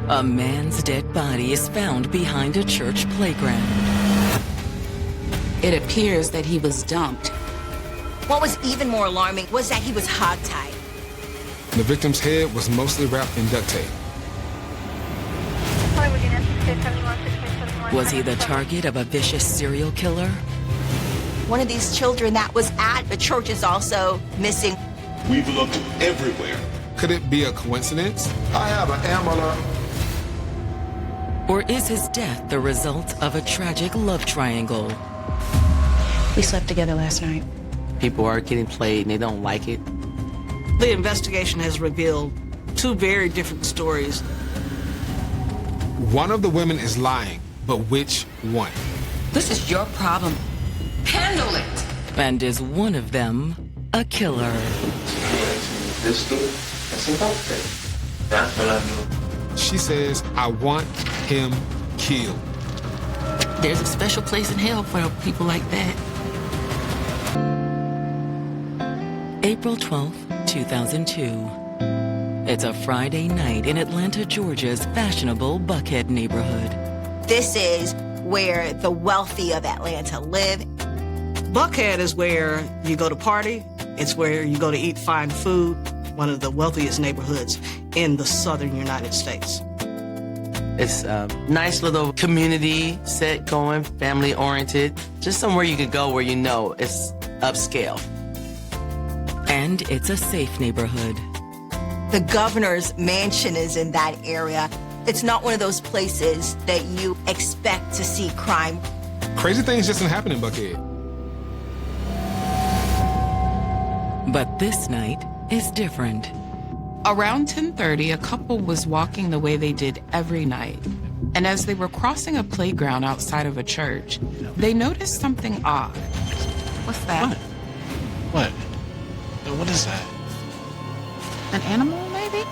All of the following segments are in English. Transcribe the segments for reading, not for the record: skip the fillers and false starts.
A man's dead body is found behind a church playground. It appears that he was dumped. What was even more alarming was that he was hogtied. The victim's head was mostly wrapped in duct tape. Was he the target of a vicious serial killer? One of these children that was at the church is also missing. We've looked everywhere. Could it be a coincidence? I have an ambulance. Or is his death the result of a tragic love triangle? We slept together last night. People are getting played and they don't like it. The investigation has revealed two very different stories. One of the women is lying, but which one? This is your problem. Handle it! And is one of them a killer? She says, I want him killed. There's a special place in hell for people like that. April 12th, 2002. It's a Friday night in Atlanta, Georgia's fashionable Buckhead neighborhood. This is where the wealthy of Atlanta live. Buckhead is where you go to party. It's where you go to eat fine food. One of the wealthiest neighborhoods in the southern United States. It's a nice little community set going, family oriented. Just somewhere you could go where you know it's upscale. And it's a safe neighborhood. The governor's mansion is in that area. It's not one of those places that you expect to see crime. Crazy things just didn't happen in Buckhead. But this night is different. Around 10:30, a couple was walking the way they did every night. And as they were crossing a playground outside of a church, they noticed something odd. What's that? What? What is that? An animal, maybe?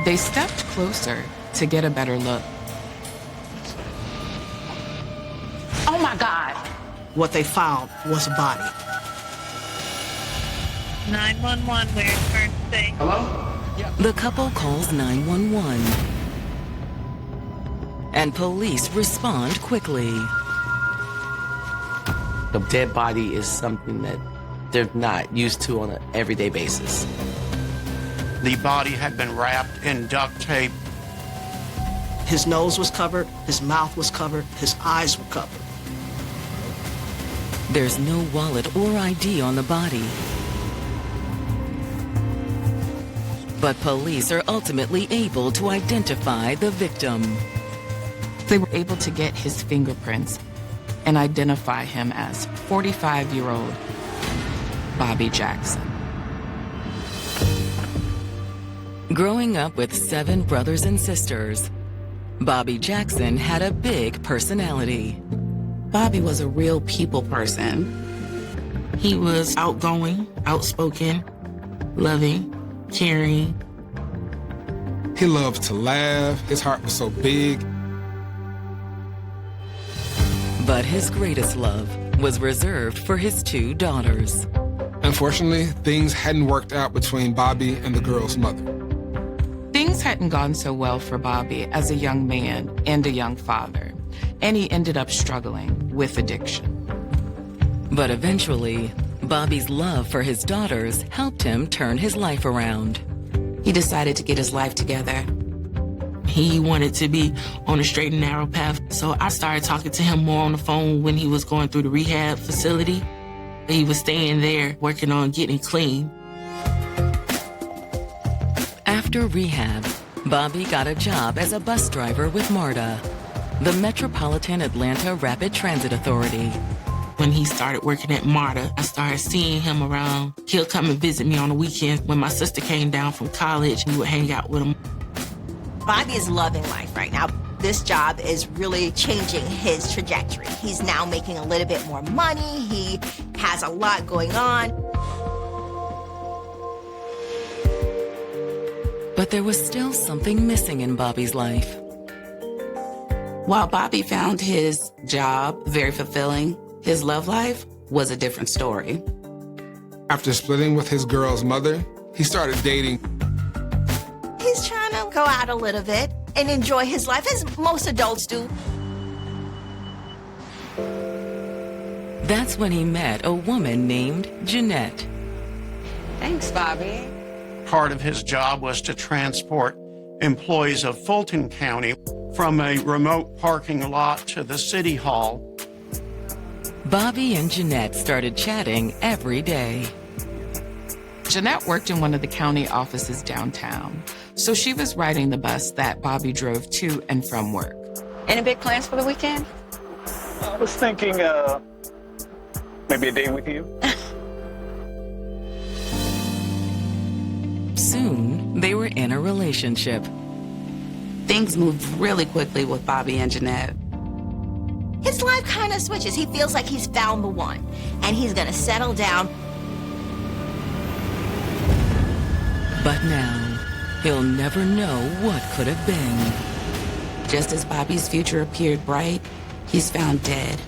They stepped closer to get a better look. Oh my God! What they found was a body. 911, we're emergency. Hello? The couple calls 911. And police respond quickly. A dead body is something that they're not used to on an everyday basis. The body had been wrapped in duct tape. His nose was covered, his mouth was covered, his eyes were covered. There's no wallet or ID on the body. But police are ultimately able to identify the victim. They were able to get his fingerprints and identify him as 45-year-old Bobby Jackson. Growing up with 7 brothers and sisters, Bobby Jackson had a big personality. Bobby was a real people person. He was outgoing, outspoken, loving, caring. He loved to laugh. His heart was so big. But his greatest love was reserved for his 2 daughters. Unfortunately, things hadn't worked out between Bobby and the girl's mother. Things hadn't gone so well for Bobby as a young man and a young father, and he ended up struggling with addiction. But eventually, Bobby's love for his daughters helped him turn his life around. He decided to get his life together. He wanted to be on a straight and narrow path, so I started talking to him more on the phone when he was going through the rehab facility. He was staying there, working on getting clean. After rehab, Bobby got a job as a bus driver with MARTA, the Metropolitan Atlanta Rapid Transit Authority. When he started working at MARTA, I started seeing him around. He'll come and visit me on the weekends. When my sister came down from college, we would hang out with him. Bobby is loving life right now. This job is really changing his trajectory. He's now making a little bit more money. He has a lot going on. But there was still something missing in Bobby's life. While Bobby found his job very fulfilling, his love life was a different story. After splitting with his girl's mother, he started dating. He's trying to go out a little bit, and enjoy his life as most adults do. That's when he met a woman named Jeanette. Thanks, Bobby. Part of his job was to transport employees of Fulton County from a remote parking lot to the city hall. Bobby and Jeanette started chatting every day. Jeanette worked in one of the county offices downtown, so she was riding the bus that Bobby drove to and from work. Any big plans for the weekend? I was thinking maybe a day with you. Soon, they were in a relationship. Things moved really quickly with Bobby and Jeanette. His life kind of switches. He feels like he's found the one, and he's gonna settle down. But now, he'll never know what could have been. Just as Bobby's future appeared bright, he's found dead.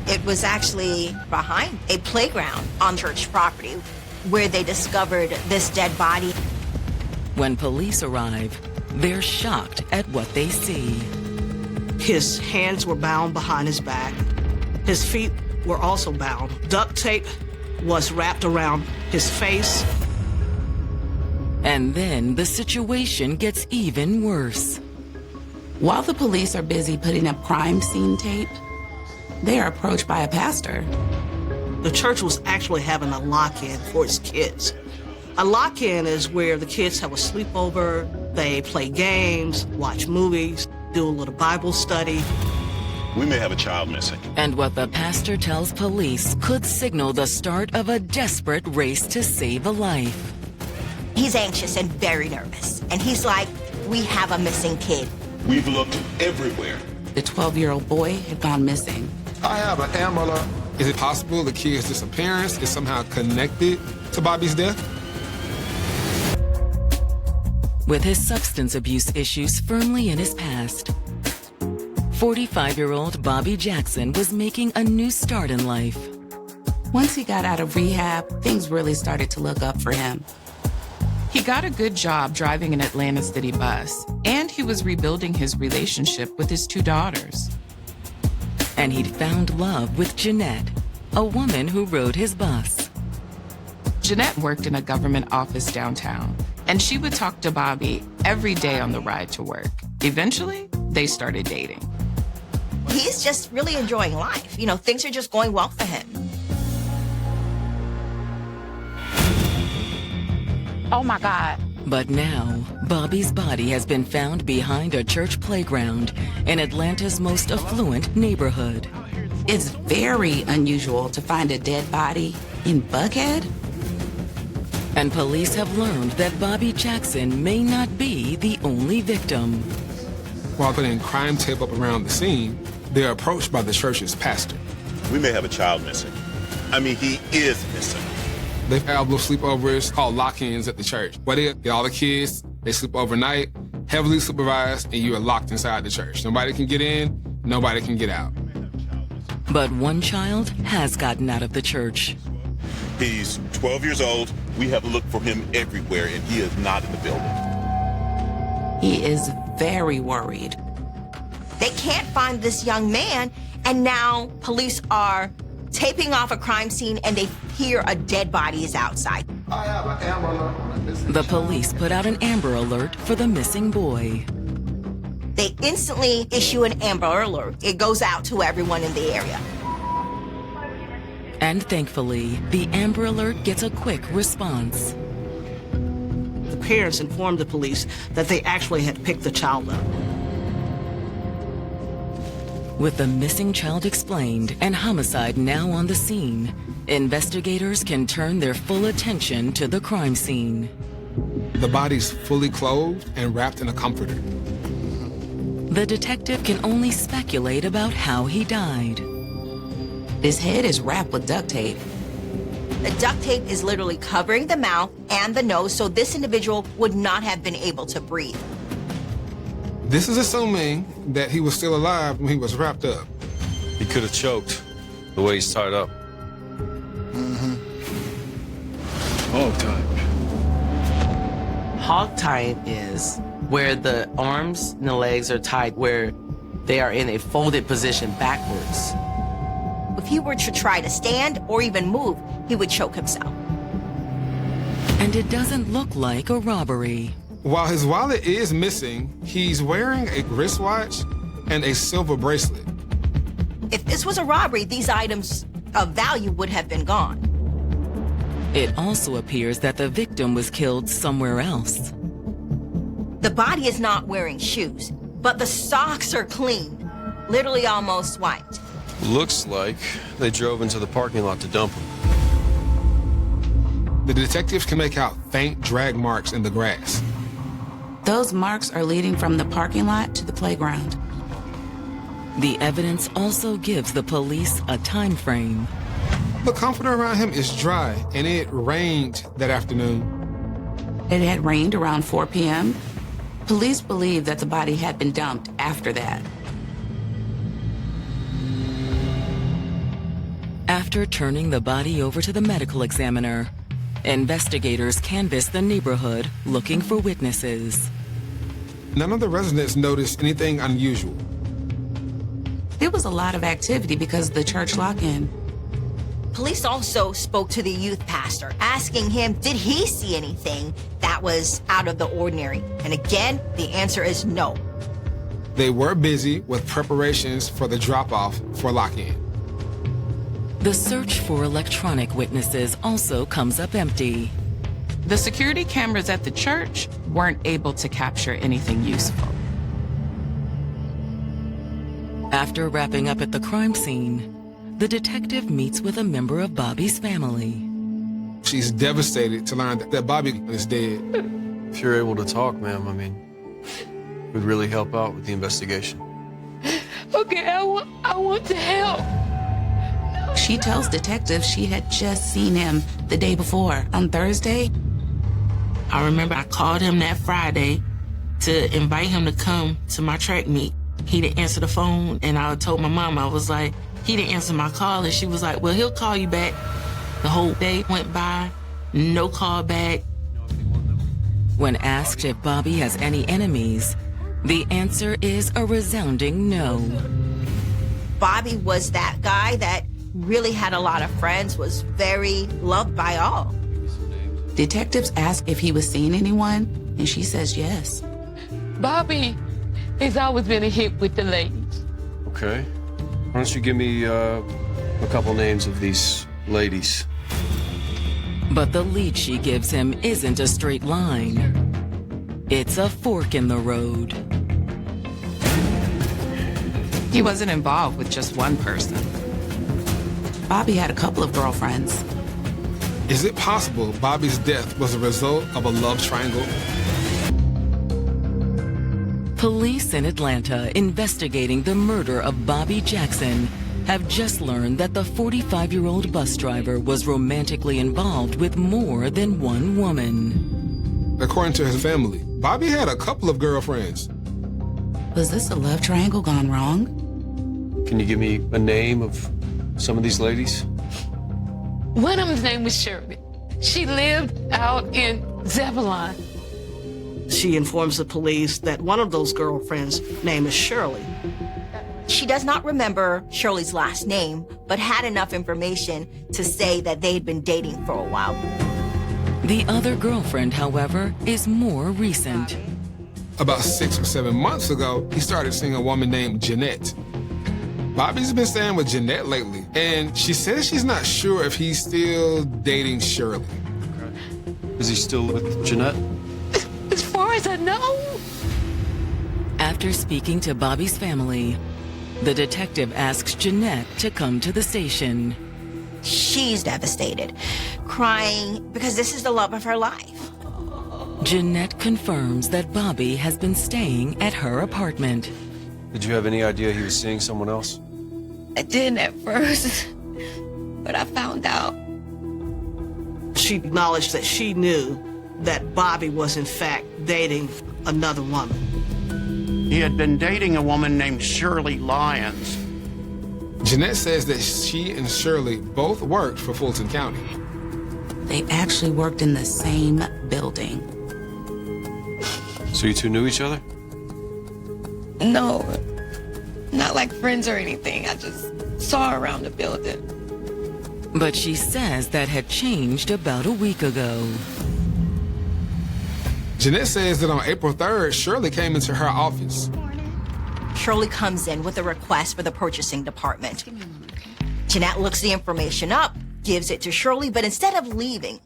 It was actually behind a playground on church property where they discovered this dead body. When police arrive, they're shocked at what they see. His hands were bound behind his back. His feet were also bound. Duct tape was wrapped around his face. And then the situation gets even worse. While the police are busy putting up crime scene tape, they are approached by a pastor. The church was actually having a lock-in for its kids. A lock-in is where the kids have a sleepover, they play games, watch movies, do a little Bible study. We may have a child missing. And what the pastor tells police could signal the start of a desperate race to save a life. He's anxious and very nervous, and he's like, we have a missing kid. We've looked everywhere. The 12-year-old boy had gone missing. I have an Amber Alert. Is it possible the kid's disappearance is somehow connected to Bobby's death? With his substance abuse issues firmly in his past, 45-year-old Bobby Jackson was making a new start in life. Once he got out of rehab, things really started to look up for him. He got a good job driving an Atlanta City bus, and he was rebuilding his relationship with his 2 daughters. And he'd found love with Jeanette, a woman who rode his bus. Jeanette worked in a government office downtown, and she would talk to Bobby every day on the ride to work. Eventually, they started dating. He's just really enjoying life. You know, things are just going well for him. Oh my God. But now, Bobby's body has been found behind a church playground in Atlanta's most affluent neighborhood. It's very unusual to find a dead body in Buckhead. And police have learned that Bobby Jackson may not be the only victim. While putting crime tape up around the scene, they're approached by the church's pastor. We may have a child missing. I mean, he is missing. They have little sleepovers called lock-ins at the church, where they get all the kids, they sleep overnight, heavily supervised, and you are locked inside the church. Nobody can get in, nobody can get out. But one child has gotten out of the church. He's 12 years old. We have looked for him everywhere, and he is not in the building. He is very worried. They can't find this young man, and now police are taping off a crime scene, and they hear a dead body is outside. I have an Amber Alert. The police put out an Amber Alert for the missing boy. They instantly issue an Amber Alert. It goes out to everyone in the area. And thankfully, the Amber Alert gets a quick response. The parents informed the police that they actually had picked the child up. With the missing child explained and homicide now on the scene, investigators can turn their full attention to the crime scene. The body's fully clothed and wrapped in a comforter. The detective can only speculate about how he died. His head is wrapped with duct tape. The duct tape is literally covering the mouth and the nose, so this individual would not have been able to breathe. This is assuming that he was still alive when he was wrapped up. He could have choked the way he's tied up. Hold time. hog tying is where the arms and the legs are tied, where they are in a folded position backwards. If he were to try to stand or even move, he would choke himself. And it doesn't look like a robbery. While his wallet is missing, he's wearing a wristwatch and a silver bracelet. If this was a robbery, these items of value would have been gone. It also appears that the victim was killed somewhere else. The body is not wearing shoes, but the socks are clean, literally almost white. Looks like they drove into the parking lot to dump him. The detectives can make out faint drag marks in the grass. Those marks are leading from the parking lot to the playground. The evidence also gives the police a time frame. The comforter around him is dry, and it rained that afternoon. It had rained around 4 p.m. Police believe that the body had been dumped after that. After turning the body over to the medical examiner, investigators canvass the neighborhood looking for witnesses. None of the residents noticed anything unusual. There was a lot of activity because of the church lock-in. Police also spoke to the youth pastor, asking him, did he see anything that was out of the ordinary? And again, the answer is no. They were busy with preparations for the drop-off for lock-in. The search for electronic witnesses also comes up empty. The security cameras at the church weren't able to capture anything useful. After wrapping up at the crime scene, the detective meets with a member of Bobby's family. She's devastated to learn that Bobby is dead. If you're able to talk, ma'am, I mean, it would really help out with the investigation. Okay, I want to help. She tells detectives she had just seen him the day before, on Thursday. I remember I called him that Friday to invite him to come to my track meet. He didn't answer the phone, and I told my mom, I was like, he didn't answer my call, and she was like, well, he'll call you back. The whole day went by, no call back. When asked if Bobby has any enemies, the answer is a resounding no. Bobby was that guy that really had a lot of friends, was very loved by all. Detectives ask if he was seeing anyone, and she says yes. Bobby has always been a hit with the ladies. Okay. Why don't you give me a couple names of these ladies? But the lead she gives him isn't a straight line. It's a fork in the road. He wasn't involved with just one person. Bobby had a couple of girlfriends. Is it possible Bobby's death was a result of a love triangle? Police in Atlanta investigating the murder of Bobby Jackson have just learned that the 45-year-old bus driver was romantically involved with more than one woman. According to his family, Bobby had a couple of girlfriends. Was this a love triangle gone wrong? Can you give me a name of some of these ladies? One of them's name was Shirley. She lived out in Zebulon. She informs the police that one of those girlfriends' name is Shirley. She does not remember Shirley's last name, but had enough information to say that they had been dating for a while. The other girlfriend, however, is more recent. About 6 or 7 months ago, he started seeing a woman named Jeanette. Bobby's been staying with Jeanette lately, and she says she's not sure if he's still dating Shirley. Is he still with Jeanette? As far as I know. After speaking to Bobby's family, the detective asks Jeanette to come to the station. She's devastated, crying because this is the love of her life. Jeanette confirms that Bobby has been staying at her apartment. Did you have any idea he was seeing someone else? I didn't at first, but I found out. She acknowledged that she knew that Bobby was in fact dating another woman. He had been dating a woman named Shirley Lyons. Jeanette says that she and Shirley both worked for Fulton County. They actually worked in the same building. So you two knew each other? No, not like friends or anything. I just saw her around the building. But she says that had changed about a week ago. Jeanette says that on April 3rd, Shirley came into her office. Shirley comes in with a request for the purchasing department. Jeanette looks the information up, gives it to Shirley, but instead of leaving,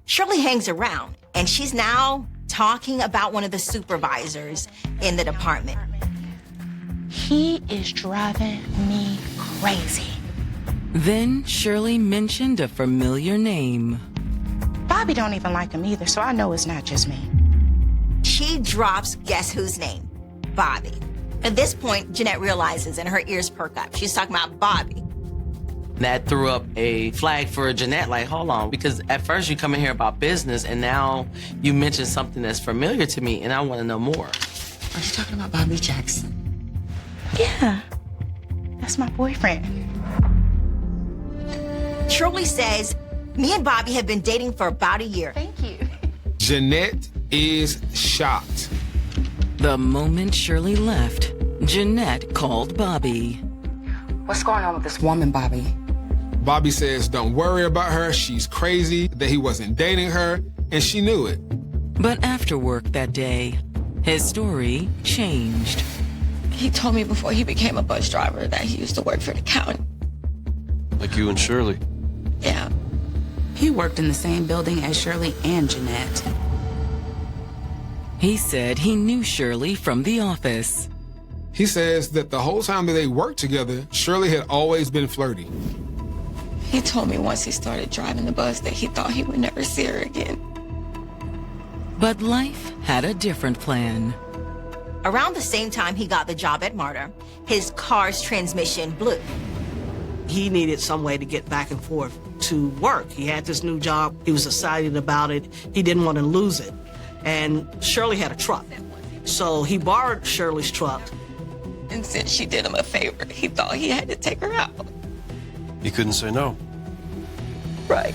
Shirley hangs around, and she's now talking about one of the supervisors in the department. He is driving me crazy. Then Shirley mentioned a familiar name. Bobby don't even like him either, so I know it's not just me. She drops guess whose name? Bobby. At this point, Jeanette realizes and her ears perk up. She's talking about Bobby. That threw up a flag for Jeanette, like, hold on, because at first you come in here about business and now you mention something that's familiar to me and I want to know more. Are you talking about Bobby Jackson? Yeah, that's my boyfriend. Shirley says, me and Bobby have been dating for about a year. Thank you. Jeanette is shocked. The moment Shirley left, Jeanette called Bobby. What's going on with this woman, Bobby? Bobby says don't worry about her, she's crazy, that he wasn't dating her, and she knew it. But after work that day, his story changed. He told me before he became a bus driver that he used to work for the county. Like you and Shirley? Yeah. He worked in the same building as Shirley and Jeanette. He said he knew Shirley from the office. He says that the whole time that they worked together, Shirley had always been flirty. He told me once he started driving the bus that he thought he would never see her again. But life had a different plan. Around the same time he got the job at MARTA, his car's transmission blew. He needed some way to get back and forth to work. He had this new job. He was excited about it. He didn't want to lose it. And Shirley had a truck. So he borrowed Shirley's truck. And since she did him a favor, he thought he had to take her out. You couldn't say no. Right.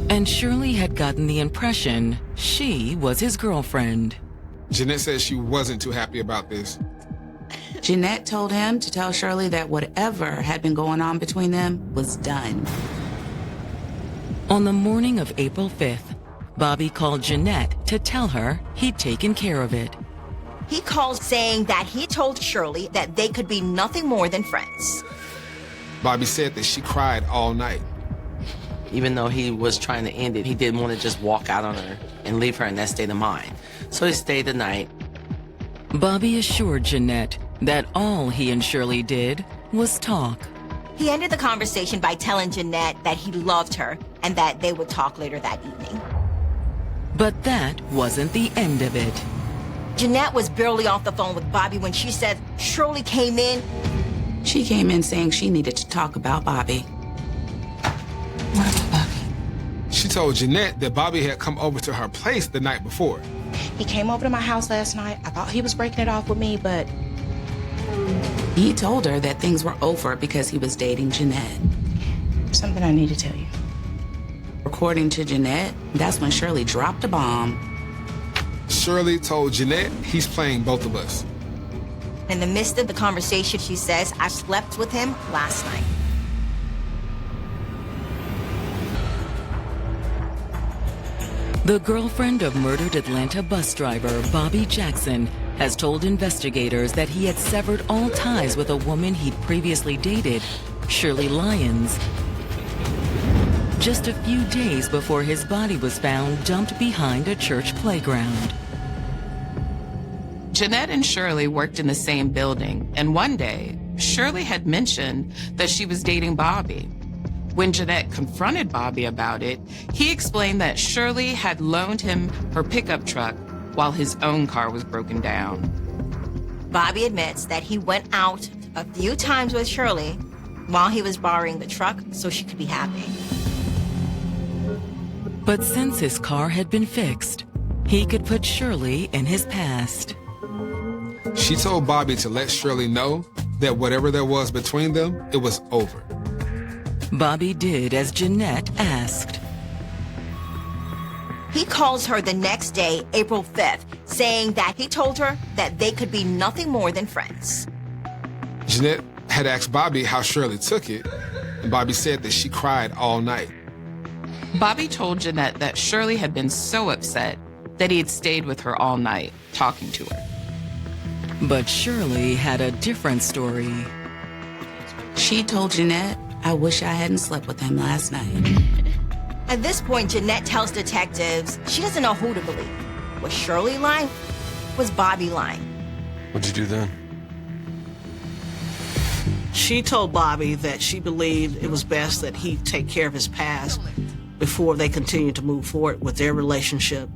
And Shirley had gotten the impression she was his girlfriend. Jeanette says she wasn't too happy about this. Jeanette told him to tell Shirley that whatever had been going on between them was done. On the morning of April 5th, Bobby called Jeanette to tell her he'd taken care of it. He called saying that he told Shirley that they could be nothing more than friends. Bobby said that she cried all night. Even though he was trying to end it, he didn't want to just walk out on her and leave her in that state of mind. So he stayed the night. Bobby assured Jeanette that all he and Shirley did was talk. He ended the conversation by telling Jeanette that he loved her and that they would talk later that evening. But that wasn't the end of it. Jeanette was barely off the phone with Bobby when she said Shirley came in. She came in saying she needed to talk about Bobby. What about Bobby? She told Jeanette that Bobby had come over to her place the night before. He came over to my house last night. I thought he was breaking it off with me, but... He told her that things were over because he was dating Jeanette. Something I need to tell you. According to Jeanette, that's when Shirley dropped a bomb. Shirley told Jeanette he's playing both of us. In the midst of the conversation, she says, I slept with him last night. The girlfriend of murdered Atlanta bus driver Bobby Jackson has told investigators that he had severed all ties with a woman he'd previously dated, Shirley Lyons. Just a few days before his body was found dumped behind a church playground. Jeanette and Shirley worked in the same building, and one day, Shirley had mentioned that she was dating Bobby. When Jeanette confronted Bobby about it, he explained that Shirley had loaned him her pickup truck while his own car was broken down. Bobby admits that he went out a few times with Shirley while he was borrowing the truck so she could be happy. But since his car had been fixed, he could put Shirley in his past. She told Bobby to let Shirley know that whatever there was between them, it was over. Bobby did as Jeanette asked. He calls her the next day, April 5th, saying that he told her that they could be nothing more than friends. Jeanette had asked Bobby how Shirley took it, and Bobby said that she cried all night. Bobby told Jeanette that Shirley had been so upset that he had stayed with her all night, talking to her. But Shirley had a different story. She told Jeanette, "I wish I hadn't slept with him last night." At this point, Jeanette tells detectives she doesn't know who to believe. Was Shirley lying? Was Bobby lying? What'd you do then? She told Bobby that she believed it was best that he take care of his past before they continued to move forward with their relationship.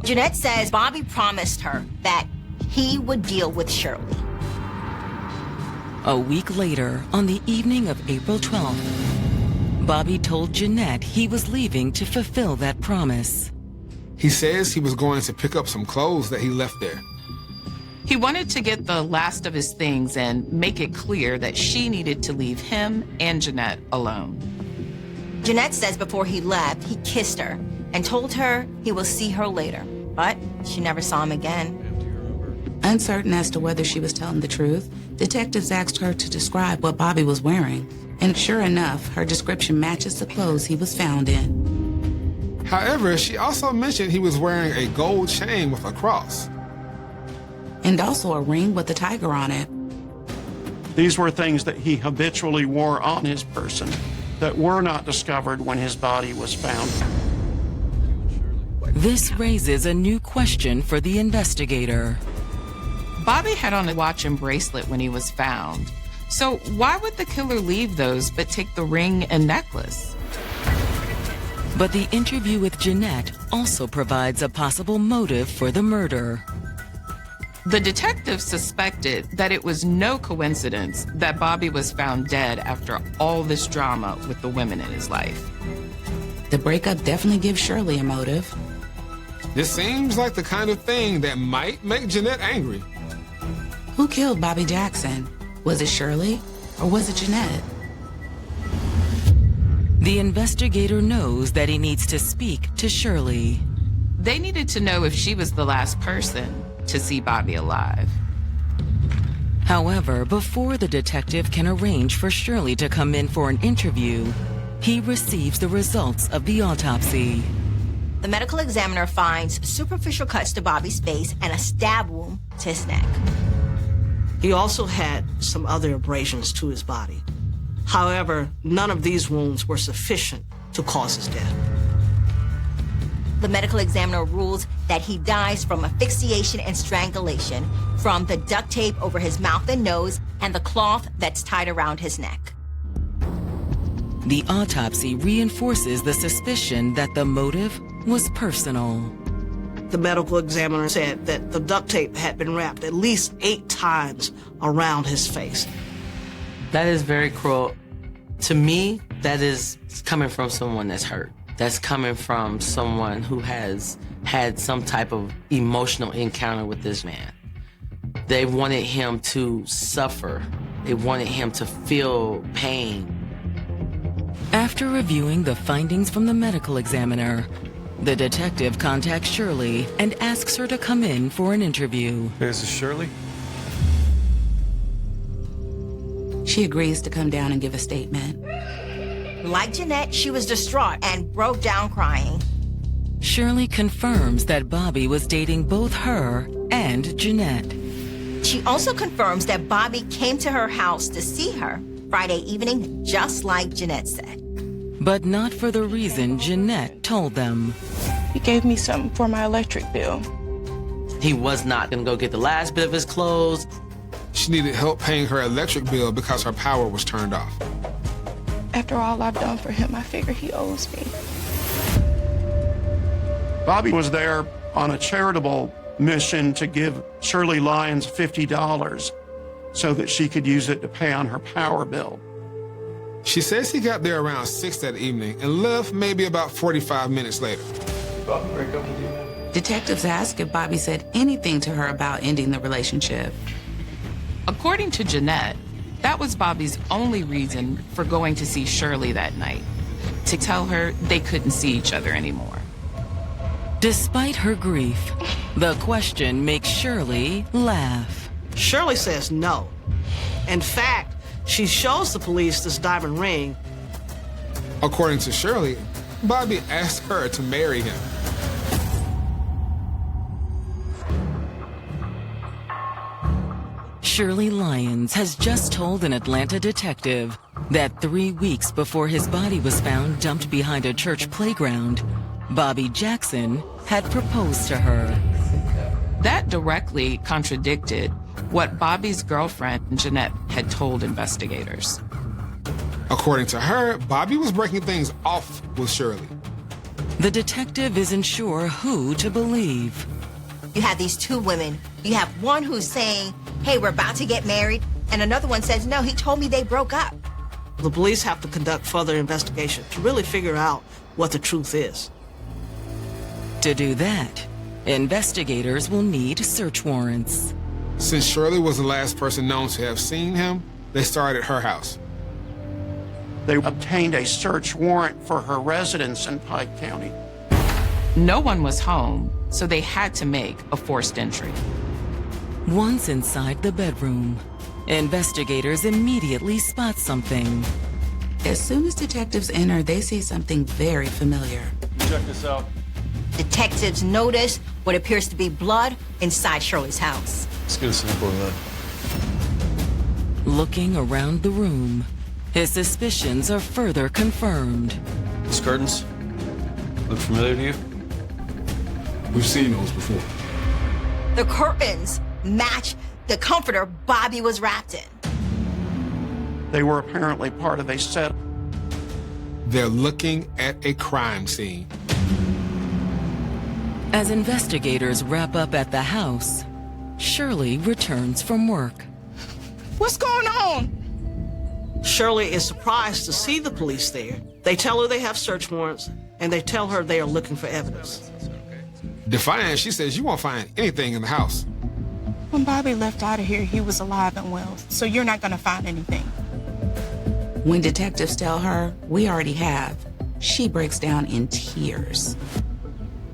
Jeanette says Bobby promised her that he would deal with Shirley. A week later, on the evening of April 12th, Bobby told Jeanette he was leaving to fulfill that promise. He says he was going to pick up some clothes that he left there. He wanted to get the last of his things and make it clear that she needed to leave him and Jeanette alone. Jeanette says before he left, he kissed her and told her he will see her later, but she never saw him again. Uncertain as to whether she was telling the truth, detectives asked her to describe what Bobby was wearing. And sure enough, her description matches the clothes he was found in. However, she also mentioned he was wearing a gold chain with a cross. And also a ring with a tiger on it. These were things that he habitually wore on his person that were not discovered when his body was found. This raises a new question for the investigator. Bobby had on a watch and bracelet when he was found. So why would the killer leave those but take the ring and necklace? But the interview with Jeanette also provides a possible motive for the murder. The detective suspected that it was no coincidence that Bobby was found dead after all this drama with the women in his life. The breakup definitely gives Shirley a motive. This seems like the kind of thing that might make Jeanette angry. Who killed Bobby Jackson? Was it Shirley or was it Jeanette? The investigator knows that he needs to speak to Shirley. They needed to know if she was the last person to see Bobby alive. However, before the detective can arrange for Shirley to come in for an interview, he receives the results of the autopsy. The medical examiner finds superficial cuts to Bobby's face and a stab wound to his neck. He also had some other abrasions to his body. However, none of these wounds were sufficient to cause his death. The medical examiner rules that he dies from asphyxiation and strangulation from the duct tape over his mouth and nose and the cloth that's tied around his neck. The autopsy reinforces the suspicion that the motive was personal. The medical examiner said that the duct tape had been wrapped at least 8 times around his face. That is very cruel. To me, that is coming from someone that's hurt. That's coming from someone who has had some type of emotional encounter with this man. They wanted him to suffer. They wanted him to feel pain. After reviewing the findings from the medical examiner, the detective contacts Shirley and asks her to come in for an interview. Hey, this is Shirley? She agrees to come down and give a statement. Like Jeanette, she was distraught and broke down crying. Shirley confirms that Bobby was dating both her and Jeanette. She also confirms that Bobby came to her house to see her Friday evening, just like Jeanette said. But not for the reason Jeanette told them. He gave me something for my electric bill. He was not gonna go get the last bit of his clothes. She needed help paying her electric bill because her power was turned off. After all I've done for him, I figure he owes me. Bobby was there on a charitable mission to give Shirley Lyons $50 so that she could use it to pay on her power bill. She says he got there around 6 that evening and left maybe about 45 minutes later. Bobby break up with you? Detectives ask if Bobby said anything to her about ending the relationship. According to Jeanette, that was Bobby's only reason for going to see Shirley that night, to tell her they couldn't see each other anymore. Despite her grief, the question makes Shirley laugh. Shirley says no. In fact, she shows the police this diamond ring. According to Shirley, Bobby asked her to marry him. Shirley Lyons has just told an Atlanta detective that 3 weeks before his body was found dumped behind a church playground, Bobby Jackson had proposed to her. That directly contradicted what Bobby's girlfriend, Jeanette, had told investigators. According to her, Bobby was breaking things off with Shirley. The detective isn't sure who to believe. You have these two women. You have one who's saying, hey, we're about to get married, and another one says, no, he told me they broke up. The police have to conduct further investigation to really figure out what the truth is. To do that, investigators will need search warrants. Since Shirley was the last person known to have seen him, they started at her house. They obtained a search warrant for her residence in Pike County. No one was home, so they had to make a forced entry. Once inside the bedroom, investigators immediately spot something. As soon as detectives enter, they see something very familiar. Check this out. Detectives notice what appears to be blood inside Shirley's house. Let's get a sample of that. Looking around the room, his suspicions are further confirmed. These curtains look familiar to you? We've seen those before. The curtains match the comforter Bobby was wrapped in. They were apparently part of a set. They're looking at a crime scene. As investigators wrap up at the house, Shirley returns from work. What's going on? Shirley is surprised to see the police there. They tell her they have search warrants, and they tell her they are looking for evidence. Defiant, she says you won't find anything in the house. When Bobby left out of here, he was alive and well, so you're not going to find anything. When detectives tell her, we already have, she breaks down in tears.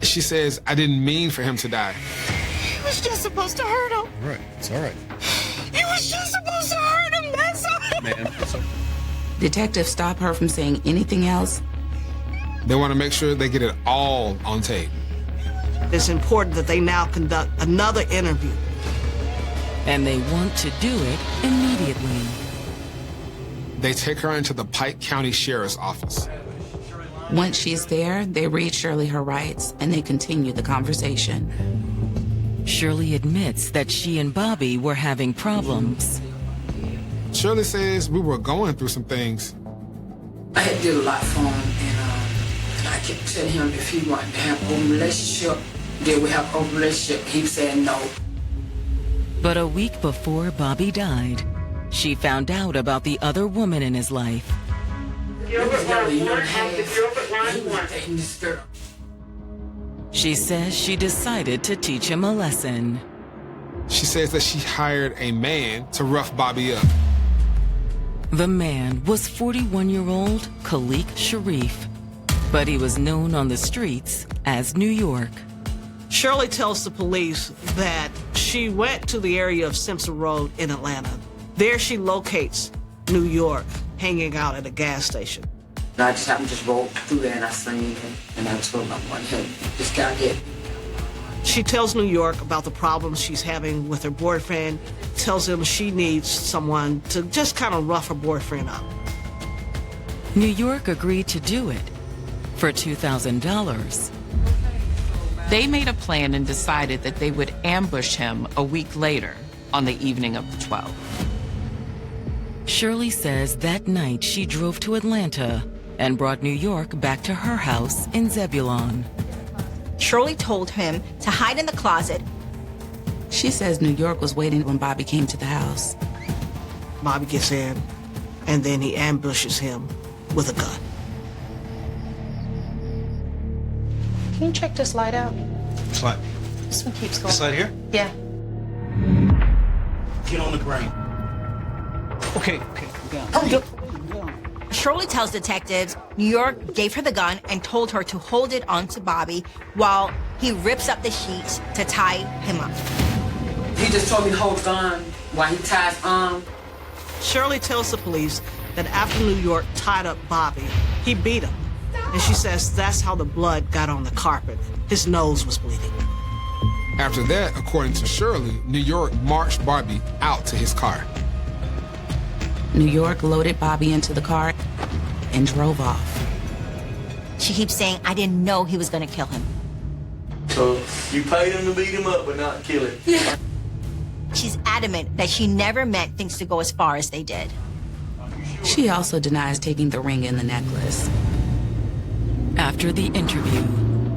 She says, I didn't mean for him to die. He was just supposed to hurt him. All right, it's all right. He was just supposed to hurt him, that's all. Man, it's okay. Detectives stop her from saying anything else. They want to make sure they get it all on tape. It's important that they now conduct another interview. And they want to do it immediately. They take her into the Pike County Sheriff's Office. Once she's there, they read Shirley her rights, and they continue the conversation. Shirley admits that she and Bobby were having problems. Shirley says we were going through some things. I had did a lot for him, and I kept telling him if he wanted to have a relationship, then we have a relationship. He said no. But a week before Bobby died, she found out about the other woman in his life. She says she decided to teach him a lesson. She says that she hired a man to rough Bobby up. The man was 41-year-old Khalik Sharif, but he was known on the streets as New York. Shirley tells the police that she went to the area of Simpson Road in Atlanta. There she locates New York hanging out at a gas station. I just happened to just roll through there and I seen him, and I told my one, hey, this guy here. She tells New York about the problems she's having with her boyfriend, tells him she needs someone to just kind of rough her boyfriend up. New York agreed to do it for $2,000. They made a plan and decided that they would ambush him a week later on the evening of the 12th. Shirley says that night she drove to Atlanta and brought New York back to her house in Zebulon. Shirley told him to hide in the closet. She says New York was waiting when Bobby came to the house. Bobby gets in, and then he ambushes him with a gun. Can you check this light out? Which light? This one keeps going. This light here? Yeah. Get on the ground. Okay, Hurry. Shirley tells detectives New York gave her the gun and told her to hold it onto Bobby while he rips up the sheets to tie him up. He just told me to hold the gun while he ties arm. Shirley tells the police that after New York tied up Bobby, he beat him. And she says that's how the blood got on the carpet. His nose was bleeding. After that, according to Shirley, New York marched Bobby out to his car. New York loaded Bobby into the car and drove off. She keeps saying, I didn't know he was going to kill him. So you paid him to beat him up, but not kill him? Yeah. She's adamant that she never meant things to go as far as they did. She also denies taking the ring and the necklace. After the interview,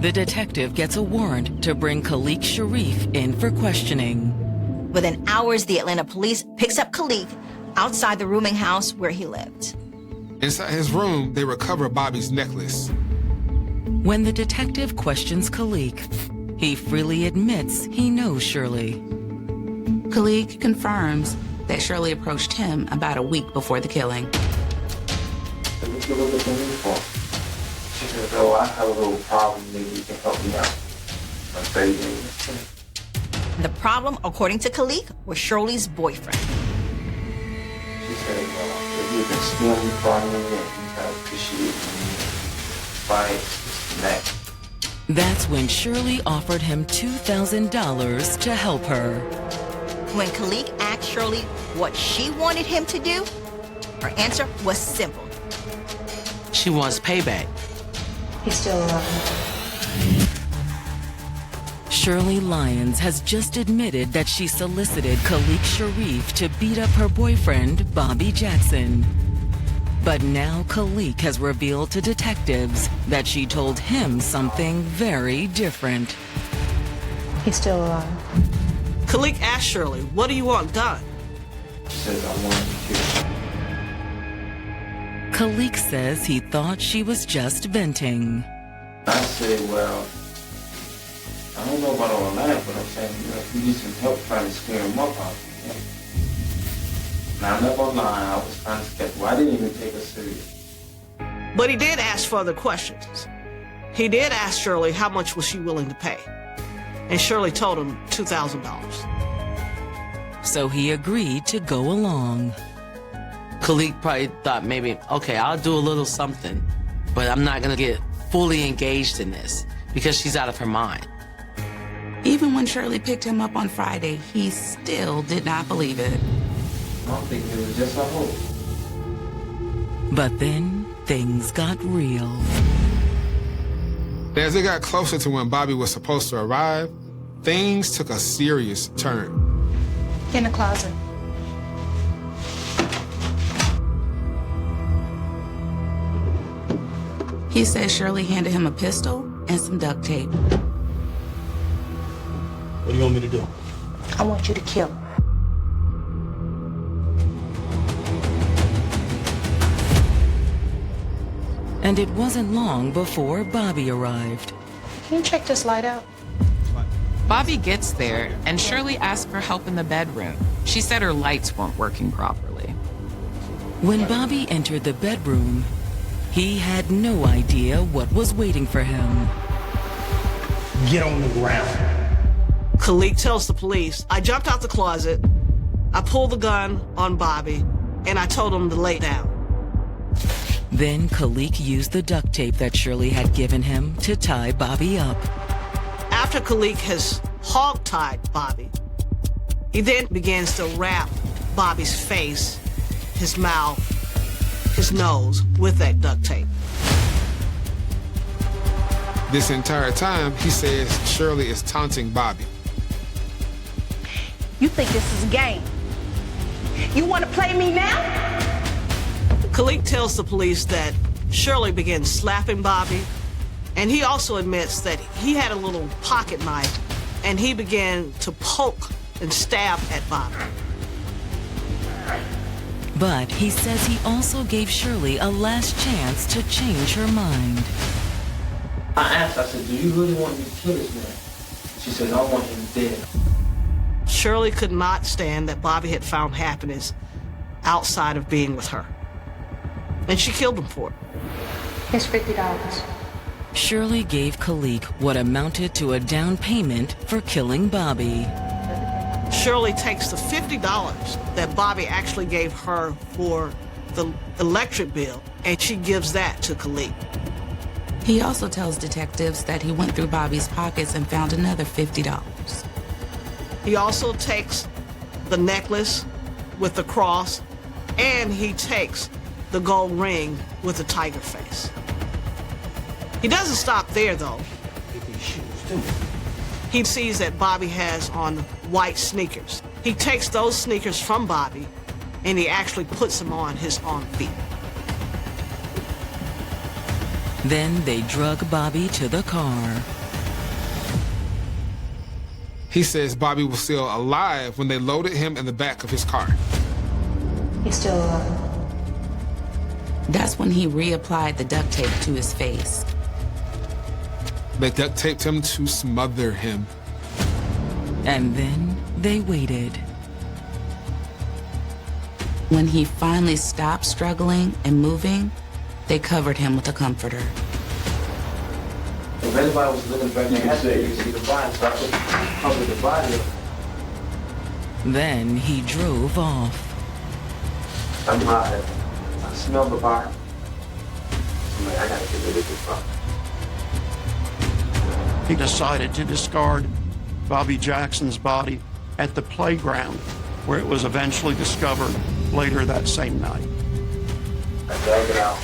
the detective gets a warrant to bring Khalik Sharif in for questioning. Within hours, the Atlanta police picks up Khalik outside the rooming house where he lived. Inside his room, they recover Bobby's necklace. When the detective questions Khalik, he freely admits he knows Shirley. Khalik confirms that Shirley approached him about a week before the killing. She said, oh, I have a little problem, maybe you can help me out. The problem, according to Khalik, was Shirley's boyfriend. She said, well, if you can steal me from me, and you can appreciate me, fight, that. That's when Shirley offered him $2,000 to help her. When Khalik asked Shirley what she wanted him to do, her answer was simple. She wants payback. He's still alive. Shirley Lyons has just admitted that she solicited Khalik Sharif to beat up her boyfriend, Bobby Jackson. But now Khalik has revealed to detectives that she told him something very different. He's still alive. Khalik asked Shirley, what do you want done? She says, I want to kill you. Khalik says he thought she was just venting. I said, well, I don't know about all that, but I'm saying, you know, if you need some help trying to scare him up out there. Now, I'm not gonna lie, I was kind of skeptical. I didn't even take her serious. But he did ask further questions. He did ask Shirley how much was she willing to pay. And Shirley told him $2,000. So he agreed to go along. Khalik probably thought maybe, okay, I'll do a little something, but I'm not gonna get fully engaged in this because she's out of her mind. Even when Shirley picked him up on Friday, he still did not believe it. I don't think it was just a hope. But then things got real. As it got closer to when Bobby was supposed to arrive, things took a serious turn. In the closet. He says Shirley handed him a pistol and some duct tape. What do you want me to do? I want you to kill him. And it wasn't long before Bobby arrived. Can you check this light out? Bobby gets there, and Shirley asks for help in the bedroom. She said her lights weren't working properly. When Bobby entered the bedroom, he had no idea what was waiting for him. Get on the ground. Khalik tells the police, I jumped out the closet, I pulled the gun on Bobby, and I told him to lay down. Then Khalik used the duct tape that Shirley had given him to tie Bobby up. After Khalik has hog-tied Bobby, he then begins to wrap Bobby's face, his mouth, his nose with that duct tape. This entire time, he says Shirley is taunting Bobby. You think this is a game? You want to play me now? Khalik tells the police that Shirley began slapping Bobby, and he also admits that he had a little pocket knife, and he began to poke and stab at Bobby. But he says he also gave Shirley a last chance to change her mind. I asked, I said, do you really want me to kill this man? She said, I want him dead. Shirley could not stand that Bobby had found happiness outside of being with her. And she killed him for it. Here's $50. Shirley gave Khalik what amounted to a down payment for killing Bobby. Shirley takes the $50 that Bobby actually gave her for the electric bill, and she gives that to Khalik. He also tells detectives that he went through Bobby's pockets and found another $50. He also takes the necklace with the cross, and he takes the gold ring with the tiger face. He doesn't stop there, though. He sees that Bobby has on white sneakers. He takes those sneakers from Bobby, and he actually puts them on his own feet. Then they drug Bobby to the car. He says Bobby was still alive when they loaded him in the back of his car. He's still alive. That's when he reapplied the duct tape to his face. They duct taped him to smother him. And then they waited. When he finally stopped struggling and moving, they covered him with a comforter. If anybody was looking back in that day, you could see the body, so I could cover the body up. Then he drove off. I'm high. I smell the body. I'm like, I gotta get rid of this body. He decided to discard Bobby Jackson's body at the playground, where it was eventually discovered later that same night. I dug it out.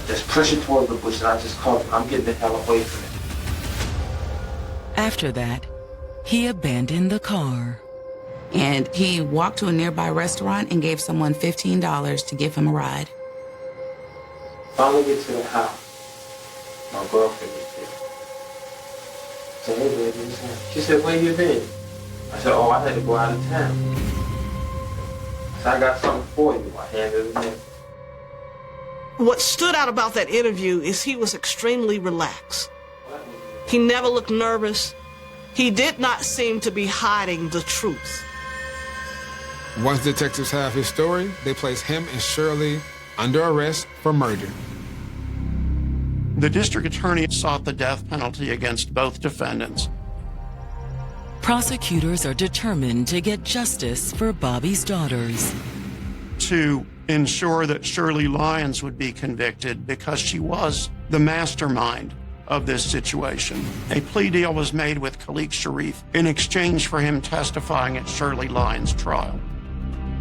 Just push it toward the bush, and I just called it. I'm getting the hell away from it. After that, he abandoned the car. And he walked to a nearby restaurant and gave someone $15 to give him a ride. Finally get to the house. My girlfriend was there. I said, hey, baby. She said, where you been? I said, oh, I had to go out of town. So I got something for you. I handed it in. What stood out about that interview is he was extremely relaxed. He never looked nervous. He did not seem to be hiding the truth. Once detectives have his story, they place him and Shirley under arrest for murder. The district attorney sought the death penalty against both defendants. Prosecutors are determined to get justice for Bobby's daughters. To ensure that Shirley Lyons would be convicted because she was the mastermind of this situation. A plea deal was made with Khalik Sharif in exchange for him testifying at Shirley Lyons' trial.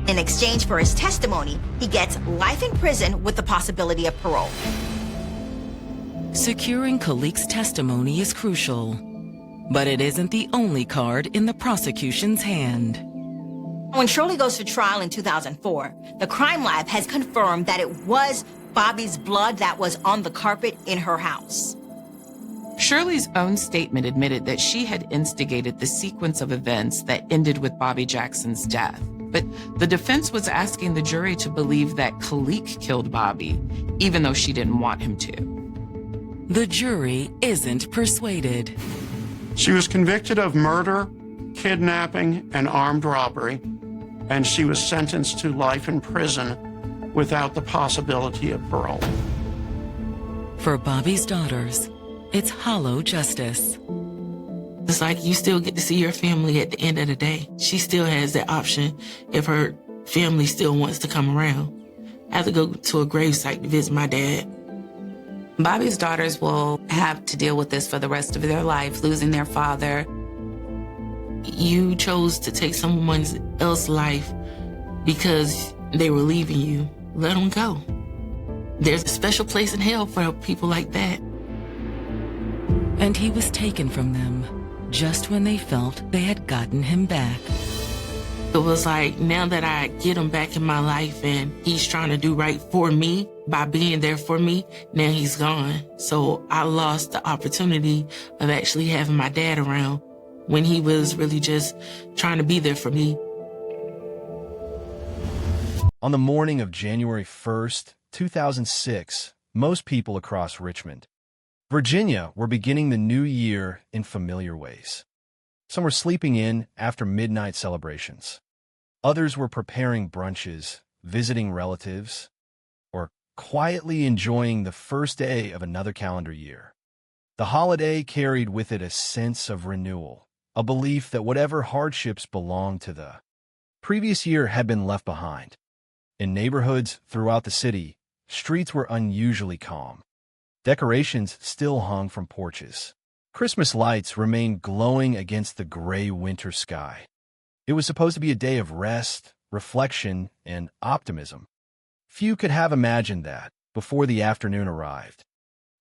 In exchange for his testimony, he gets life in prison with the possibility of parole. Securing Khalik's testimony is crucial, but it isn't the only card in the prosecution's hand. When Shirley goes to trial in 2004, the crime lab has confirmed that it was Bobby's blood that was on the carpet in her house. Shirley's own statement admitted that she had instigated the sequence of events that ended with Bobby Jackson's death. But the defense was asking the jury to believe that Khalik killed Bobby, even though she didn't want him to. The jury isn't persuaded. She was convicted of murder, kidnapping, and armed robbery, and she was sentenced to life in prison without the possibility of parole. For Bobby's daughters, it's hollow justice. It's like you still get to see your family at the end of the day. She still has that option if her family still wants to come around. I have to go to a gravesite to visit my dad. Bobby's daughters will have to deal with this for the rest of their life, losing their father. You chose to take someone else's life because they were leaving you. Let them go. There's a special place in hell for people like that. And he was taken from them just when they felt they had gotten him back. It was like, now that I get him back in my life and he's trying to do right for me by being there for me, now he's gone. So I lost the opportunity of actually having my dad around when he was really just trying to be there for me. On the morning of January 1st, 2006, most people across Richmond, Virginia, were beginning the new year in familiar ways. Some were sleeping in after midnight celebrations. Others were preparing brunches, visiting relatives, or quietly enjoying the first day of another calendar year. The holiday carried with it a sense of renewal, a belief that whatever hardships belonged to the previous year had been left behind. In neighborhoods throughout the city, streets were unusually calm. Decorations still hung from porches. Christmas lights remained glowing against the gray winter sky. It was supposed to be a day of rest, reflection, and optimism. Few could have imagined that before the afternoon arrived.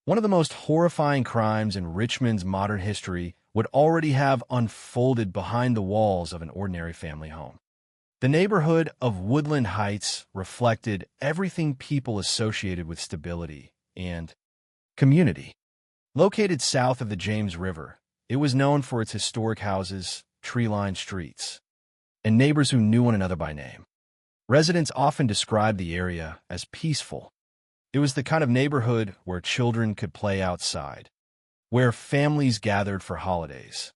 One of the most horrifying crimes in Richmond's modern history would already have unfolded behind the walls of an ordinary family home. The neighborhood of Woodland Heights reflected everything people associated with stability and community. Located south of the James River, it was known for its historic houses, tree-lined streets, and neighbors who knew one another by name. Residents often described the area as peaceful. It was the kind of neighborhood where children could play outside, where families gathered for holidays,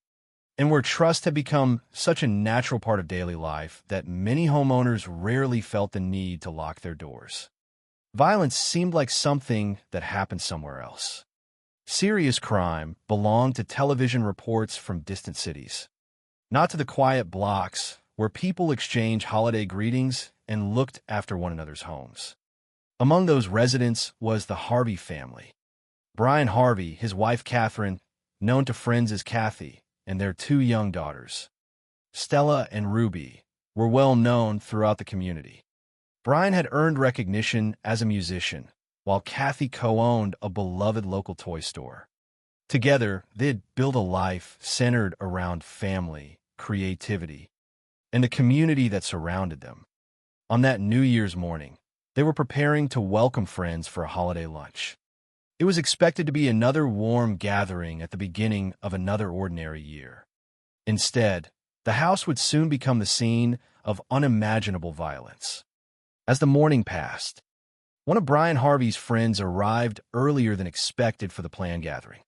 and where trust had become such a natural part of daily life that many homeowners rarely felt the need to lock their doors. Violence seemed like something that happened somewhere else. Serious crime belonged to television reports from distant cities, not to the quiet blocks where people exchanged holiday greetings and looked after one another's homes. Among those residents was the Harvey family. Brian Harvey, his wife Catherine, known to friends as Kathy, and their two young daughters, Stella and Ruby, were well known throughout the community. Brian had earned recognition as a musician, while Kathy co-owned a beloved local toy store. Together, they had built a life centered around family, creativity, and the community that surrounded them. On that New Year's morning, they were preparing to welcome friends for a holiday lunch. It was expected to be another warm gathering at the beginning of another ordinary year. Instead, the house would soon become the scene of unimaginable violence. As the morning passed, one of Brian Harvey's friends arrived earlier than expected for the planned gathering.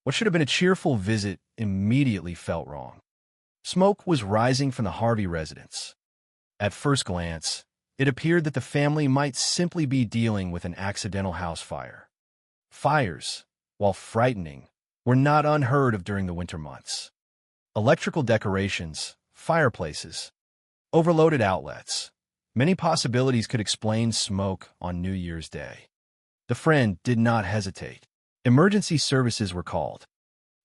What should have been a cheerful visit immediately felt wrong. Smoke was rising from the Harvey residence. At first glance, it appeared that the family might simply be dealing with an accidental house fire. Fires, while frightening, were not unheard of during the winter months. Electrical decorations, fireplaces, overloaded outlets. Many possibilities could explain smoke on New Year's Day. The friend did not hesitate. Emergency services were called.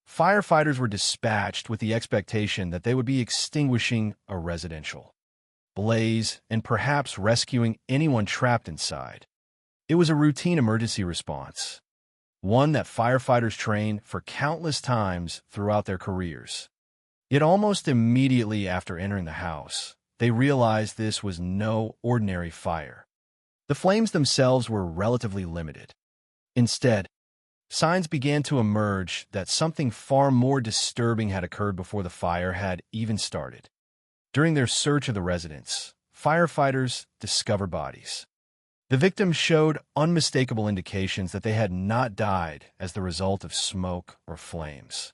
Firefighters were dispatched with the expectation that they would be extinguishing a residential blaze and perhaps rescuing anyone trapped inside. It was a routine emergency response, one that firefighters trained for countless times throughout their careers. Yet almost immediately after entering the house, they realized this was no ordinary fire. The flames themselves were relatively limited. Instead, signs began to emerge that something far more disturbing had occurred before the fire had even started. During their search of the residence, firefighters discovered bodies. The victims showed unmistakable indications that they had not died as the result of smoke or flames.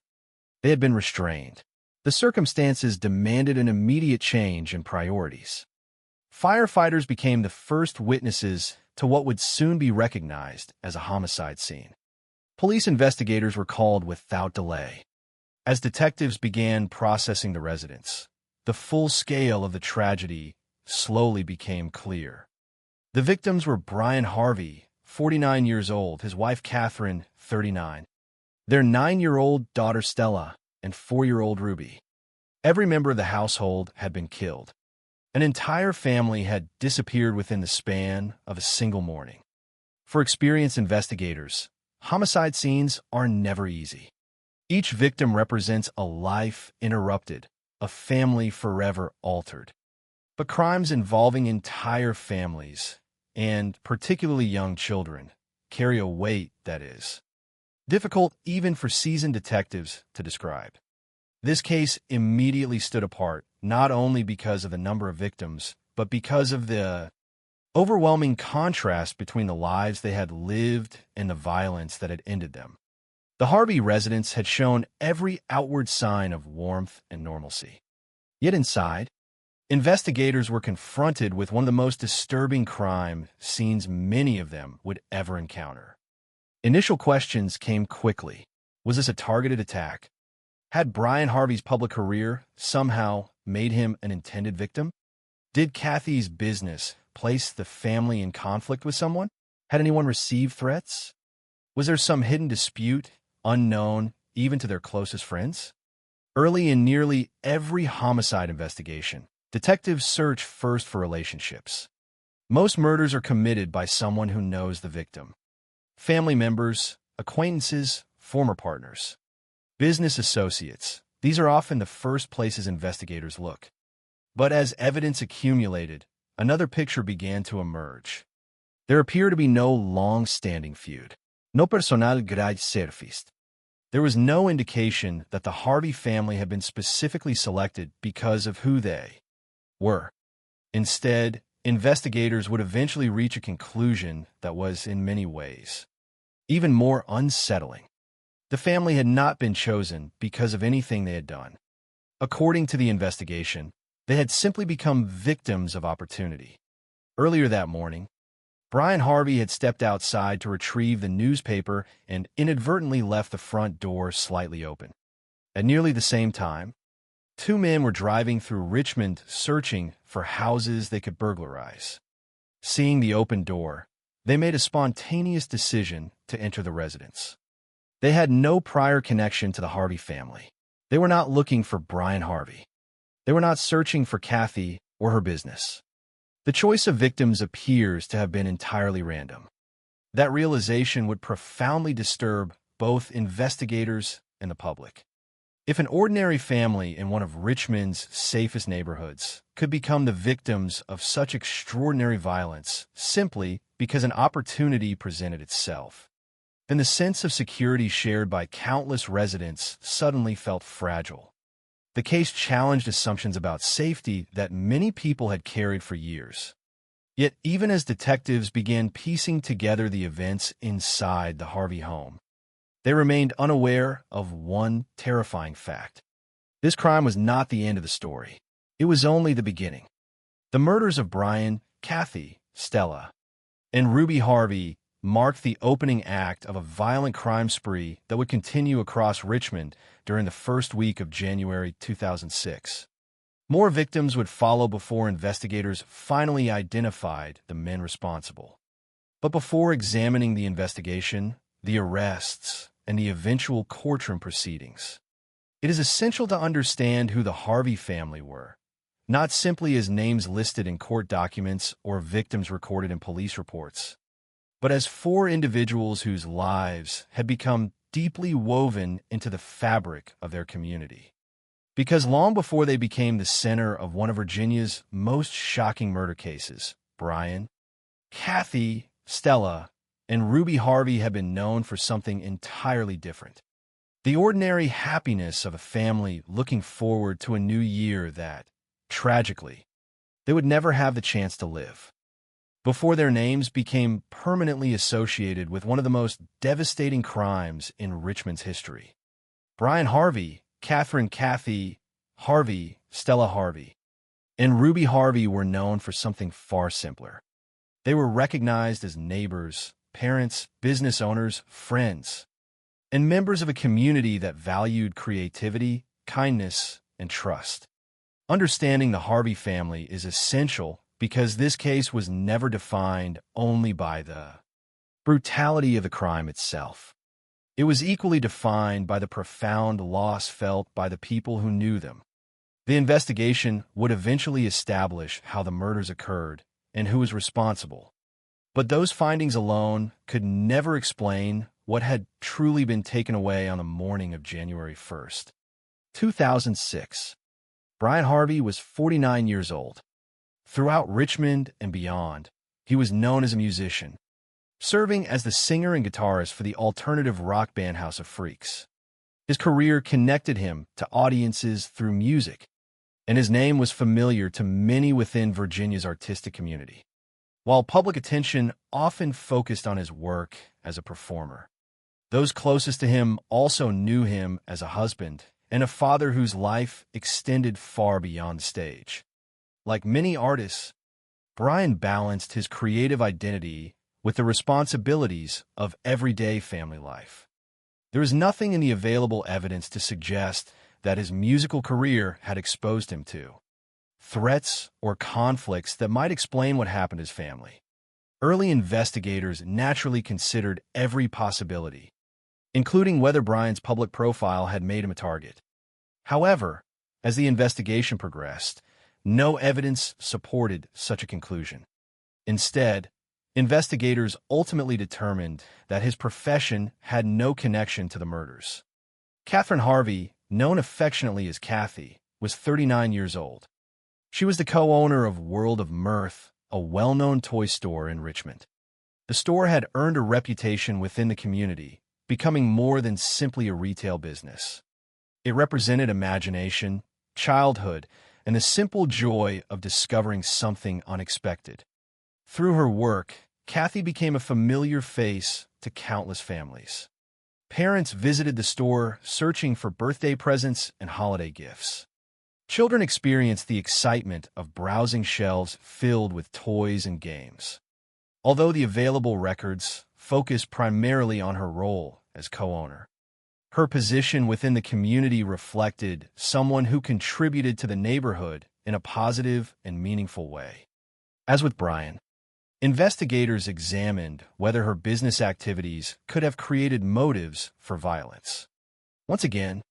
They had been restrained. The circumstances demanded an immediate change in priorities. Firefighters became the first witnesses to what would soon be recognized as a homicide scene. Police investigators were called without delay. As detectives began processing the residence, the full scale of the tragedy slowly became clear. The victims were Brian Harvey, 49 years old, his wife Catherine, 39, their 9-year-old daughter Stella, and 4-year-old Ruby. Every member of the household had been killed. An entire family had disappeared within the span of a single morning. For experienced investigators, homicide scenes are never easy. Each victim represents a life interrupted, a family forever altered. But crimes involving entire families, and particularly young children, carry a weight that is difficult even for seasoned detectives to describe. This case immediately stood apart, not only because of the number of victims, but because of the overwhelming contrast between the lives they had lived and the violence that had ended them. The Harvey residence had shown every outward sign of warmth and normalcy. Yet inside, investigators were confronted with one of the most disturbing crime scenes many of them would ever encounter. Initial questions came quickly. Was this a targeted attack? Had Brian Harvey's public career somehow made him an intended victim? Did Kathy's business place the family in conflict with someone? Had anyone received threats? Was there some hidden dispute, unknown even to their closest friends? Early in nearly every homicide investigation, detectives search first for relationships. Most murders are committed by someone who knows the victim. Family members, acquaintances, former partners, business associates. These are often the first places investigators look. But as evidence accumulated, another picture began to emerge. There appeared to be no long-standing feud. No personal grade surfaced. There was no indication that the Harvey family had been specifically selected because of who they were. Instead, investigators would eventually reach a conclusion that was, in many ways, even more unsettling. The family had not been chosen because of anything they had done. According to the investigation, they had simply become victims of opportunity. Earlier that morning, Brian Harvey had stepped outside to retrieve the newspaper and inadvertently left the front door slightly open. At nearly the same time, two men were driving through Richmond searching for houses they could burglarize. Seeing the open door, they made a spontaneous decision to enter the residence. They had no prior connection to the Harvey family. They were not looking for Brian Harvey. They were not searching for Kathy or her business. The choice of victims appears to have been entirely random. That realization would profoundly disturb both investigators and the public. If an ordinary family in one of Richmond's safest neighborhoods could become the victims of such extraordinary violence simply because an opportunity presented itself, then the sense of security shared by countless residents suddenly felt fragile. The case challenged assumptions about safety that many people had carried for years. Yet even as detectives began piecing together the events inside the Harvey home, they remained unaware of one terrifying fact. This crime was not the end of the story. It was only the beginning. The murders of Brian, Kathy, Stella, and Ruby Harvey marked the opening act of a violent crime spree that would continue across Richmond during the first week of January 2006. More victims would follow before investigators finally identified the men responsible. But before examining the investigation, the arrests, and the eventual courtroom proceedings, it is essential to understand who the Harvey family were, not simply as names listed in court documents or victims recorded in police reports, but as four individuals whose lives had become deeply woven into the fabric of their community. Because long before they became the center of one of Virginia's most shocking murder cases, Brian, Kathy, Stella, and Ruby Harvey had been known for something entirely different. The ordinary happiness of a family looking forward to a new year that, tragically, they would never have the chance to live. Before their names became permanently associated with one of the most devastating crimes in Richmond's history. Brian Harvey, Kathy Harvey, Stella Harvey, and Ruby Harvey were known for something far simpler. They were recognized as neighbors, parents, business owners, friends, and members of a community that valued creativity, kindness, and trust. Understanding the Harvey family is essential because this case was never defined only by the brutality of the crime itself. It was equally defined by the profound loss felt by the people who knew them. The investigation would eventually establish how the murders occurred and who was responsible. But those findings alone could never explain what had truly been taken away on the morning of January 1st, 2006. Brian Harvey was 49 years old. Throughout Richmond and beyond, he was known as a musician, serving as the singer and guitarist for the alternative rock band House of Freaks. His career connected him to audiences through music, and his name was familiar to many within Virginia's artistic community. While public attention often focused on his work as a performer, those closest to him also knew him as a husband and a father whose life extended far beyond the stage. like many artists, Brian balanced his creative identity with the responsibilities of everyday family life. There is nothing in the available evidence to suggest that his musical career had exposed him to threats or conflicts that might explain what happened to his family. Early investigators naturally considered every possibility, including whether Brian's public profile had made him a target. However, as the investigation progressed, no evidence supported such a conclusion. Instead, investigators ultimately determined that his profession had no connection to the murders. Catherine Harvey, known affectionately as Kathy, was 39 years old. She was the co-owner of World of Mirth, a well-known toy store in Richmond. The store had earned a reputation within the community, becoming more than simply a retail business. It represented imagination, childhood, and the simple joy of discovering something unexpected. Through her work, Kathy became a familiar face to countless families. Parents visited the store searching for birthday presents and holiday gifts. Children experienced the excitement of browsing shelves filled with toys and games. Although the available records focused primarily on her role as co-owner, her position within the community reflected someone who contributed to the neighborhood in a positive and meaningful way. As with Brian, investigators examined whether her business activities could have created motives for violence. Once again,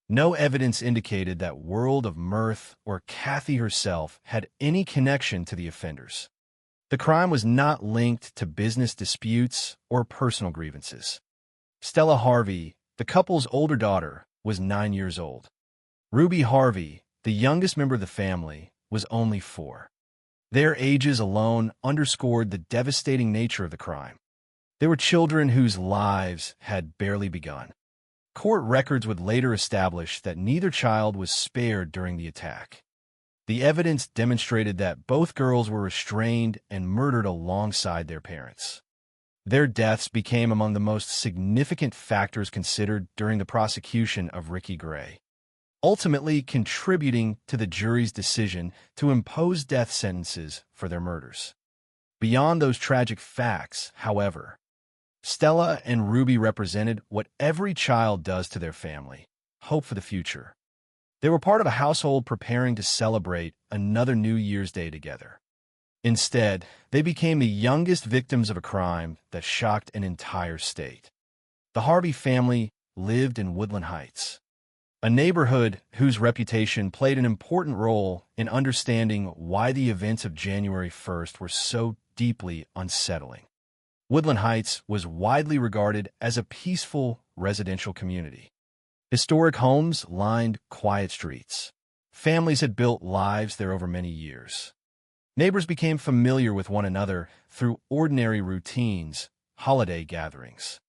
no evidence indicated that World of Mirth or Kathy herself had any connection to the offenders. The crime was not linked to business disputes or personal grievances. Stella Harvey, the couple's older daughter, was 9 years old. Ruby Harvey, the youngest member of the family, was only 4. Their ages alone underscored the devastating nature of the crime. They were children whose lives had barely begun. Court records would later establish that neither child was spared during the attack. The evidence demonstrated that both girls were restrained and murdered alongside their parents. Their deaths became among the most significant factors considered during the prosecution of Ricky Gray, ultimately contributing to the jury's decision to impose death sentences for their murders. Beyond those tragic facts, however, Stella and Ruby represented what every child does to their family: hope for the future. They were part of a household preparing to celebrate another New Year's Day together. Instead, they became the youngest victims of a crime that shocked an entire state. The Harvey family lived in Woodland Heights, a neighborhood whose reputation played an important role in understanding why the events of January 1st were so deeply unsettling. Woodland Heights was widely regarded as a peaceful residential community. Historic homes lined quiet streets. Families had built lives there over many years. Neighbors became familiar with one another through ordinary routines, holiday gatherings,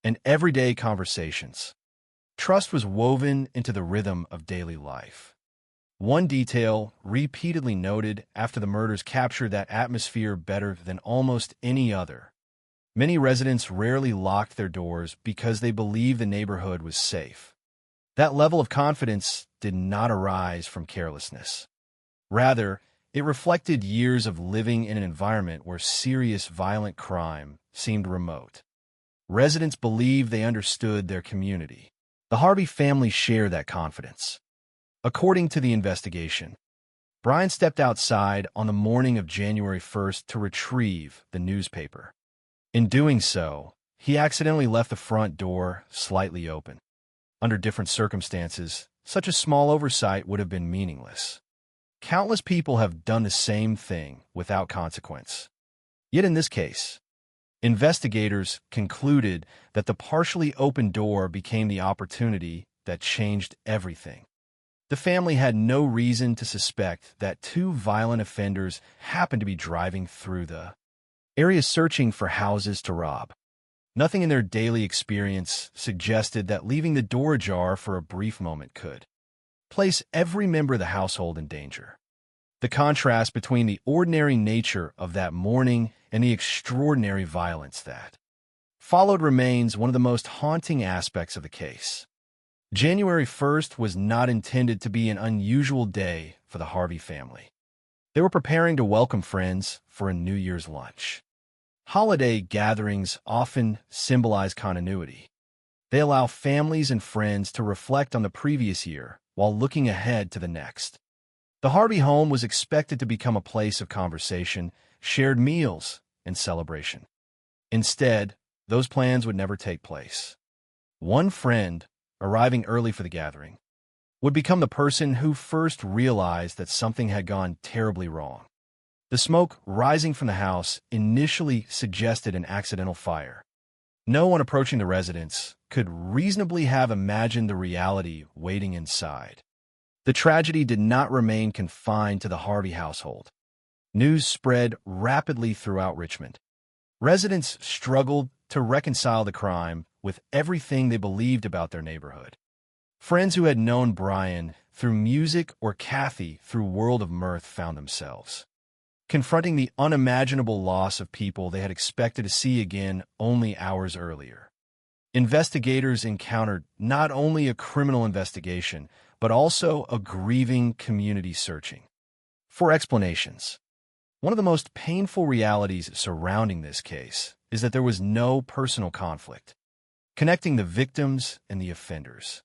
and everyday conversations. Trust was woven into the rhythm of daily life. One detail repeatedly noted after the murders captured that atmosphere better than almost any other. Many residents rarely locked their doors because they believed the neighborhood was safe. That level of confidence did not arise from carelessness. Rather, it reflected years of living in an environment where serious violent crime seemed remote. Residents believed they understood their community. The Harvey family shared that confidence. According to the investigation, Brian stepped outside on the morning of January 1st to retrieve the newspaper. In doing so, he accidentally left the front door slightly open. Under different circumstances, such a small oversight would have been meaningless. Countless people have done the same thing without consequence. Yet in this case, investigators concluded that the partially open door became the opportunity that changed everything. The family had no reason to suspect that 2 violent offenders happened to be driving through the area searching for houses to rob. Nothing in their daily experience suggested that leaving the door ajar for a brief moment could place every member of the household in danger. The contrast between the ordinary nature of that morning and the extraordinary violence that followed remains one of the most haunting aspects of the case. January 1st was not intended to be an unusual day for the Harvey family. They were preparing to welcome friends for a New Year's lunch. Holiday gatherings often symbolize continuity. They allow families and friends to reflect on the previous year while looking ahead to the next. The Harvey home was expected to become a place of conversation, shared meals, and celebration. Instead, those plans would never take place. One friend, arriving early for the gathering, would become the person who first realized that something had gone terribly wrong. The smoke rising from the house initially suggested an accidental fire. No one approaching the residence could reasonably have imagined the reality waiting inside. The tragedy did not remain confined to the Harvey household. News spread rapidly throughout Richmond. Residents struggled to reconcile the crime with everything they believed about their neighborhood. Friends who had known Brian through music or Kathy through World of Mirth found themselves confronting the unimaginable loss of people they had expected to see again only hours earlier. Investigators encountered not only a criminal investigation, but also a grieving community searching for explanations. One of the most painful realities surrounding this case is that there was no personal conflict connecting the victims and the offenders.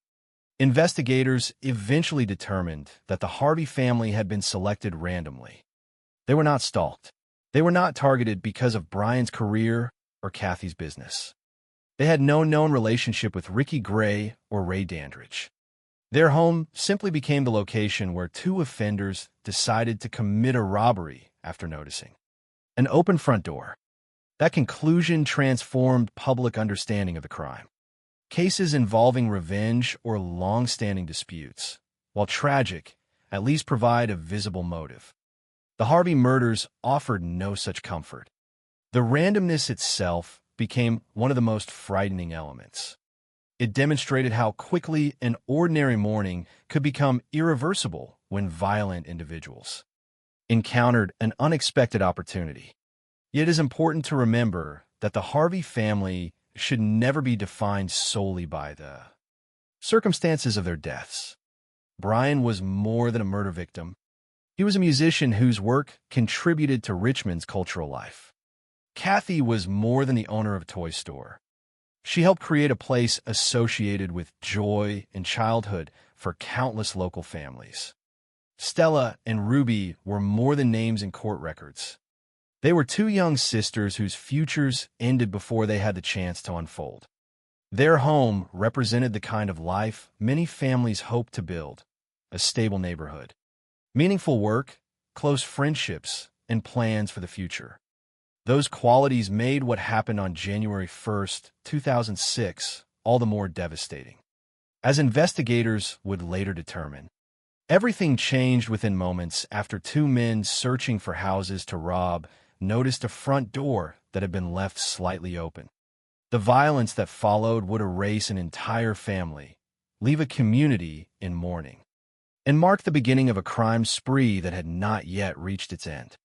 Investigators eventually determined that the Harvey family had been selected randomly. They were not stalked. They were not targeted because of Brian's career or Kathy's business. They had no known relationship with Ricky Gray or Ray Dandridge. Their home simply became the location where two offenders decided to commit a robbery after noticing an open front door. That conclusion transformed public understanding of the crime. Cases involving revenge or long-standing disputes, while tragic, at least provide a visible motive. The Harvey murders offered no such comfort. The randomness itself became one of the most frightening elements. It demonstrated how quickly an ordinary morning could become irreversible when violent individuals encountered an unexpected opportunity. Yet it is important to remember that the Harvey family should never be defined solely by the circumstances of their deaths. Brian was more than a murder victim. He was a musician whose work contributed to Richmond's cultural life. Kathy was more than the owner of a toy store. She helped create a place associated with joy and childhood for countless local families. Stella and Ruby were more than names in court records. They were two young sisters whose futures ended before they had the chance to unfold. Their home represented the kind of life many families hope to build: a stable neighborhood, meaningful work, close friendships, and plans for the future. Those qualities made what happened on January 1st, 2006, all the more devastating. As investigators would later determine, everything changed within moments after two men searching for houses to rob noticed a front door that had been left slightly open. The violence that followed would erase an entire family, leave a community in mourning, and mark the beginning of a crime spree that had not yet reached its end.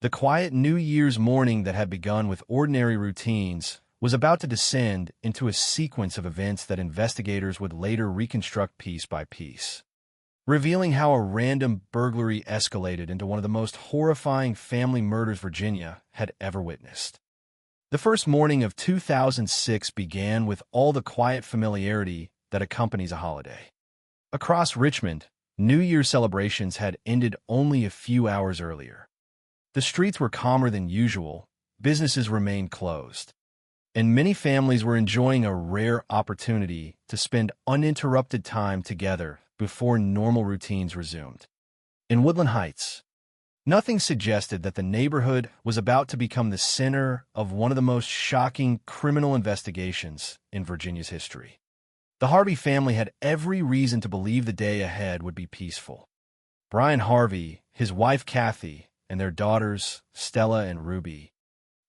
The quiet New Year's morning that had begun with ordinary routines was about to descend into a sequence of events that investigators would later reconstruct piece by piece, revealing how a random burglary escalated into one of the most horrifying family murders Virginia had ever witnessed. The first morning of 2006 began with all the quiet familiarity that accompanies a holiday. Across Richmond, New Year's celebrations had ended only a few hours earlier. The streets were calmer than usual, businesses remained closed, and many families were enjoying a rare opportunity to spend uninterrupted time together before normal routines resumed. In Woodland Heights, nothing suggested that the neighborhood was about to become the center of one of the most shocking criminal investigations in Virginia's history. The Harvey family had every reason to believe the day ahead would be peaceful. Brian Harvey, his wife Kathy, and their daughters, Stella and Ruby,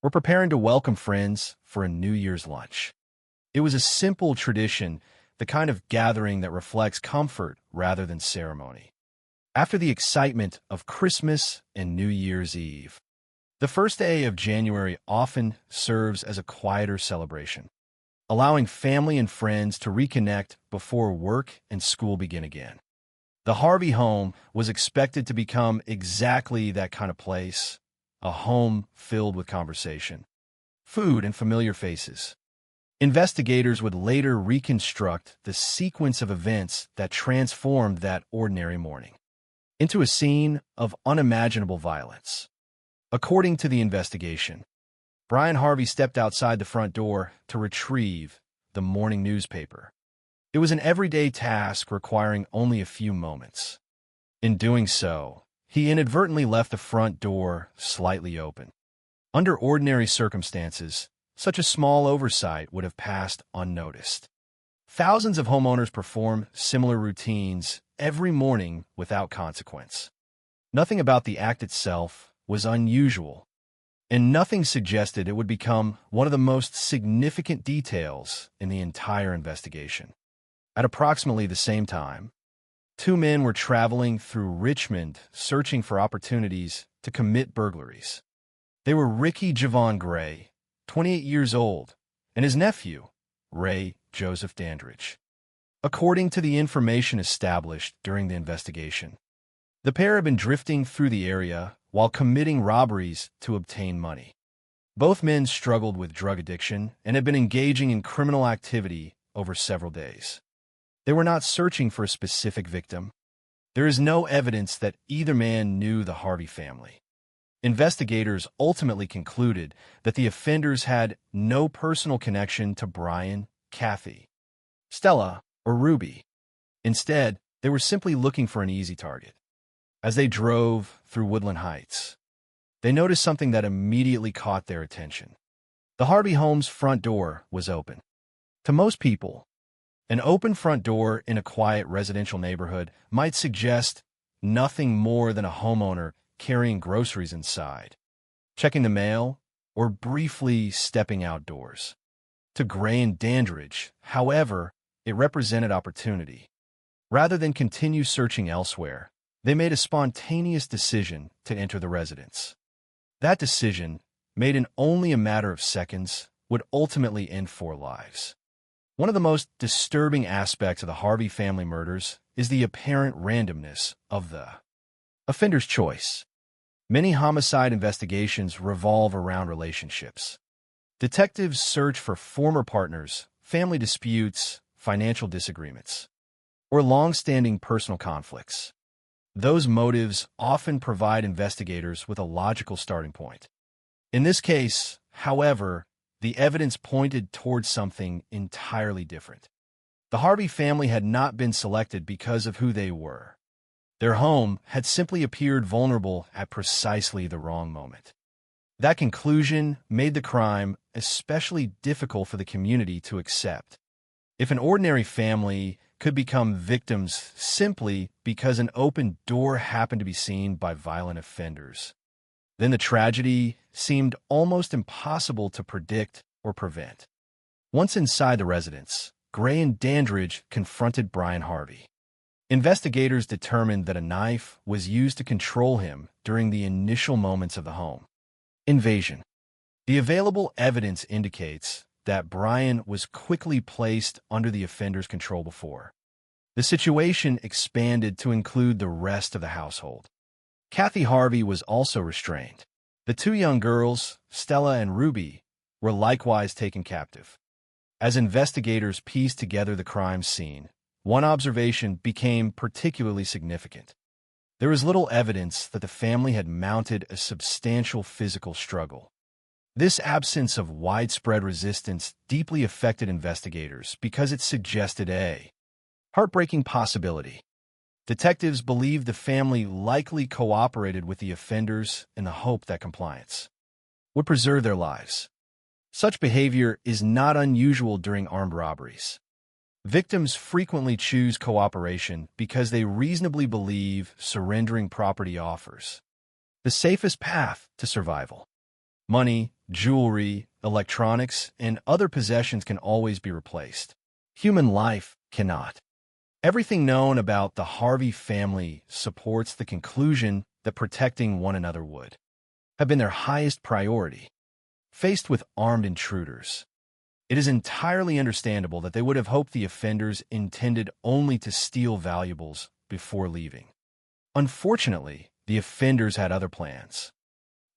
were preparing to welcome friends for a New Year's lunch. It was a simple tradition, the kind of gathering that reflects comfort rather than ceremony. After the excitement of Christmas and New Year's Eve, the first day of January often serves as a quieter celebration, allowing family and friends to reconnect before work and school begin again. The Harvey home was expected to become exactly that kind of place, a home filled with conversation, food, and familiar faces. Investigators would later reconstruct the sequence of events that transformed that ordinary morning into a scene of unimaginable violence. According to the investigation, Brian Harvey stepped outside the front door to retrieve the morning newspaper. It was an everyday task requiring only a few moments. In doing so, he inadvertently left the front door slightly open. Under ordinary circumstances, such a small oversight would have passed unnoticed. Thousands of homeowners perform similar routines every morning without consequence. Nothing about the act itself was unusual, and nothing suggested it would become one of the most significant details in the entire investigation. At approximately the same time, two men were traveling through Richmond searching for opportunities to commit burglaries. They were Ricky Javon Gray, 28 years old, and his nephew, Ray Joseph Dandridge. According to the information established during the investigation, the pair had been drifting through the area while committing robberies to obtain money. Both men struggled with drug addiction and had been engaging in criminal activity over several days. They were not searching for a specific victim. There is no evidence that either man knew the Harvey family. Investigators ultimately concluded that the offenders had no personal connection to Brian, Kathy, Stella, or Ruby. Instead, they were simply looking for an easy target. As they drove through Woodland Heights, they noticed something that immediately caught their attention. The Harvey home's front door was open. To most people, an open front door in a quiet residential neighborhood might suggest nothing more than a homeowner carrying groceries inside, checking the mail, or briefly stepping outdoors. To Gray and Dandridge, however, it represented opportunity. Rather than continue searching elsewhere, they made a spontaneous decision to enter the residence. That decision, made in only a matter of seconds, would ultimately end 4 lives. One of the most disturbing aspects of the Harvey family murders is the apparent randomness of the offender's choice. Many homicide investigations revolve around relationships. Detectives search for former partners, family disputes, financial disagreements, or long-standing personal conflicts. Those motives often provide investigators with a logical starting point. In this case, however, the evidence pointed towards something entirely different. The Harvey family had not been selected because of who they were. Their home had simply appeared vulnerable at precisely the wrong moment. That conclusion made the crime especially difficult for the community to accept. If an ordinary family could become victims simply because an open door happened to be seen by violent offenders, then the tragedy seemed almost impossible to predict or prevent. Once inside the residence, Gray and Dandridge confronted Brian Harvey. Investigators determined that a knife was used to control him during the initial moments of the home invasion. The available evidence indicates that Brian was quickly placed under the offender's control before. The situation expanded to include the rest of the household. Kathy Harvey was also restrained. The 2 young girls, Stella and Ruby, were likewise taken captive. As investigators pieced together the crime scene, one observation became particularly significant. There was little evidence that the family had mounted a substantial physical struggle. This absence of widespread resistance deeply affected investigators because it suggested a heartbreaking possibility. Detectives believed the family likely cooperated with the offenders in the hope that compliance would preserve their lives. Such behavior is not unusual during armed robberies. Victims frequently choose cooperation because they reasonably believe surrendering property offers the safest path to survival. Money, jewelry, electronics, and other possessions can always be replaced. Human life cannot. Everything known about the Harvey family supports the conclusion that protecting one another would have been their highest priority. Faced with armed intruders, it is entirely understandable that they would have hoped the offenders intended only to steal valuables before leaving. Unfortunately, the offenders had other plans.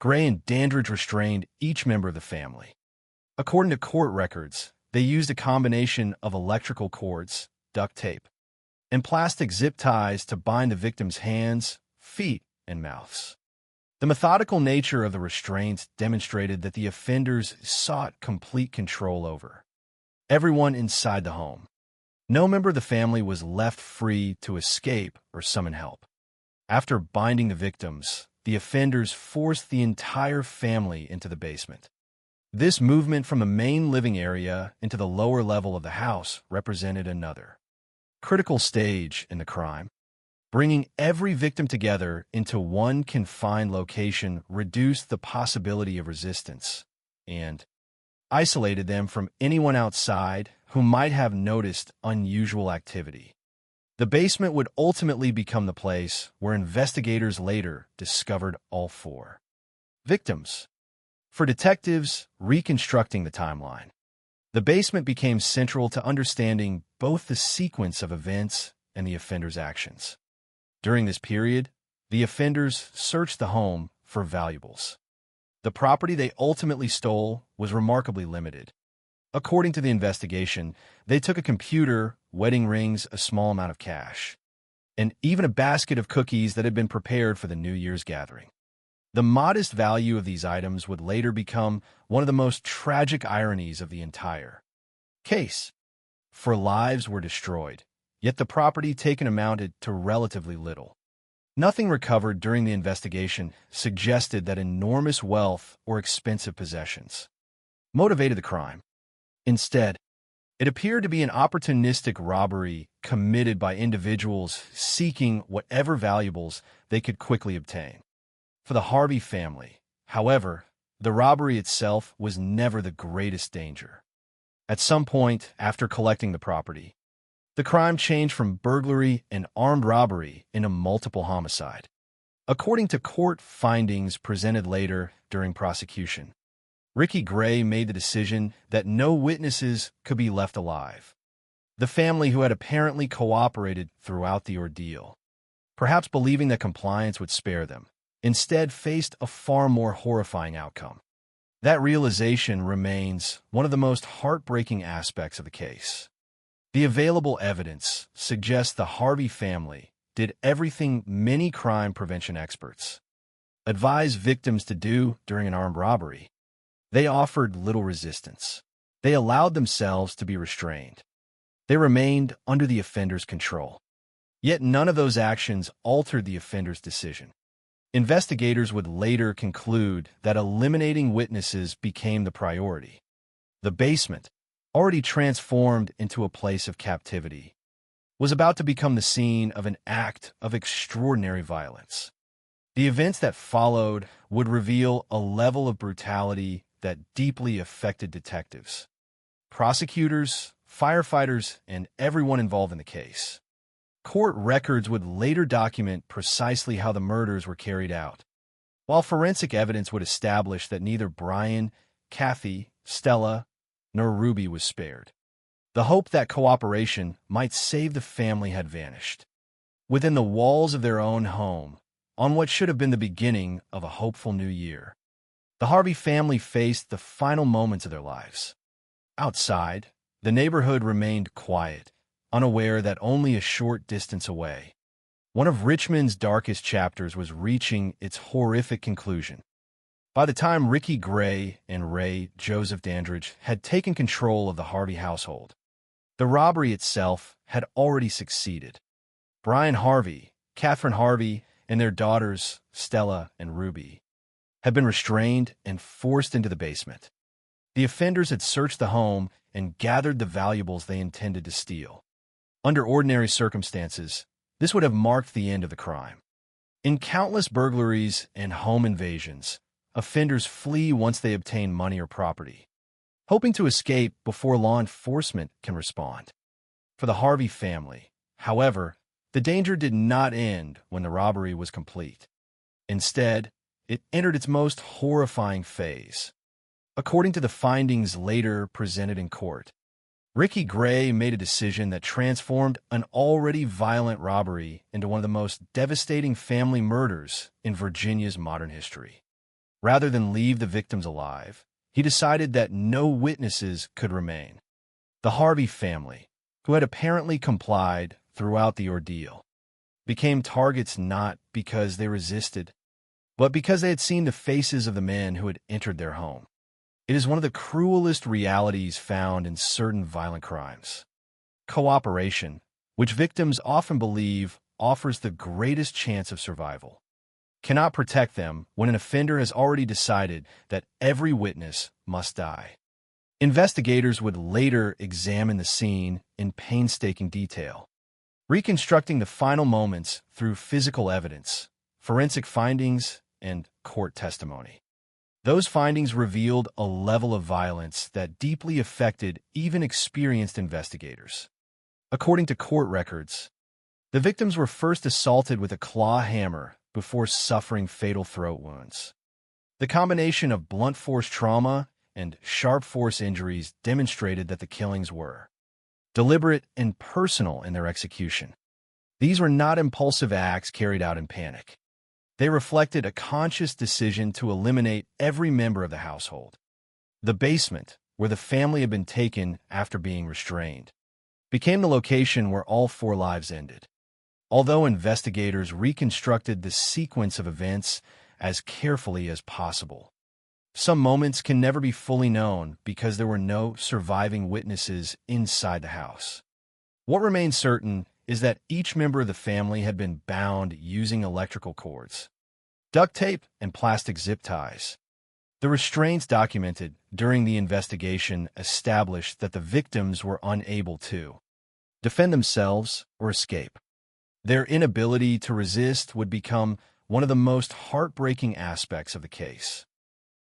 Gray and Dandridge restrained each member of the family. According to court records, they used a combination of electrical cords, duct tape, and plastic zip ties to bind the victim's hands, feet, and mouths. The methodical nature of the restraints demonstrated that the offenders sought complete control over everyone inside the home. No member of the family was left free to escape or summon help. After binding the victims, the offenders forced the entire family into the basement. This movement from the main living area into the lower level of the house represented another critical stage in the crime. Bringing every victim together into one confined location reduced the possibility of resistance and isolated them from anyone outside who might have noticed unusual activity. The basement would ultimately become the place where investigators later discovered all four victims. For detectives reconstructing the timeline, the basement became central to understanding both the sequence of events and the offender's actions. During this period, the offenders searched the home for valuables. The property they ultimately stole was remarkably limited. According to the investigation, they took a computer, wedding rings, a small amount of cash, and even a basket of cookies that had been prepared for the New Year's gathering. The modest value of these items would later become one of the most tragic ironies of the entire case. For lives were destroyed, yet the property taken amounted to relatively little. Nothing recovered during the investigation suggested that enormous wealth or expensive possessions motivated the crime. Instead, it appeared to be an opportunistic robbery committed by individuals seeking whatever valuables they could quickly obtain. For the Harvey family, however, the robbery itself was never the greatest danger. At some point after collecting the property, the crime changed from burglary and armed robbery into multiple homicide. According to court findings presented later during prosecution, Ricky Gray made the decision that no witnesses could be left alive. The family, who had apparently cooperated throughout the ordeal, perhaps believing that compliance would spare them, instead faced a far more horrifying outcome. That realization remains one of the most heartbreaking aspects of the case. The available evidence suggests the Harvey family did everything many crime prevention experts advise victims to do during an armed robbery. They offered little resistance. They allowed themselves to be restrained. They remained under the offender's control. Yet none of those actions altered the offender's decision. Investigators would later conclude that eliminating witnesses became the priority. The basement, already transformed into a place of captivity, was about to become the scene of an act of extraordinary violence. The events that followed would reveal a level of brutality that deeply affected detectives, prosecutors, firefighters, and everyone involved in the case. Court records would later document precisely how the murders were carried out, while forensic evidence would establish that neither Brian, Kathy, Stella, nor Ruby was spared. The hope that cooperation might save the family had vanished. Within the walls of their own home, on what should have been the beginning of a hopeful new year, the Harvey family faced the final moments of their lives. Outside, the neighborhood remained quiet, unaware that only a short distance away, one of Richmond's darkest chapters was reaching its horrific conclusion. By the time Ricky Gray and Ray Joseph Dandridge had taken control of the Harvey household, the robbery itself had already succeeded. Brian Harvey, Catherine Harvey, and their daughters, Stella and Ruby, had been restrained and forced into the basement. The offenders had searched the home and gathered the valuables they intended to steal. Under ordinary circumstances, this would have marked the end of the crime. In countless burglaries and home invasions, offenders flee once they obtain money or property, hoping to escape before law enforcement can respond. For the Harvey family, however, the danger did not end when the robbery was complete. Instead, it entered its most horrifying phase. According to the findings later presented in court, Ricky Gray made a decision that transformed an already violent robbery into one of the most devastating family murders in Virginia's modern history. Rather than leave the victims alive, he decided that no witnesses could remain. The Harvey family, who had apparently complied throughout the ordeal, became targets not because they resisted, but because they had seen the faces of the men who had entered their home. It is one of the cruelest realities found in certain violent crimes. Cooperation, which victims often believe offers the greatest chance of survival, cannot protect them when an offender has already decided that every witness must die. Investigators would later examine the scene in painstaking detail, reconstructing the final moments through physical evidence, forensic findings, and court testimony. Those findings revealed a level of violence that deeply affected even experienced investigators. According to court records, the victims were first assaulted with a claw hammer before suffering fatal throat wounds. The combination of blunt force trauma and sharp force injuries demonstrated that the killings were deliberate and personal in their execution. These were not impulsive acts carried out in panic. They reflected a conscious decision to eliminate every member of the household. The basement, where the family had been taken after being restrained, became the location where all 4 lives ended. Although investigators reconstructed the sequence of events as carefully as possible, some moments can never be fully known because there were no surviving witnesses inside the house. What remains certain is that each member of the family had been bound using electrical cords, duct tape, and plastic zip ties. The restraints documented during the investigation established that the victims were unable to defend themselves or escape. Their inability to resist would become one of the most heartbreaking aspects of the case,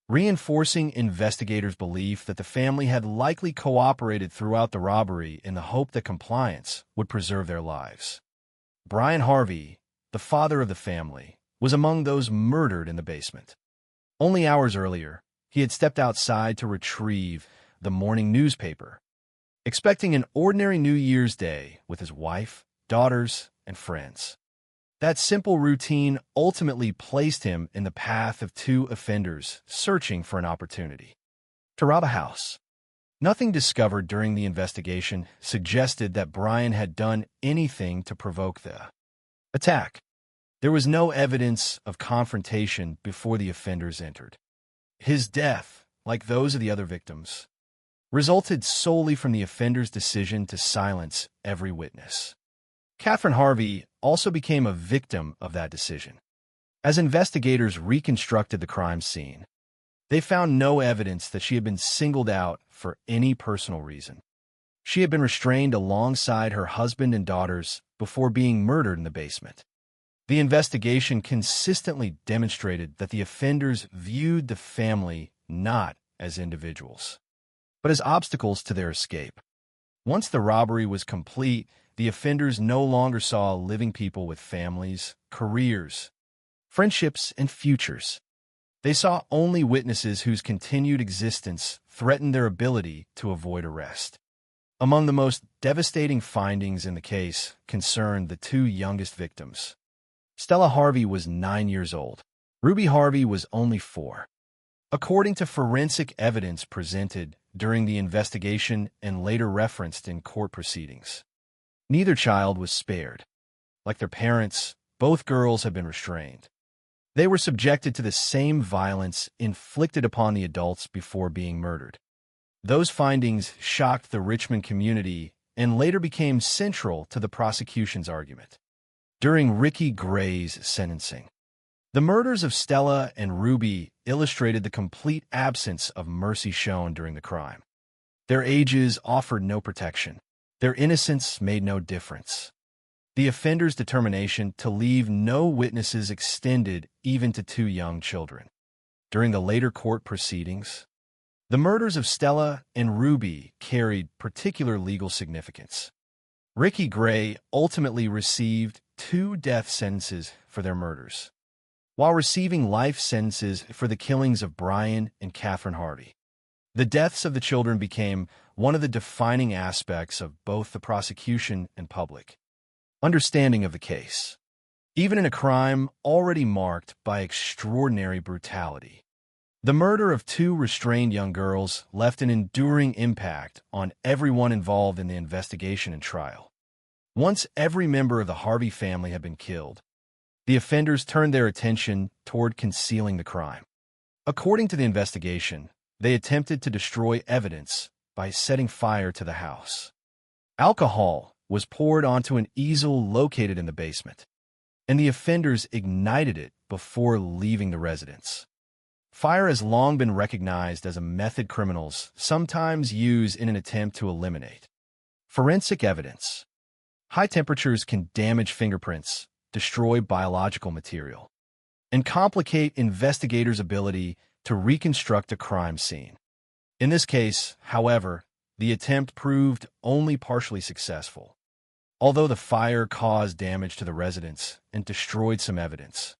reinforcing investigators' belief that the family had likely cooperated throughout the robbery in the hope that compliance would preserve their lives. Brian Harvey, the father of the family, was among those murdered in the basement. Only hours earlier, he had stepped outside to retrieve the morning newspaper, expecting an ordinary New Year's Day with his wife, daughters, and friends. That simple routine ultimately placed him in the path of 2 offenders searching for an opportunity to rob a house. Nothing discovered during the investigation suggested that Brian had done anything to provoke the attack. There was no evidence of confrontation before the offenders entered. His death, like those of the other victims, resulted solely from the offender's decision to silence every witness. Catherine Harvey also became a victim of that decision. As investigators reconstructed the crime scene, they found no evidence that she had been singled out for any personal reason. She had been restrained alongside her husband and daughters before being murdered in the basement. The investigation consistently demonstrated that the offenders viewed the family not as individuals, but as obstacles to their escape. Once the robbery was complete, the offenders no longer saw living people with families, careers, friendships, and futures. They saw only witnesses whose continued existence threatened their ability to avoid arrest. Among the most devastating findings in the case concerned the 2 youngest victims. Stella Harvey was 9 years old. Ruby Harvey was only 4. According to forensic evidence presented during the investigation and later referenced in court proceedings, neither child was spared. Like their parents, both girls had been restrained. They were subjected to the same violence inflicted upon the adults before being murdered. Those findings shocked the Richmond community and later became central to the prosecution's argument. During Ricky Gray's sentencing, the murders of Stella and Ruby illustrated the complete absence of mercy shown during the crime. Their ages offered no protection. Their innocence made no difference. The offender's determination to leave no witnesses extended even to 2 young children. During the later court proceedings, the murders of Stella and Ruby carried particular legal significance. Ricky Gray ultimately received 2 death sentences for their murders, while receiving life sentences for the killings of Brian and Catherine Harvey. The deaths of the children became one of the defining aspects of both the prosecution and public understanding of the case. Even in a crime already marked by extraordinary brutality, the murder of two restrained young girls left an enduring impact on everyone involved in the investigation and trial. Once every member of the Harvey family had been killed, the offenders turned their attention toward concealing the crime. According to the investigation, they attempted to destroy evidence by setting fire to the house. Alcohol was poured onto an easel located in the basement, and the offenders ignited it before leaving the residence. Fire has long been recognized as a method criminals sometimes use in an attempt to eliminate forensic evidence. High temperatures can damage fingerprints, destroy biological material, and complicate investigators' ability to reconstruct a crime scene. In this case, however, the attempt proved only partially successful. Although the fire caused damage to the residence and destroyed some evidence,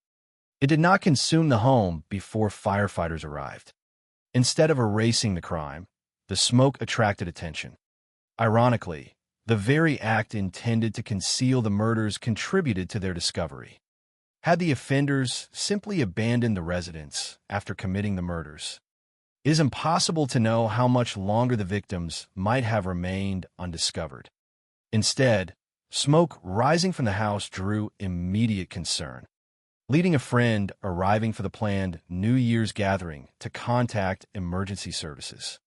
it did not consume the home before firefighters arrived. Instead of erasing the crime, the smoke attracted attention. Ironically, the very act intended to conceal the murders contributed to their discovery. Had the offenders simply abandoned the residence after committing the murders, it is impossible to know how much longer the victims might have remained undiscovered. Instead, smoke rising from the house drew immediate concern, leading a friend arriving for the planned New Year's gathering to contact emergency services.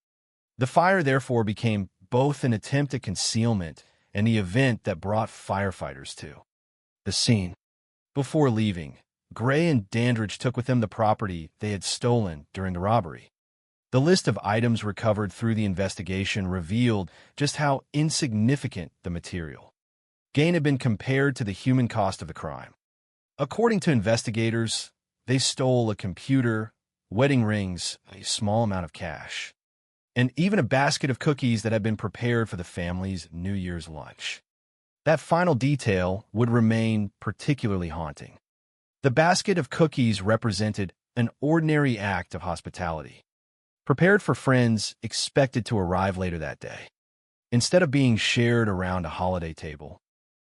The fire therefore became both an attempt at concealment and the event that brought firefighters to the scene. Before leaving, Gray and Dandridge took with them the property they had stolen during the robbery. The list of items recovered through the investigation revealed just how insignificant the material gain had been compared to the human cost of the crime. According to investigators, they stole a computer, wedding rings, a small amount of cash, and even a basket of cookies that had been prepared for the family's New Year's lunch. That final detail would remain particularly haunting. The basket of cookies represented an ordinary act of hospitality, prepared for friends expected to arrive later that day. Instead of being shared around a holiday table,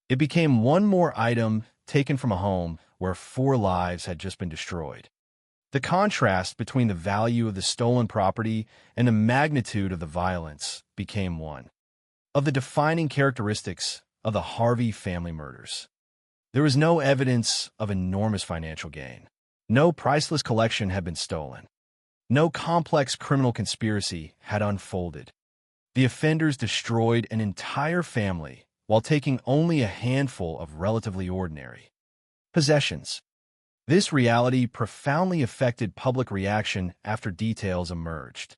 it became one more item taken from a home where 4 lives had just been destroyed. The contrast between the value of the stolen property and the magnitude of the violence became one of the defining characteristics of the Harvey family murders. There was no evidence of enormous financial gain. No priceless collection had been stolen. No complex criminal conspiracy had unfolded. The offenders destroyed an entire family while taking only a handful of relatively ordinary possessions. This reality profoundly affected public reaction after details emerged.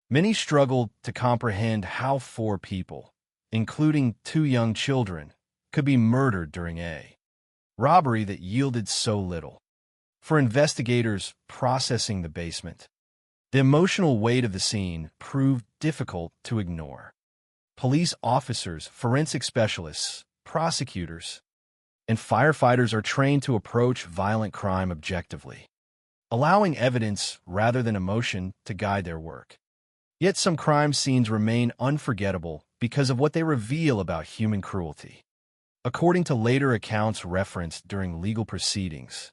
Many struggled to comprehend how 4 people, including 2 young children, could be murdered during a robbery that yielded so little. For investigators processing the basement, the emotional weight of the scene proved difficult to ignore. Police officers, forensic specialists, prosecutors, and firefighters are trained to approach violent crime objectively, allowing evidence rather than emotion to guide their work. Yet some crime scenes remain unforgettable because of what they reveal about human cruelty. According to later accounts referenced during legal proceedings,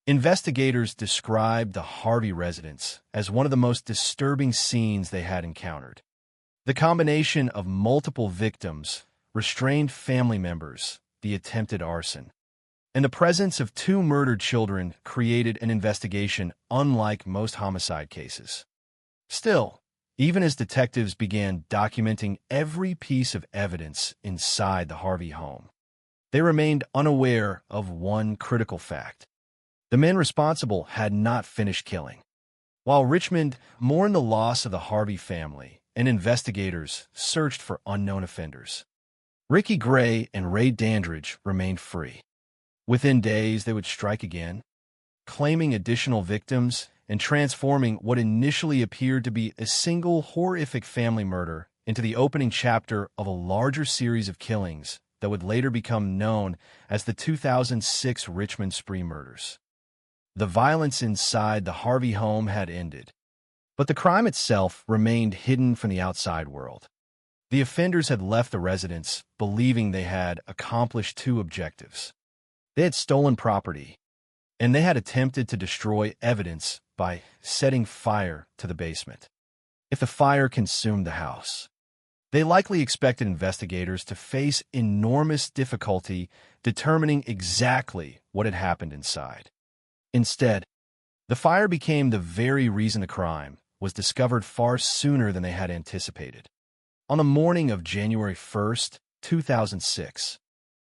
investigators described the Harvey residence as one of the most disturbing scenes they had encountered. The combination of multiple victims, restrained family members, the attempted arson, and the presence of 2 murdered children created an investigation unlike most homicide cases. Still, even as detectives began documenting every piece of evidence inside the Harvey home, they remained unaware of one critical fact. The men responsible had not finished killing. While Richmond mourned the loss of the Harvey family and investigators searched for unknown offenders, Ricky Gray and Ray Dandridge remained free. Within days, they would strike again, claiming additional victims and transforming what initially appeared to be a single horrific family murder into the opening chapter of a larger series of killings that would later become known as the 2006 Richmond spree murders. The violence inside the Harvey home had ended, but the crime itself remained hidden from the outside world. The offenders had left the residence believing they had accomplished two objectives. They had stolen property, and they had attempted to destroy evidence by setting fire to the basement. If the fire consumed the house, they likely expected investigators to face enormous difficulty determining exactly what had happened inside. Instead, the fire became the very reason the crime was discovered far sooner than they had anticipated. On the morning of January 1st, 2006,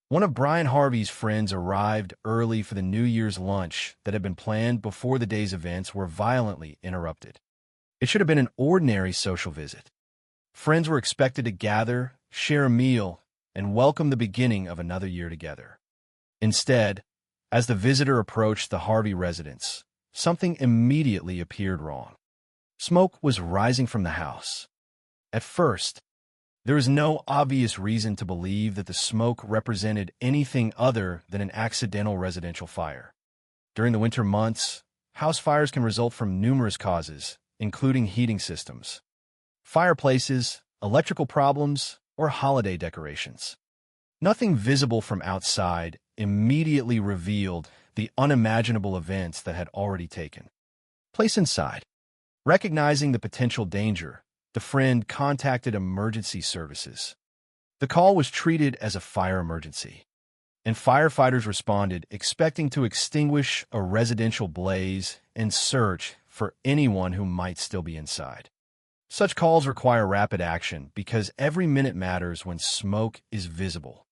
one of Brian Harvey's friends arrived early for the New Year's lunch that had been planned before the day's events were violently interrupted. It should have been an ordinary social visit. Friends were expected to gather, share a meal, and welcome the beginning of another year together. Instead, as the visitor approached the Harvey residence, something immediately appeared wrong. Smoke was rising from the house. At first, there was no obvious reason to believe that the smoke represented anything other than an accidental residential fire. During the winter months, house fires can result from numerous causes, including heating systems, fireplaces, electrical problems, or holiday decorations. Nothing visible from outside immediately revealed the unimaginable events that had already taken place inside. Recognizing the potential danger, the friend contacted emergency services. The call was treated as a fire emergency, and firefighters responded expecting to extinguish a residential blaze and search for anyone who might still be inside. Such calls require rapid action because every minute matters when smoke is visible.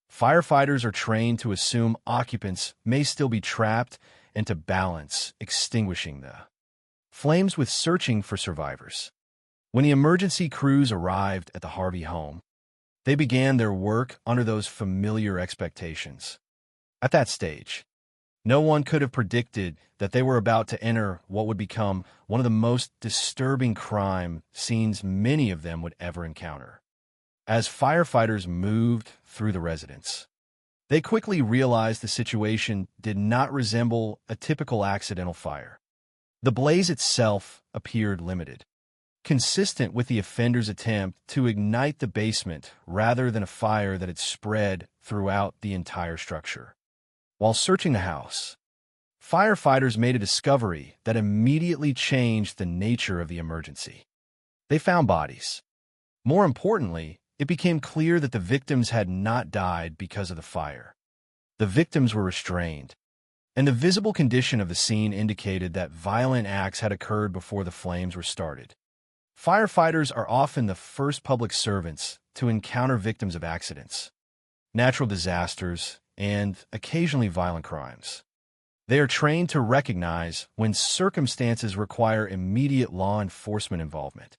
Firefighters are trained to assume occupants may still be trapped and to balance extinguishing the flames with searching for survivors. When the emergency crews arrived at the Harvey home, they began their work under those familiar expectations. At that stage, no one could have predicted that they were about to enter what would become one of the most disturbing crime scenes many of them would ever encounter. As firefighters moved through the residence, they quickly realized the situation did not resemble a typical accidental fire. The blaze itself appeared limited, consistent with the offender's attempt to ignite the basement rather than a fire that had spread throughout the entire structure. While searching the house, firefighters made a discovery that immediately changed the nature of the emergency. They found bodies. More importantly, it became clear that the victims had not died because of the fire. The victims were restrained, and the visible condition of the scene indicated that violent acts had occurred before the flames were started. Firefighters are often the first public servants to encounter victims of accidents, natural disasters, and occasionally violent crimes. They are trained to recognize when circumstances require immediate law enforcement involvement.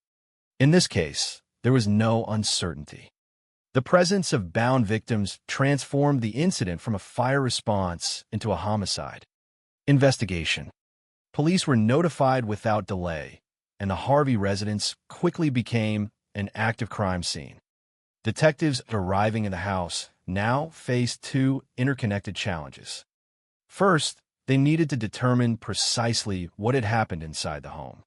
In this case, there was no uncertainty. The presence of bound victims transformed the incident from a fire response into a homicide. Investigation. Police were notified without delay, and the Harvey residence quickly became an active crime scene. Detectives arriving in the house now faced two interconnected challenges. First, they needed to determine precisely what had happened inside the home.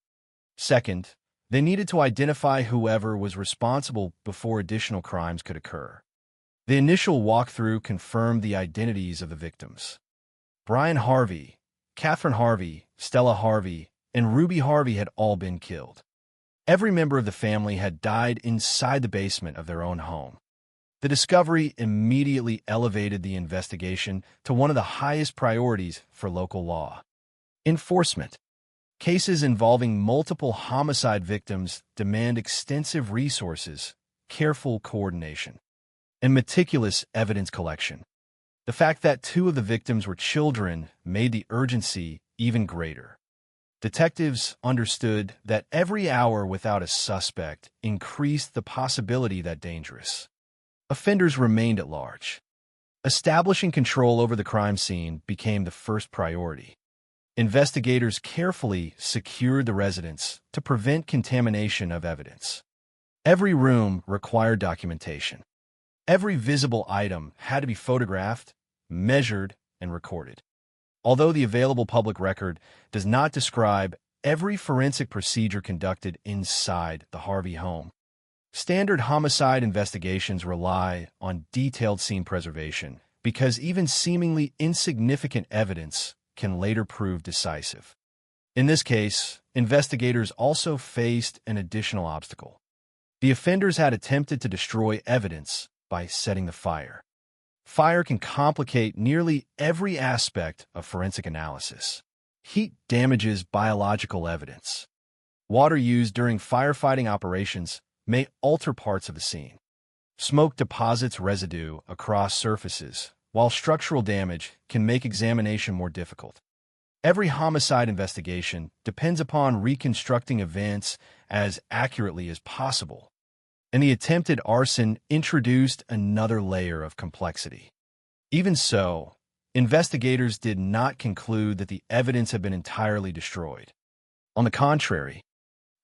Second, they needed to identify whoever was responsible before additional crimes could occur. The initial walkthrough confirmed the identities of the victims. Brian Harvey, Catherine Harvey, Stella Harvey, and Ruby Harvey had all been killed. Every member of the family had died inside the basement of their own home. The discovery immediately elevated the investigation to one of the highest priorities for local law enforcement. Cases involving multiple homicide victims demand extensive resources, careful coordination, and meticulous evidence collection. The fact that two of the victims were children made the urgency even greater. Detectives understood that every hour without a suspect increased the possibility that dangerous offenders remained at large. Establishing control over the crime scene became the first priority. Investigators carefully secured the residence to prevent contamination of evidence. Every room required documentation. Every visible item had to be photographed, measured, and recorded. Although the available public record does not describe every forensic procedure conducted inside the Harvey home, Standard homicide investigations rely on detailed scene preservation because even seemingly insignificant evidence can later prove decisive. In this case, investigators also faced an additional obstacle. The offenders had attempted to destroy evidence by setting the fire. Fire can complicate nearly every aspect of forensic analysis. Heat damages biological evidence. Water used during firefighting operations may alter parts of the scene. Smoke deposits residue across surfaces, while structural damage can make examination more difficult. Every homicide investigation depends upon reconstructing events as accurately as possible, and the attempted arson introduced another layer of complexity. Even so, investigators did not conclude that the evidence had been entirely destroyed. On the contrary,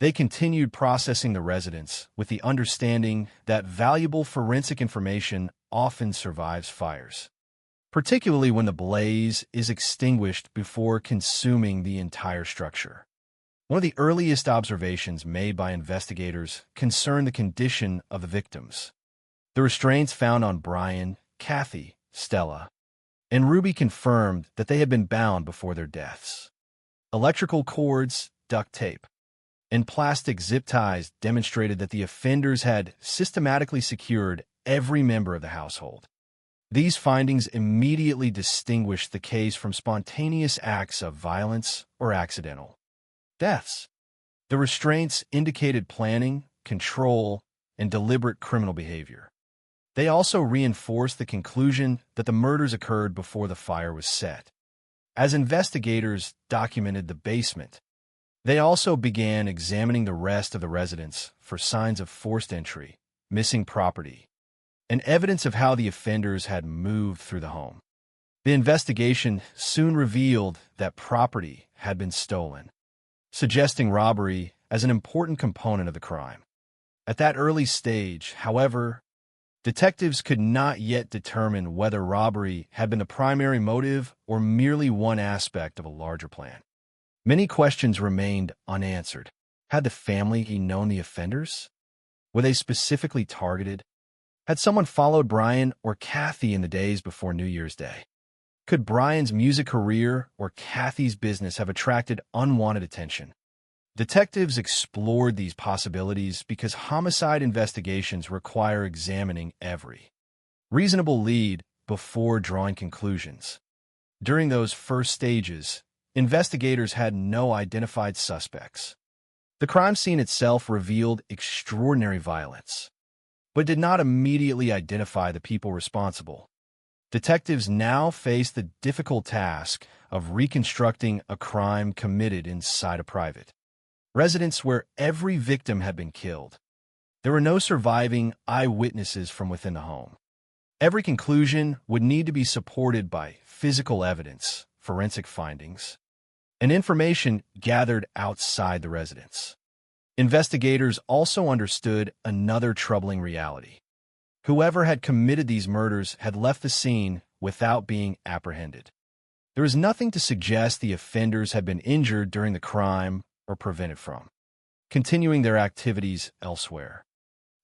they continued processing the residence with the understanding that valuable forensic information often survives fires, particularly when the blaze is extinguished before consuming the entire structure. One of the earliest observations made by investigators concerned the condition of the victims. The restraints found on Brian, Kathy, Stella, and Ruby confirmed that they had been bound before their deaths. Electrical cords, duct tape, and plastic zip ties demonstrated that the offenders had systematically secured every member of the household. These findings immediately distinguished the case from spontaneous acts of violence or accidental deaths. The restraints indicated planning, control, and deliberate criminal behavior. They also reinforced the conclusion that the murders occurred before the fire was set. As investigators documented the basement, they also began examining the rest of the residence for signs of forced entry, missing property, and evidence of how the offenders had moved through the home. The investigation soon revealed that property had been stolen, suggesting robbery as an important component of the crime. At that early stage, however, detectives could not yet determine whether robbery had been the primary motive or merely one aspect of a larger plan. Many questions remained unanswered. Had the family known the offenders? Were they specifically targeted? Had someone followed Brian or Kathy in the days before New Year's Day? Could Brian's music career or Kathy's business have attracted unwanted attention? Detectives explored these possibilities because homicide investigations require examining every reasonable lead before drawing conclusions. During those first stages, investigators had no identified suspects. The crime scene itself revealed extraordinary violence, but did not immediately identify the people responsible. Detectives now faced the difficult task of reconstructing a crime committed inside a private residence where every victim had been killed. There were no surviving eyewitnesses from within the home. Every conclusion would need to be supported by physical evidence, forensic findings, and information gathered outside the residence. Investigators also understood another troubling reality. Whoever had committed these murders had left the scene without being apprehended. There is nothing to suggest the offenders had been injured during the crime or prevented from continuing their activities elsewhere.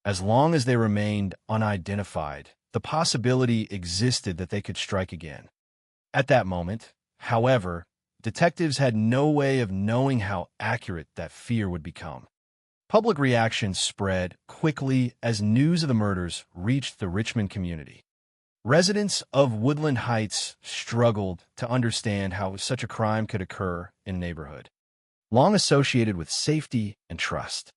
As long as they remained unidentified, the possibility existed that they could strike again. At that moment, however, detectives had no way of knowing how accurate that fear would become. Public reaction spread quickly as news of the murders reached the Richmond community. Residents of Woodland Heights struggled to understand how such a crime could occur in a neighborhood long associated with safety and trust.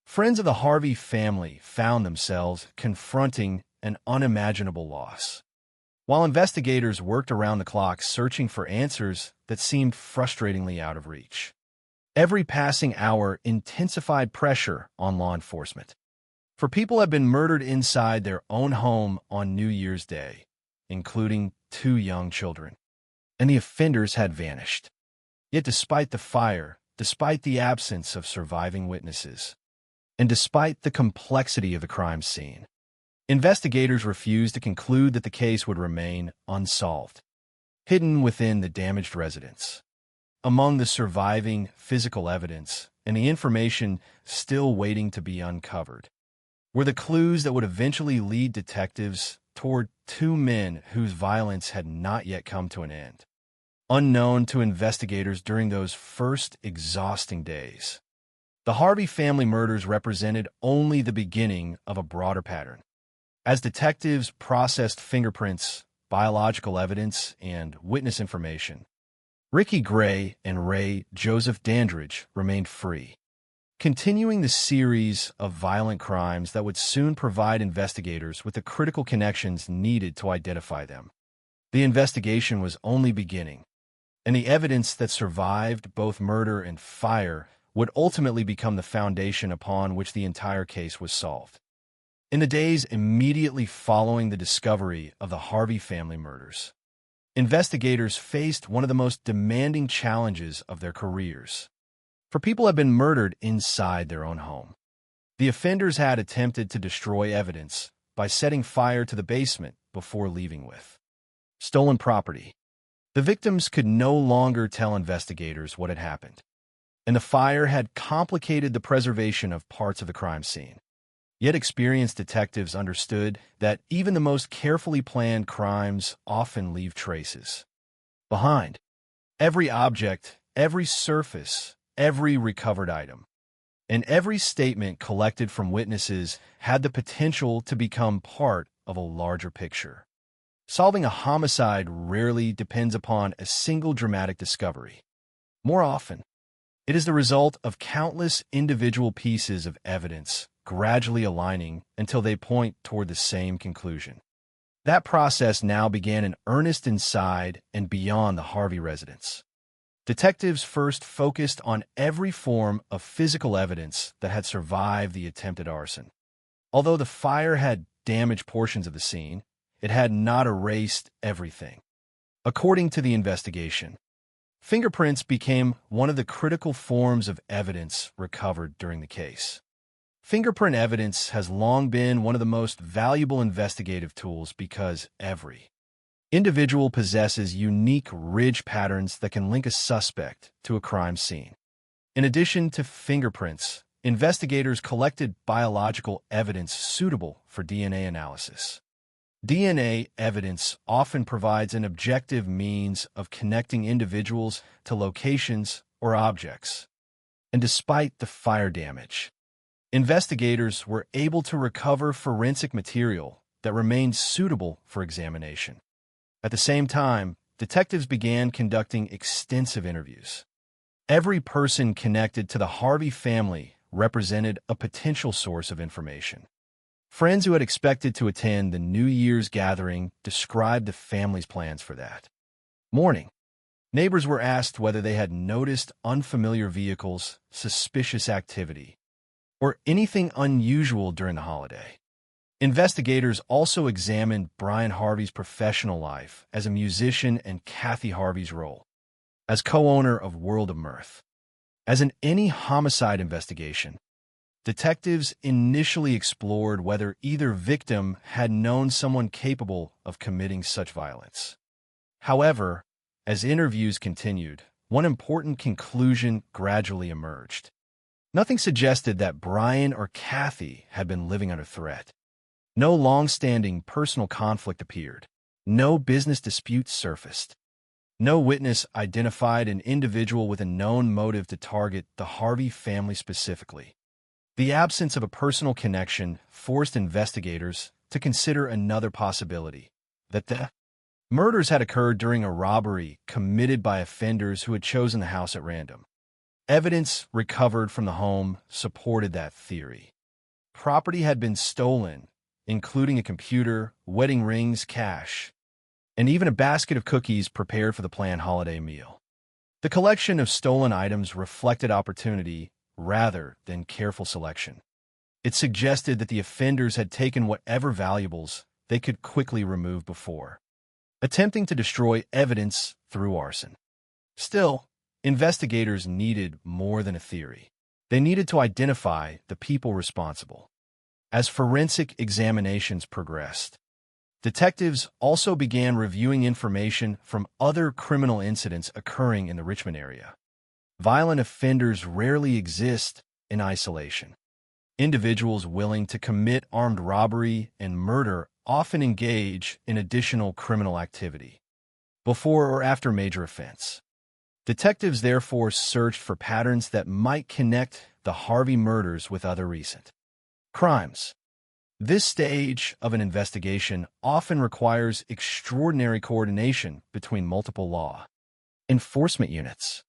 Friends of the Harvey family found themselves confronting an unimaginable loss, while investigators worked around the clock searching for answers that seemed frustratingly out of reach. Every passing hour intensified pressure on law enforcement. For people had been murdered inside their own home on New Year's Day, including 2 young children, and the offenders had vanished. Yet despite the fire, despite the absence of surviving witnesses, and despite the complexity of the crime scene, investigators refused to conclude that the case would remain unsolved, hidden within the damaged residence. Among the surviving physical evidence and the information still waiting to be uncovered, were the clues that would eventually lead detectives toward two men whose violence had not yet come to an end, unknown to investigators during those first exhausting days. The Harvey family murders represented only the beginning of a broader pattern. As detectives processed fingerprints, biological evidence, and witness information, Ricky Gray and Ray Joseph Dandridge remained free, continuing the series of violent crimes that would soon provide investigators with the critical connections needed to identify them. The investigation was only beginning, and the evidence that survived both murder and fire would ultimately become the foundation upon which the entire case was solved. In the days immediately following the discovery of the Harvey family murders, investigators faced one of the most demanding challenges of their careers. For people had been murdered inside their own home. The offenders had attempted to destroy evidence by setting fire to the basement before leaving with stolen property. The victims could no longer tell investigators what had happened, and the fire had complicated the preservation of parts of the crime scene. Yet experienced detectives understood that even the most carefully planned crimes often leave traces behind. Every object, every surface, every recovered item, and every statement collected from witnesses had the potential to become part of a larger picture. Solving a homicide rarely depends upon a single dramatic discovery. More often, it is the result of countless individual pieces of evidence gradually aligning until they point toward the same conclusion. That process now began in earnest inside and beyond the Harvey residence. Detectives first focused on every form of physical evidence that had survived the attempted arson. Although the fire had damaged portions of the scene, it had not erased everything. According to the investigation, fingerprints became one of the critical forms of evidence recovered during the case. Fingerprint evidence has long been one of the most valuable investigative tools because every individual possesses unique ridge patterns that can link a suspect to a crime scene. In addition to fingerprints, investigators collected biological evidence suitable for DNA analysis. DNA evidence often provides an objective means of connecting individuals to locations or objects. And despite the fire damage, investigators were able to recover forensic material that remained suitable for examination. At the same time, detectives began conducting extensive interviews. Every person connected to the Harvey family represented a potential source of information. Friends who had expected to attend the New Year's gathering described the family's plans for that morning. Neighbors were asked whether they had noticed unfamiliar vehicles, suspicious activity, or anything unusual during the holiday. Investigators also examined Brian Harvey's professional life as a musician and Kathy Harvey's role as co-owner of World of Mirth. As in any homicide investigation, detectives initially explored whether either victim had known someone capable of committing such violence. However, as interviews continued, one important conclusion gradually emerged. Nothing suggested that Brian or Kathy had been living under threat. No long-standing personal conflict appeared. No business disputes surfaced. No witness identified an individual with a known motive to target the Harvey family specifically. The absence of a personal connection forced investigators to consider another possibility, that the murders had occurred during a robbery committed by offenders who had chosen the house at random. Evidence recovered from the home supported that theory. Property had been stolen, including a computer, wedding rings, cash, and even a basket of cookies prepared for the planned holiday meal. The collection of stolen items reflected opportunity rather than careful selection. It suggested that the offenders had taken whatever valuables they could quickly remove before attempting to destroy evidence through arson. Still, investigators needed more than a theory. They needed to identify the people responsible. As forensic examinations progressed, detectives also began reviewing information from other criminal incidents occurring in the Richmond area. Violent offenders rarely exist in isolation. Individuals willing to commit armed robbery and murder often engage in additional criminal activity before or after major offense. Detectives therefore searched for patterns that might connect the Harvey murders with other recent crimes. This stage of an investigation often requires extraordinary coordination between multiple law enforcement units.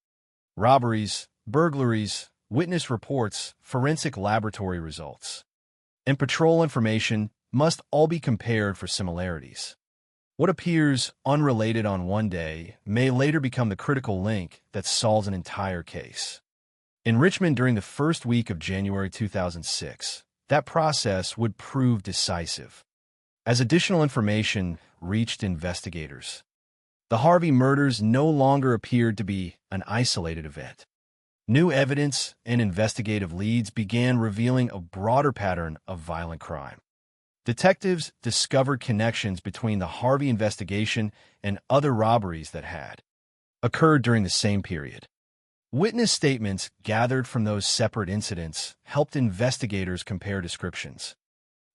Robberies, burglaries, witness reports, forensic laboratory results, and patrol information must all be compared for similarities. What appears unrelated on one day may later become the critical link that solves an entire case. In Richmond during the first week of January 2006, that process would prove decisive. As additional information reached investigators, the Harvey murders no longer appeared to be an isolated event. New evidence and investigative leads began revealing a broader pattern of violent crime. Detectives discovered connections between the Harvey investigation and other robberies that had occurred during the same period. Witness statements gathered from those separate incidents helped investigators compare descriptions,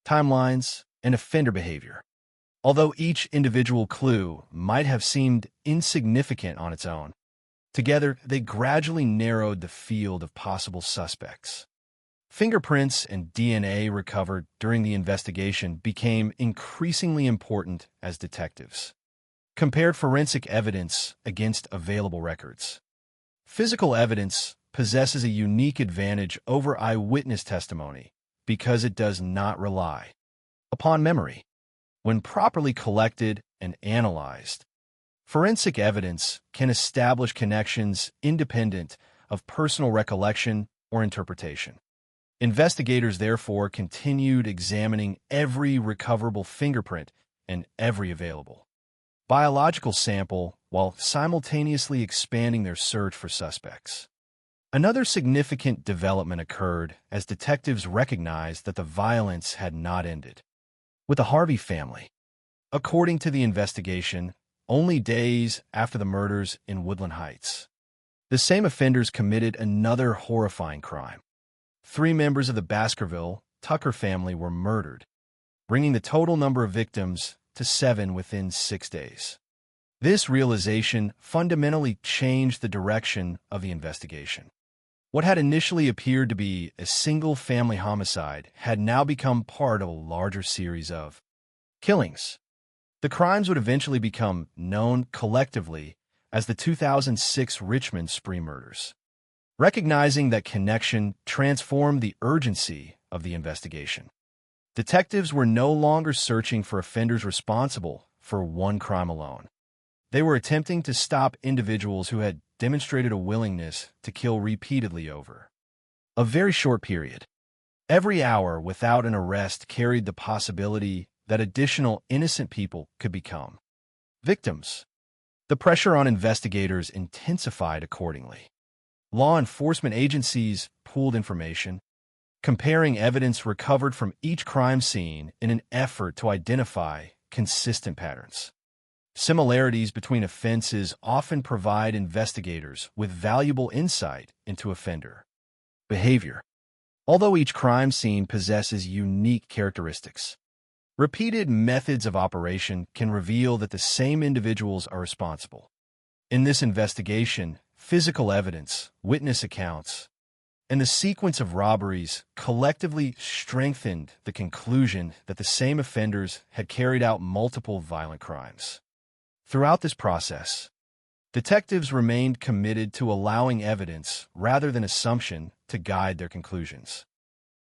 timelines, and offender behavior. Although each individual clue might have seemed insignificant on its own, together they gradually narrowed the field of possible suspects. Fingerprints and DNA recovered during the investigation became increasingly important as detectives compared forensic evidence against available records. Physical evidence possesses a unique advantage over eyewitness testimony because it does not rely upon memory. When properly collected and analyzed, forensic evidence can establish connections independent of personal recollection or interpretation. Investigators therefore continued examining every recoverable fingerprint and every available biological sample while simultaneously expanding their search for suspects. Another significant development occurred as detectives recognized that the violence had not ended with the Harvey family. According to the investigation, only days after the murders in Woodland Heights, the same offenders committed another horrifying crime. 3 members of the Baskerville Tucker family were murdered, bringing the total number of victims to 7 within 6 days. This realization fundamentally changed the direction of the investigation. What had initially appeared to be a single family homicide had now become part of a larger series of killings. The crimes would eventually become known collectively as the 2006 Richmond spree murders. Recognizing that connection transformed the urgency of the investigation. Detectives were no longer searching for offenders responsible for one crime alone. They were attempting to stop individuals who had demonstrated a willingness to kill repeatedly over a very short period. Every hour without an arrest carried the possibility that additional innocent people could become victims. The pressure on investigators intensified accordingly. Law enforcement agencies pooled information, comparing evidence recovered from each crime scene in an effort to identify consistent patterns. Similarities between offenses often provide investigators with valuable insight into offender behavior. Although each crime scene possesses unique characteristics, repeated methods of operation can reveal that the same individuals are responsible. In this investigation, physical evidence, witness accounts, and the sequence of robberies collectively strengthened the conclusion that the same offenders had carried out multiple violent crimes. Throughout this process, detectives remained committed to allowing evidence rather than assumption to guide their conclusions.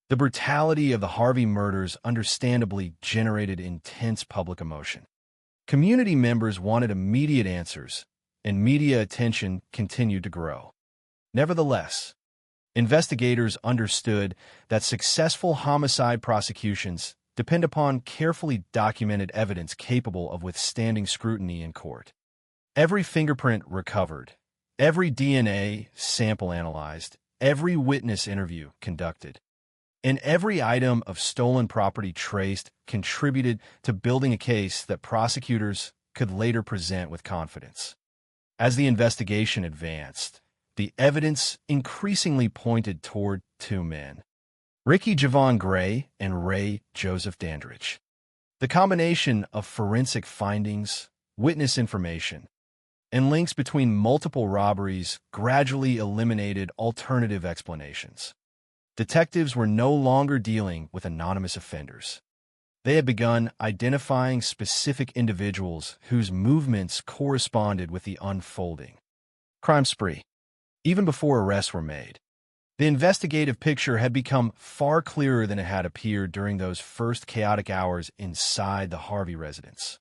The brutality of the Harvey murders understandably generated intense public emotion. Community members wanted immediate answers, and media attention continued to grow. Nevertheless, investigators understood that successful homicide prosecutions depend upon carefully documented evidence capable of withstanding scrutiny in court. Every fingerprint recovered, every DNA sample analyzed, every witness interview conducted, and every item of stolen property traced contributed to building a case that prosecutors could later present with confidence. As the investigation advanced, the evidence increasingly pointed toward 2 men. Ricky Javon Gray and Ray Joseph Dandridge. The combination of forensic findings, witness information, and links between multiple robberies gradually eliminated alternative explanations. Detectives were no longer dealing with anonymous offenders. They had begun identifying specific individuals whose movements corresponded with the unfolding crime spree. Even before arrests were made, the investigative picture had become far clearer than it had appeared during those first chaotic hours inside the Harvey residence.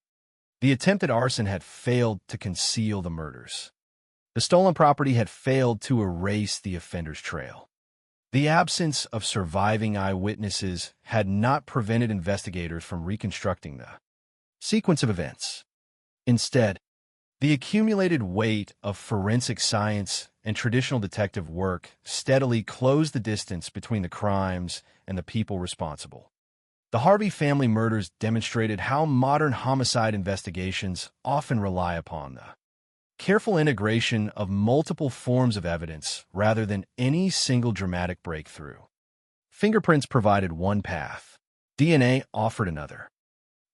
The attempted arson had failed to conceal the murders. The stolen property had failed to erase the offender's trail. The absence of surviving eyewitnesses had not prevented investigators from reconstructing the sequence of events. Instead, the accumulated weight of forensic science and traditional detective work steadily closed the distance between the crimes and the people responsible. The Harvey family murders demonstrated how modern homicide investigations often rely upon the careful integration of multiple forms of evidence rather than any single dramatic breakthrough. Fingerprints provided one path. DNA offered another.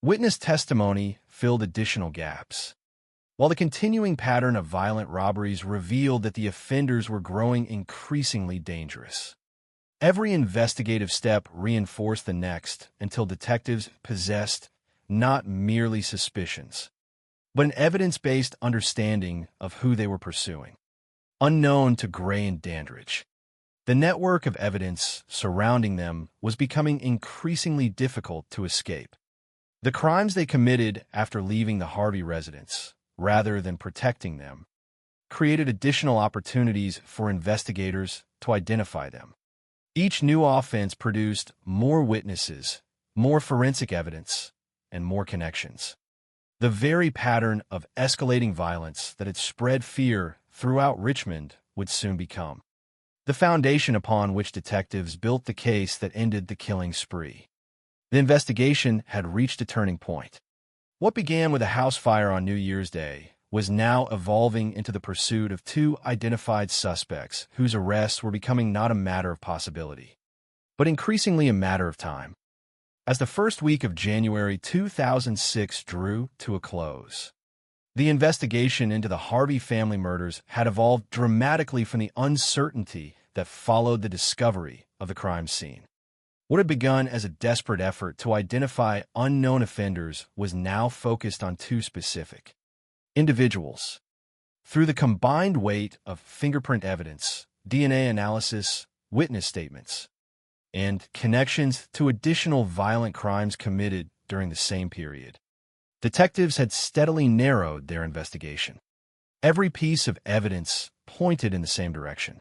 Witness testimony filled additional gaps. While the continuing pattern of violent robberies revealed that the offenders were growing increasingly dangerous, every investigative step reinforced the next until detectives possessed not merely suspicions, but an evidence-based understanding of who they were pursuing. Unknown to Gray and Dandridge, the network of evidence surrounding them was becoming increasingly difficult to escape. The crimes they committed after leaving the Harvey residence, rather than protecting them, created additional opportunities for investigators to identify them. Each new offense produced more witnesses, more forensic evidence, and more connections. The very pattern of escalating violence that had spread fear throughout Richmond would soon become the foundation upon which detectives built the case that ended the killing spree. The investigation had reached a turning point. What began with a house fire on New Year's Day was now evolving into the pursuit of two identified suspects whose arrests were becoming not a matter of possibility, but increasingly a matter of time. As the first week of January 2006 drew to a close, the investigation into the Harvey family murders had evolved dramatically from the uncertainty that followed the discovery of the crime scene. What had begun as a desperate effort to identify unknown offenders was now focused on two specific individuals. Through the combined weight of fingerprint evidence, DNA analysis, witness statements, and connections to additional violent crimes committed during the same period, detectives had steadily narrowed their investigation. Every piece of evidence pointed in the same direction.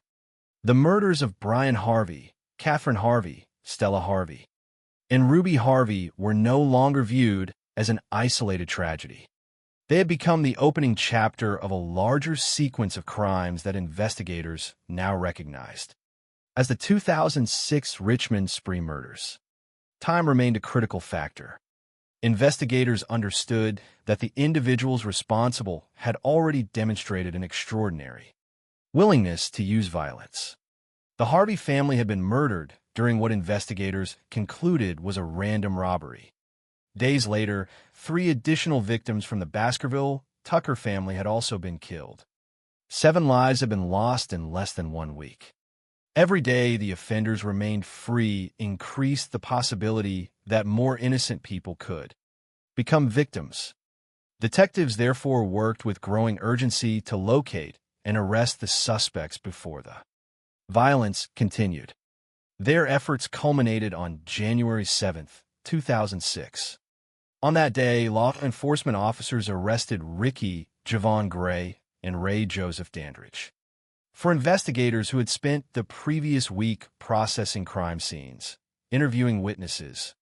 The murders of Brian Harvey, Catherine Harvey, Stella Harvey, and Ruby Harvey were no longer viewed as an isolated tragedy. They had become the opening chapter of a larger sequence of crimes that investigators now recognized as the 2006 Richmond spree murders. Time remained a critical factor. Investigators understood that the individuals responsible had already demonstrated an extraordinary willingness to use violence. The Harvey family had been murdered during what investigators concluded was a random robbery. Days later, 3 additional victims from the Baskerville Tucker family had also been killed. 7 lives had been lost in less than 1 week. Every day the offenders remained free increased the possibility that more innocent people could become victims. Detectives therefore worked with growing urgency to locate and arrest the suspects before the violence continued. Their efforts culminated on January 7, 2006. On that day, law enforcement officers arrested Ricky Javon Gray and Ray Joseph Dandridge. For investigators who had spent the previous week processing crime scenes, interviewing witnesses,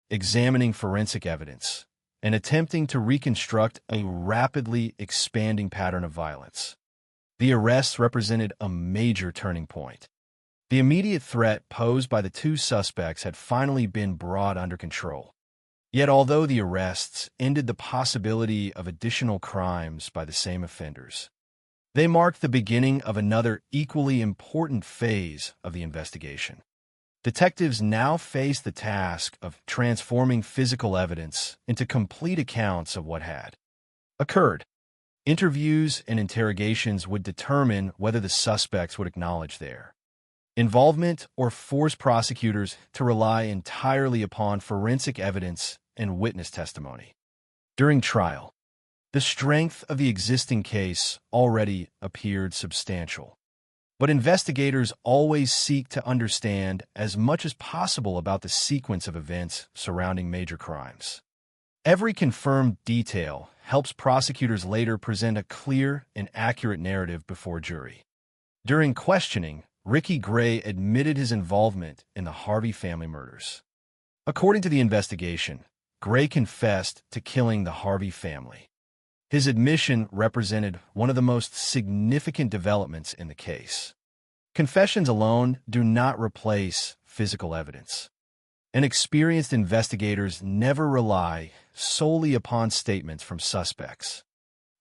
examining forensic evidence, and attempting to reconstruct a rapidly expanding pattern of violence, the arrests represented a major turning point. The immediate threat posed by the 2 suspects had finally been brought under control. Yet although the arrests ended the possibility of additional crimes by the same offenders, they marked the beginning of another equally important phase of the investigation. Detectives now face the task of transforming physical evidence into complete accounts of what had occurred. Interviews and interrogations would determine whether the suspects would acknowledge their involvement or force prosecutors to rely entirely upon forensic evidence and witness testimony. During trial, the strength of the existing case already appeared substantial. But investigators always seek to understand as much as possible about the sequence of events surrounding major crimes. Every confirmed detail helps prosecutors later present a clear and accurate narrative before jury. During questioning, Ricky Gray admitted his involvement in the Harvey family murders. According to the investigation, Gray confessed to killing the Harvey family. His admission represented one of the most significant developments in the case. Confessions alone do not replace physical evidence, and experienced investigators never rely solely upon statements from suspects.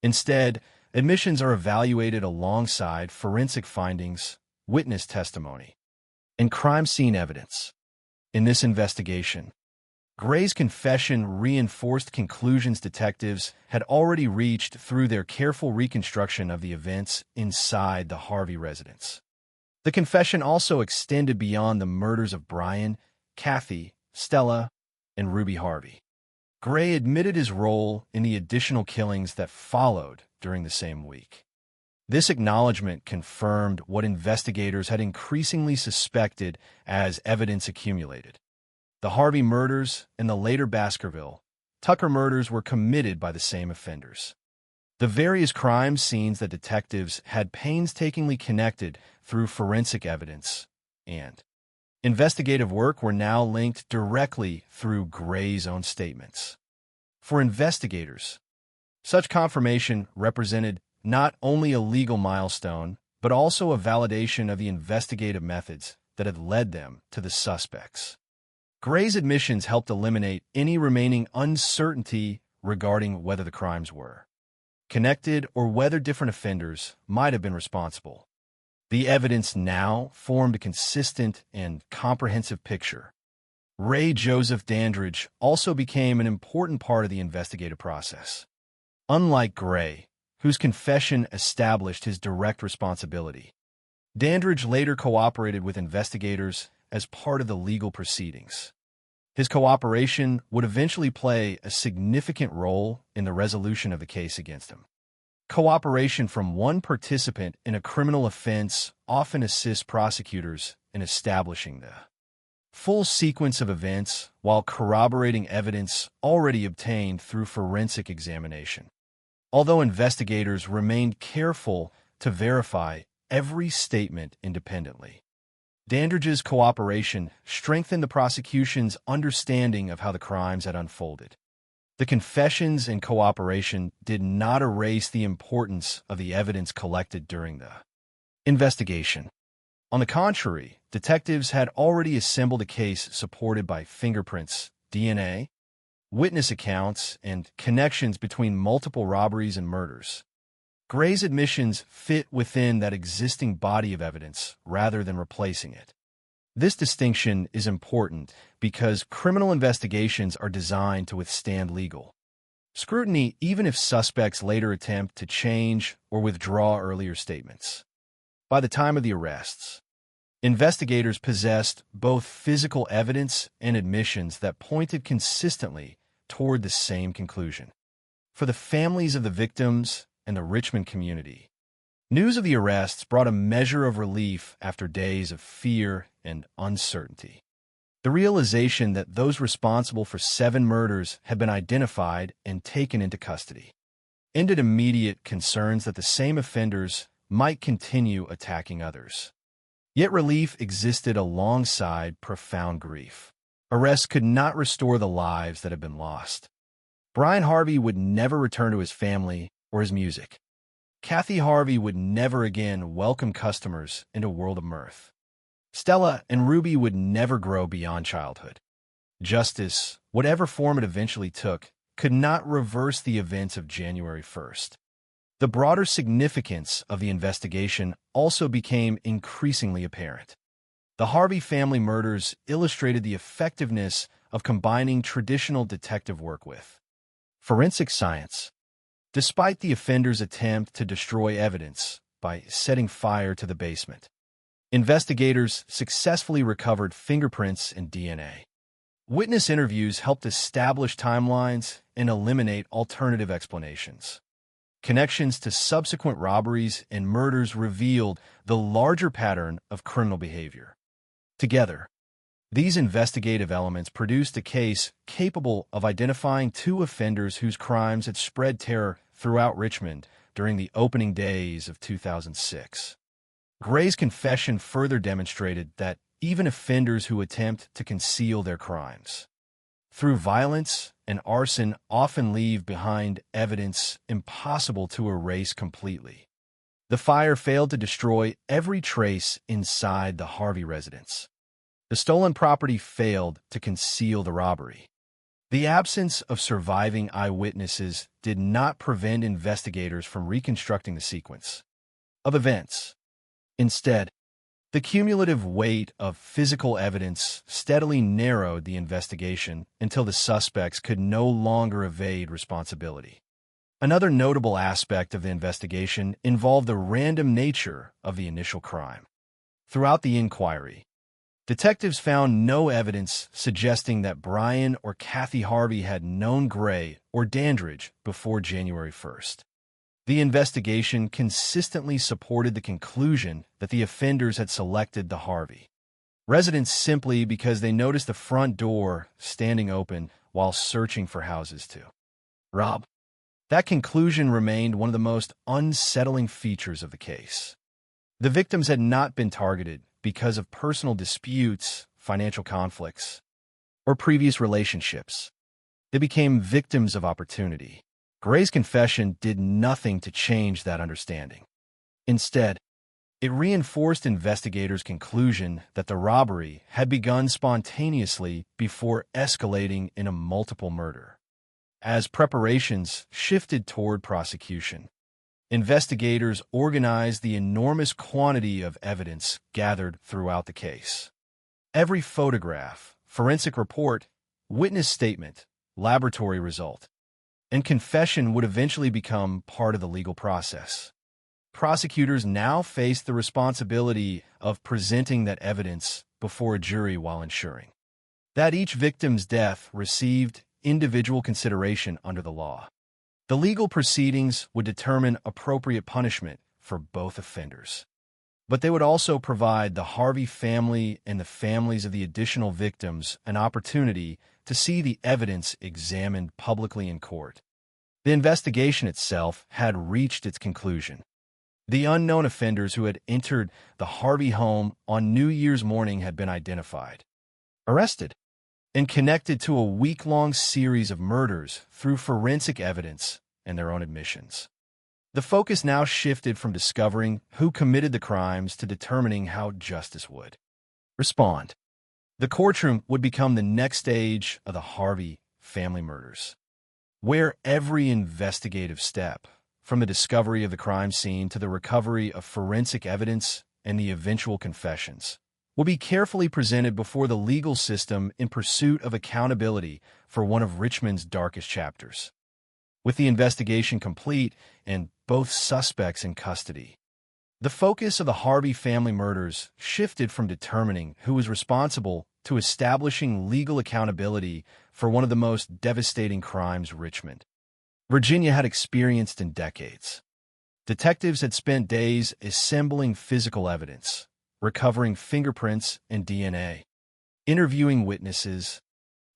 Instead, admissions are evaluated alongside forensic findings, witness testimony, and crime scene evidence. In this investigation, Gray's confession reinforced conclusions detectives had already reached through their careful reconstruction of the events inside the Harvey residence. The confession also extended beyond the murders of Brian, Kathy, Stella, and Ruby Harvey. Gray admitted his role in the additional killings that followed during the same week. This acknowledgement confirmed what investigators had increasingly suspected as evidence accumulated. The Harvey murders and the later Baskerville, Tucker murders were committed by the same offenders. The various crime scenes that detectives had painstakingly connected through forensic evidence and investigative work were now linked directly through Gray's own statements. For investigators, such confirmation represented not only a legal milestone, but also a validation of the investigative methods that had led them to the suspects. Gray's admissions helped eliminate any remaining uncertainty regarding whether the crimes were connected or whether different offenders might have been responsible. The evidence now formed a consistent and comprehensive picture. Ray Joseph Dandridge also became an important part of the investigative process. Unlike Gray, whose confession established his direct responsibility, Dandridge later cooperated with investigators as part of the legal proceedings. His cooperation would eventually play a significant role in the resolution of the case against him. Cooperation from one participant in a criminal offense often assists prosecutors in establishing the full sequence of events while corroborating evidence already obtained through forensic examination. Although investigators remained careful to verify every statement independently, Dandridge's cooperation strengthened the prosecution's understanding of how the crimes had unfolded. The confessions and cooperation did not erase the importance of the evidence collected during the investigation. On the contrary, detectives had already assembled a case supported by fingerprints, DNA, witness accounts, and connections between multiple robberies and murders. Gray's admissions fit within that existing body of evidence rather than replacing it. This distinction is important because criminal investigations are designed to withstand legal scrutiny even if suspects later attempt to change or withdraw earlier statements. By the time of the arrests, investigators possessed both physical evidence and admissions that pointed consistently toward the same conclusion. For the families of the victims and the Richmond community, news of the arrests brought a measure of relief after days of fear and uncertainty. The realization that those responsible for 7 murders had been identified and taken into custody ended immediate concerns that the same offenders might continue attacking others. Yet relief existed alongside profound grief. Arrests could not restore the lives that had been lost. Brian Harvey would never return to his family or his music. Kathy Harvey would never again welcome customers into a world of mirth. Stella and Ruby would never grow beyond childhood. Justice, whatever form it eventually took, could not reverse the events of January 1st. The broader significance of the investigation also became increasingly apparent. The Harvey family murders illustrated the effectiveness of combining traditional detective work with forensic science. Despite the offender's attempt to destroy evidence by setting fire to the basement, investigators successfully recovered fingerprints and DNA. Witness interviews helped establish timelines and eliminate alternative explanations. Connections to subsequent robberies and murders revealed the larger pattern of criminal behavior. Together, these investigative elements produced a case capable of identifying two offenders whose crimes had spread terror throughout Richmond during the opening days of 2006. Gray's confession further demonstrated that even offenders who attempt to conceal their crimes through violence and arson often leave behind evidence impossible to erase completely. The fire failed to destroy every trace inside the Harvey residence. The stolen property failed to conceal the robbery. The absence of surviving eyewitnesses did not prevent investigators from reconstructing the sequence of events. Instead, the cumulative weight of physical evidence steadily narrowed the investigation until the suspects could no longer evade responsibility. Another notable aspect of the investigation involved the random nature of the initial crime. Throughout the inquiry, detectives found no evidence suggesting that Brian or Kathy Harvey had known Gray or Dandridge before January 1st. The investigation consistently supported the conclusion that the offenders had selected the Harvey residence simply because they noticed the front door standing open while searching for houses to rob. That conclusion remained one of the most unsettling features of the case. The victims had not been targeted because of personal disputes, financial conflicts, or previous relationships. They became victims of opportunity. Gray's confession did nothing to change that understanding. Instead, it reinforced investigators' conclusion that the robbery had begun spontaneously before escalating in a multiple murder. As preparations shifted toward prosecution, investigators organized the enormous quantity of evidence gathered throughout the case. Every photograph, forensic report, witness statement, laboratory result, and confession would eventually become part of the legal process. Prosecutors now faced the responsibility of presenting that evidence before a jury while ensuring that each victim's death received individual consideration under the law. The legal proceedings would determine appropriate punishment for both offenders, but they would also provide the Harvey family and the families of the additional victims an opportunity to see the evidence examined publicly in court. The investigation itself had reached its conclusion. The unknown offenders who had entered the Harvey home on New Year's morning had been identified, arrested, and connected to a week-long series of murders through forensic evidence and their own admissions. The focus now shifted from discovering who committed the crimes to determining how justice would respond. The courtroom would become the next stage of the Harvey family murders, where every investigative step, from the discovery of the crime scene to the recovery of forensic evidence and the eventual confessions, will be carefully presented before the legal system in pursuit of accountability for one of Richmond's darkest chapters. With the investigation complete and both suspects in custody, the focus of the Harvey family murders shifted from determining who was responsible to establishing legal accountability for one of the most devastating crimes Richmond, Virginia had experienced in decades. Detectives had spent days assembling physical evidence, recovering fingerprints and DNA, interviewing witnesses,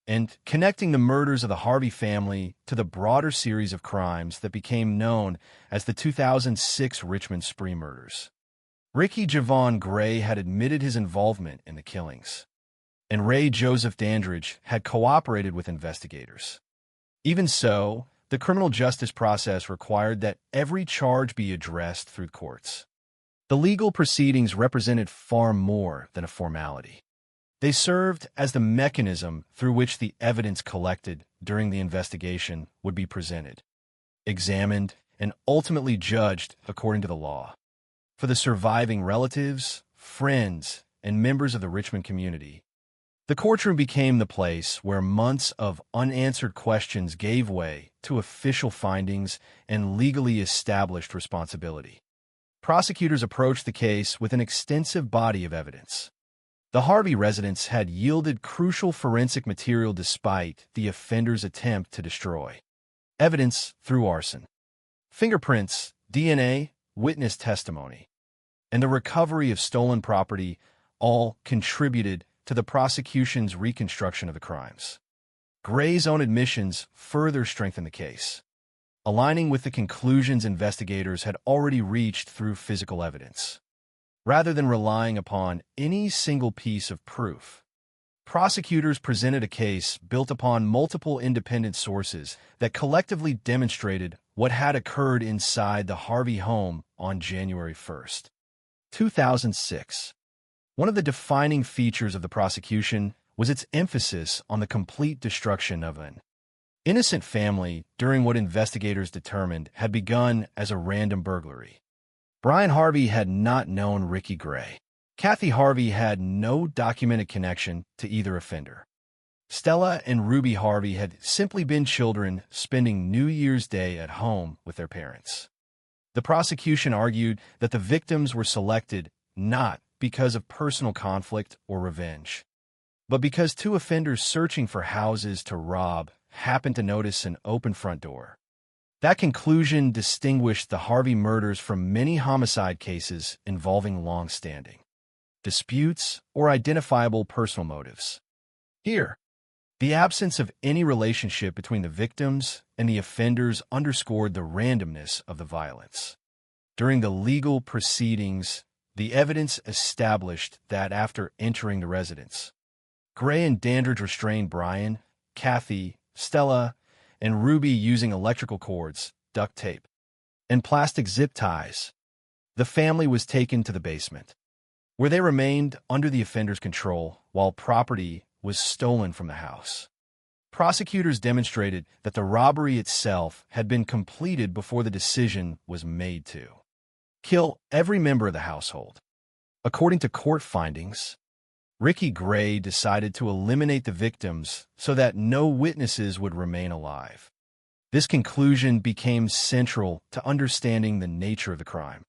and connecting the murders of the Harvey family to the broader series of crimes that became known as the 2006 Richmond spree murders. Ricky Javon Gray had admitted his involvement in the killings, and Ray Joseph Dandridge had cooperated with investigators. Even so, the criminal justice process required that every charge be addressed through courts. The legal proceedings represented far more than a formality. They served as the mechanism through which the evidence collected during the investigation would be presented, examined, and ultimately judged according to the law. For the surviving relatives, friends, and members of the Richmond community. The courtroom became the place where months of unanswered questions gave way to official findings and legally established responsibility. Prosecutors approached the case with an extensive body of evidence. The Harvey residence had yielded crucial forensic material despite the offender's attempt to destroy evidence through arson. Fingerprints, DNA, witness testimony, and the recovery of stolen property all contributed to the prosecution's reconstruction of the crimes. Gray's own admissions further strengthened the case, aligning with the conclusions investigators had already reached through physical evidence. Rather than relying upon any single piece of proof, prosecutors presented a case built upon multiple independent sources that collectively demonstrated what had occurred inside the Harvey home on January 1st, 2006. One of the defining features of the prosecution was its emphasis on the complete destruction of an innocent family during what investigators determined had begun as a random burglary. Brian Harvey had not known Ricky Gray. Kathy Harvey had no documented connection to either offender. Stella and Ruby Harvey had simply been children spending New Year's Day at home with their parents. The prosecution argued that the victims were selected not because of personal conflict or revenge, but because two offenders searching for houses to rob happened to notice an open front door. That conclusion distinguished the Harvey murders from many homicide cases involving long-standing disputes or identifiable personal motives. Here, the absence of any relationship between the victims and the offenders underscored the randomness of the violence. During the legal proceedings, the evidence established that after entering the residence, Gray and Dandridge restrained Brian, Kathy, Stella, and Ruby using electrical cords, duct tape, and plastic zip ties. The family was taken to the basement, where they remained under the offender's control while property was stolen from the house. Prosecutors demonstrated that the robbery itself had been completed before the decision was made to kill every member of the household. According to court findings, Ricky Gray decided to eliminate the victims so that no witnesses would remain alive. This conclusion became central to understanding the nature of the crime.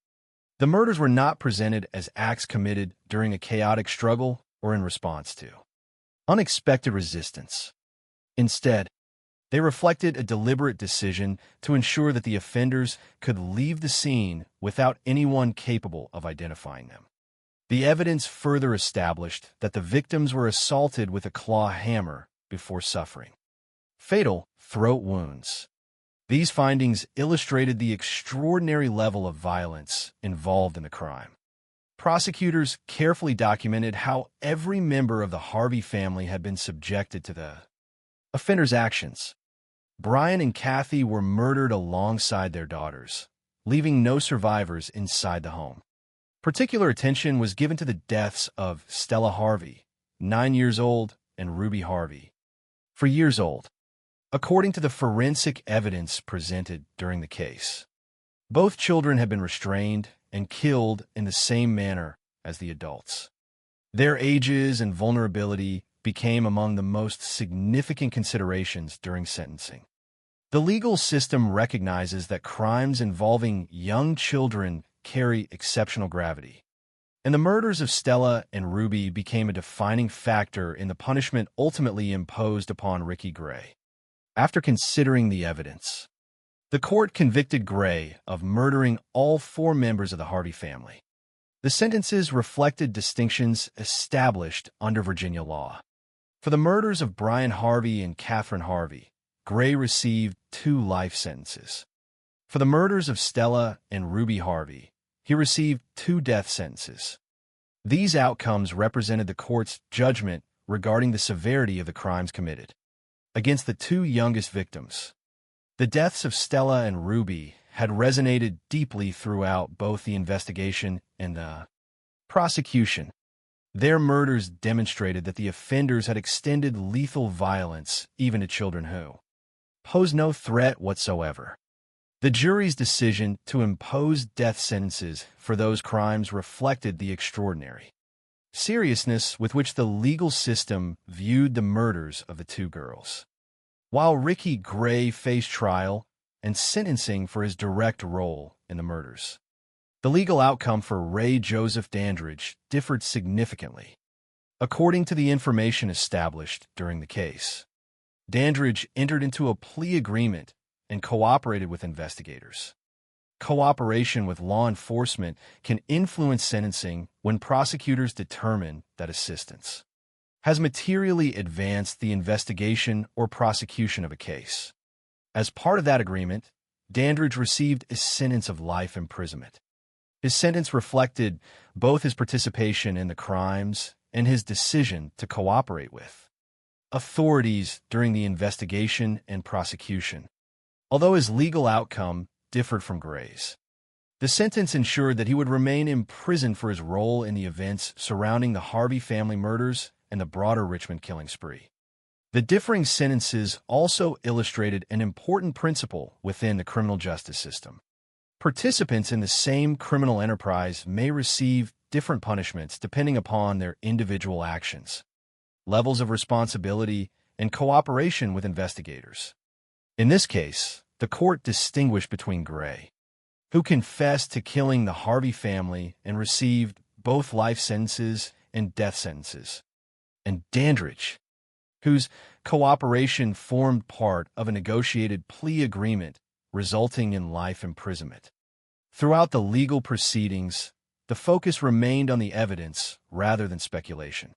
The murders were not presented as acts committed during a chaotic struggle or in response to unexpected resistance. Instead, they reflected a deliberate decision to ensure that the offenders could leave the scene without anyone capable of identifying them. The evidence further established that the victims were assaulted with a claw hammer before suffering fatal throat wounds. These findings illustrated the extraordinary level of violence involved in the crime. Prosecutors carefully documented how every member of the Harvey family had been subjected to the offender's actions. Brian and Kathy were murdered alongside their daughters, leaving no survivors inside the home. Particular attention was given to the deaths of Stella Harvey, 9 years old, and Ruby Harvey, 4 years old. According to the forensic evidence presented during the case, both children had been restrained and killed in the same manner as the adults. Their ages and vulnerability became among the most significant considerations during sentencing. The legal system recognizes that crimes involving young children carry exceptional gravity, and the murders of Stella and Ruby became a defining factor in the punishment ultimately imposed upon Ricky Gray. After considering the evidence, the court convicted Gray of murdering all 4 members of the Harvey family. The sentences reflected distinctions established under Virginia law. For the murders of Brian Harvey and Catherine Harvey, Gray received 2 life sentences. For the murders of Stella and Ruby Harvey, he received 2 death sentences. These outcomes represented the court's judgment regarding the severity of the crimes committed against the 2 youngest victims. The deaths of Stella and Ruby had resonated deeply throughout both the investigation and the prosecution. Their murders demonstrated that the offenders had extended lethal violence even to children who posed no threat whatsoever. The jury's decision to impose death sentences for those crimes reflected the extraordinary seriousness with which the legal system viewed the murders of the two girls. While Ricky Gray faced trial and sentencing for his direct role in the murders, the legal outcome for Ray Joseph Dandridge differed significantly. According to the information established during the case, Dandridge entered into a plea agreement and cooperated with investigators. Cooperation with law enforcement can influence sentencing when prosecutors determine that assistance has materially advanced the investigation or prosecution of a case. As part of that agreement, Dandridge received a sentence of life imprisonment. His sentence reflected both his participation in the crimes and his decision to cooperate with authorities during the investigation and prosecution. Although his legal outcome differed from Gray's, the sentence ensured that he would remain imprisoned for his role in the events surrounding the Harvey family murders and the broader Richmond killing spree. The differing sentences also illustrated an important principle within the criminal justice system. Participants in the same criminal enterprise may receive different punishments depending upon their individual actions, levels of responsibility, and cooperation with investigators. In this case, the court distinguished between Gray, who confessed to killing the Harvey family and received both life sentences and death sentences, and Dandridge, whose cooperation formed part of a negotiated plea agreement resulting in life imprisonment. Throughout the legal proceedings, the focus remained on the evidence rather than speculation.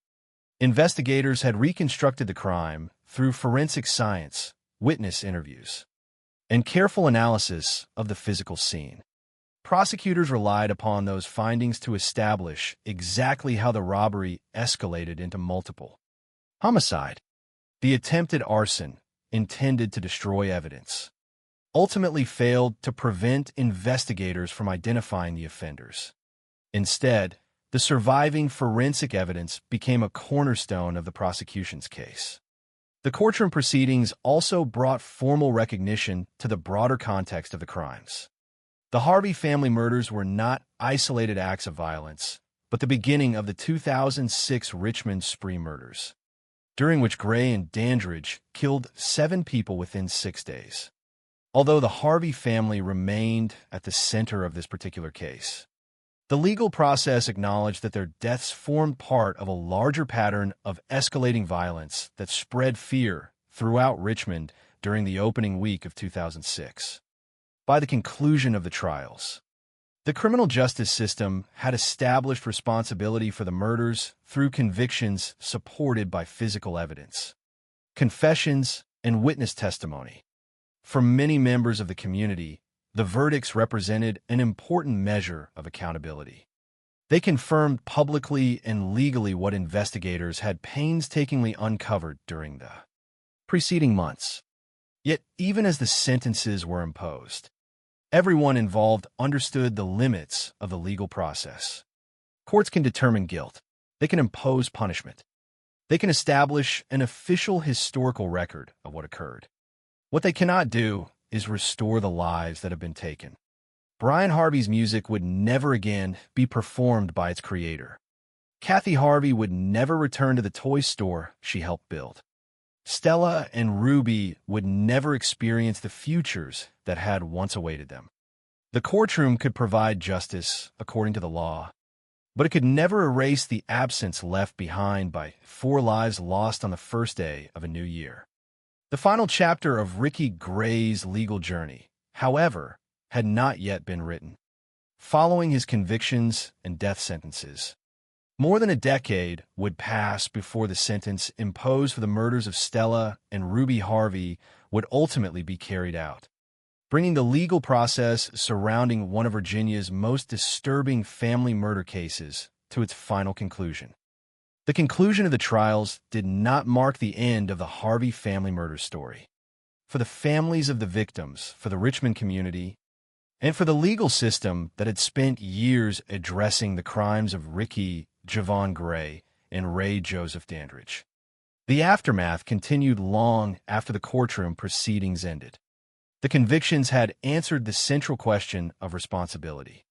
Investigators had reconstructed the crime through forensic science, witness interviews, and careful analysis of the physical scene. Prosecutors relied upon those findings to establish exactly how the robbery escalated into multiple homicide. The attempted arson, intended to destroy evidence, ultimately failed to prevent investigators from identifying the offenders. Instead, the surviving forensic evidence became a cornerstone of the prosecution's case. The courtroom proceedings also brought formal recognition to the broader context of the crimes. The Harvey family murders were not isolated acts of violence, but the beginning of the 2006 Richmond spree murders, during which Gray and Dandridge killed 7 people within 6 days. Although the Harvey family remained at the center of this particular case, the legal process acknowledged that their deaths formed part of a larger pattern of escalating violence that spread fear throughout Richmond during the opening week of 2006. By the conclusion of the trials, the criminal justice system had established responsibility for the murders through convictions supported by physical evidence, confessions, and witness testimony. For many members of the community, the verdicts represented an important measure of accountability. They confirmed publicly and legally what investigators had painstakingly uncovered during the preceding months. Yet, even as the sentences were imposed, everyone involved understood the limits of the legal process. Courts can determine guilt. They can impose punishment. They can establish an official historical record of what occurred. What they cannot do is restore the lives that have been taken. Brian Harvey's music would never again be performed by its creator. Kathy Harvey would never return to the toy store she helped build. Stella and Ruby would never experience the futures that had once awaited them. The courtroom could provide justice according to the law, but it could never erase the absence left behind by 4 lives lost on the first day of a new year. The final chapter of Ricky Gray's legal journey, however, had not yet been written. Following his convictions and death sentences, more than a decade would pass before the sentence imposed for the murders of Stella and Ruby Harvey would ultimately be carried out, bringing the legal process surrounding one of Virginia's most disturbing family murder cases to its final conclusion. The conclusion of the trials did not mark the end of the Harvey family murder story. For the families of the victims, for the Richmond community, and for the legal system that had spent years addressing the crimes of Ricky Javon Gray and Ray Joseph Dandridge, the aftermath continued long after the courtroom proceedings ended. The convictions had answered the central question of responsibility.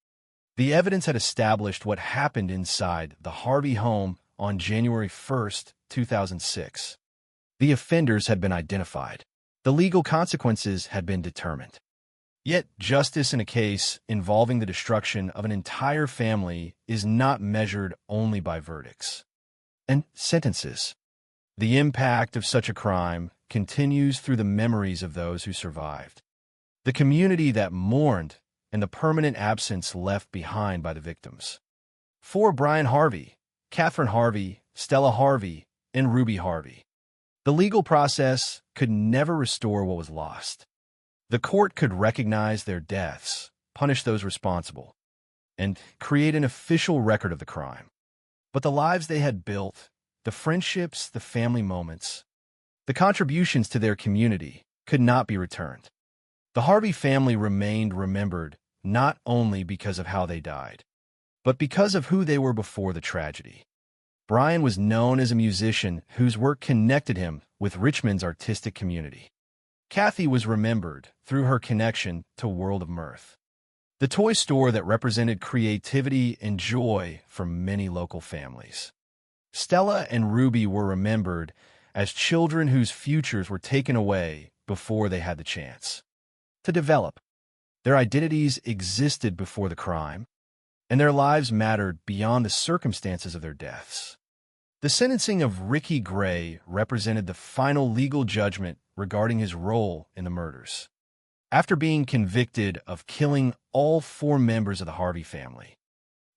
The evidence had established what happened inside the Harvey home on January 1st, 2006. The offenders had been identified. The legal consequences had been determined. Yet, justice in a case involving the destruction of an entire family is not measured only by verdicts and sentences. The impact of such a crime continues through the memories of those who survived, the community that mourned, and the permanent absence left behind by the victims. For Brian Harvey, Catherine Harvey, Stella Harvey, and Ruby Harvey, the legal process could never restore what was lost. The court could recognize their deaths, punish those responsible, and create an official record of the crime. But the lives they had built, the friendships, the family moments, the contributions to their community could not be returned. The Harvey family remained remembered not only because of how they died, but because of who they were before the tragedy. Brian was known as a musician whose work connected him with Richmond's artistic community. Kathy was remembered through her connection to World of Mirth, the toy store that represented creativity and joy for many local families. Stella and Ruby were remembered as children whose futures were taken away before they had the chance to develop. Their identities existed before the crime, and their lives mattered beyond the circumstances of their deaths. The sentencing of Ricky Gray represented the final legal judgment regarding his role in the murders. After being convicted of killing all 4 members of the Harvey family,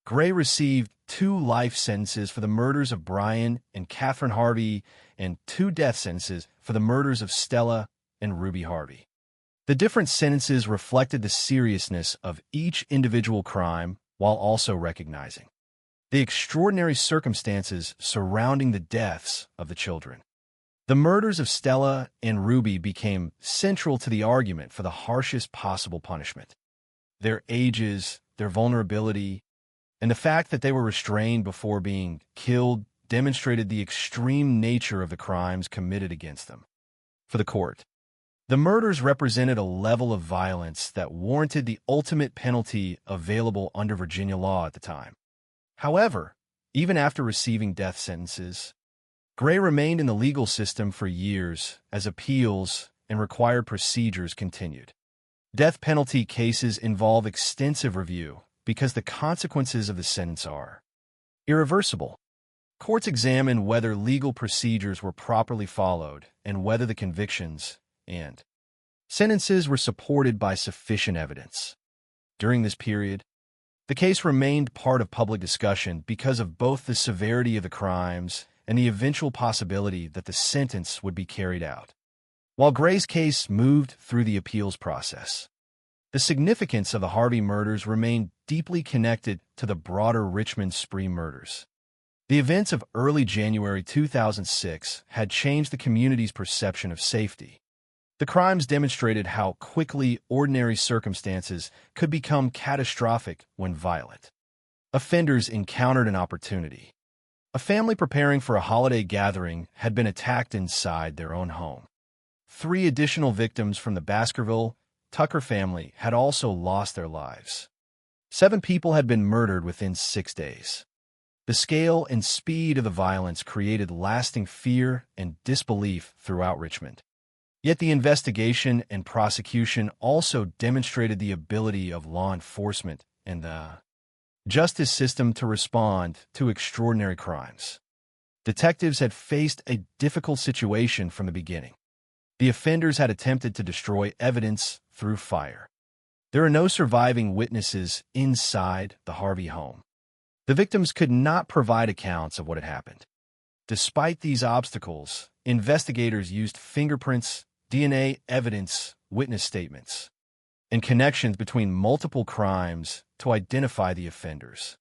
Gray received 2 life sentences for the murders of Brian and Catherine Harvey and 2 death sentences for the murders of Stella and Ruby Harvey. The different sentences reflected the seriousness of each individual crime while also recognizing the extraordinary circumstances surrounding the deaths of the children. The murders of Stella and Ruby became central to the argument for the harshest possible punishment. Their ages, their vulnerability, and the fact that they were restrained before being killed demonstrated the extreme nature of the crimes committed against them. For the court, the murders represented a level of violence that warranted the ultimate penalty available under Virginia law at the time. However, even after receiving death sentences, Gray remained in the legal system for years as appeals and required procedures continued. Death penalty cases involve extensive review because the consequences of the sentence are irreversible. Courts examine whether legal procedures were properly followed and whether the convictions and sentences were supported by sufficient evidence. During this period, the case remained part of public discussion because of both the severity of the crimes and the eventual possibility that the sentence would be carried out. While Gray's case moved through the appeals process, the significance of the Harvey murders remained deeply connected to the broader Richmond spree murders. The events of early January 2006 had changed the community's perception of safety. The crimes demonstrated how quickly ordinary circumstances could become catastrophic when violent. Offenders encountered an opportunity. A family preparing for a holiday gathering had been attacked inside their own home. 3 additional victims from the Baskerville Tucker family had also lost their lives. 7 people had been murdered within 6 days. The scale and speed of the violence created lasting fear and disbelief throughout Richmond. Yet the investigation and prosecution also demonstrated the ability of law enforcement and the justice system to respond to extraordinary crimes. Detectives had faced a difficult situation from the beginning. The offenders had attempted to destroy evidence through fire. There are no surviving witnesses inside the Harvey home. The victims could not provide accounts of what had happened. Despite these obstacles, investigators used fingerprints, DNA evidence, witness statements, and connections between multiple crimes to identify the offenders.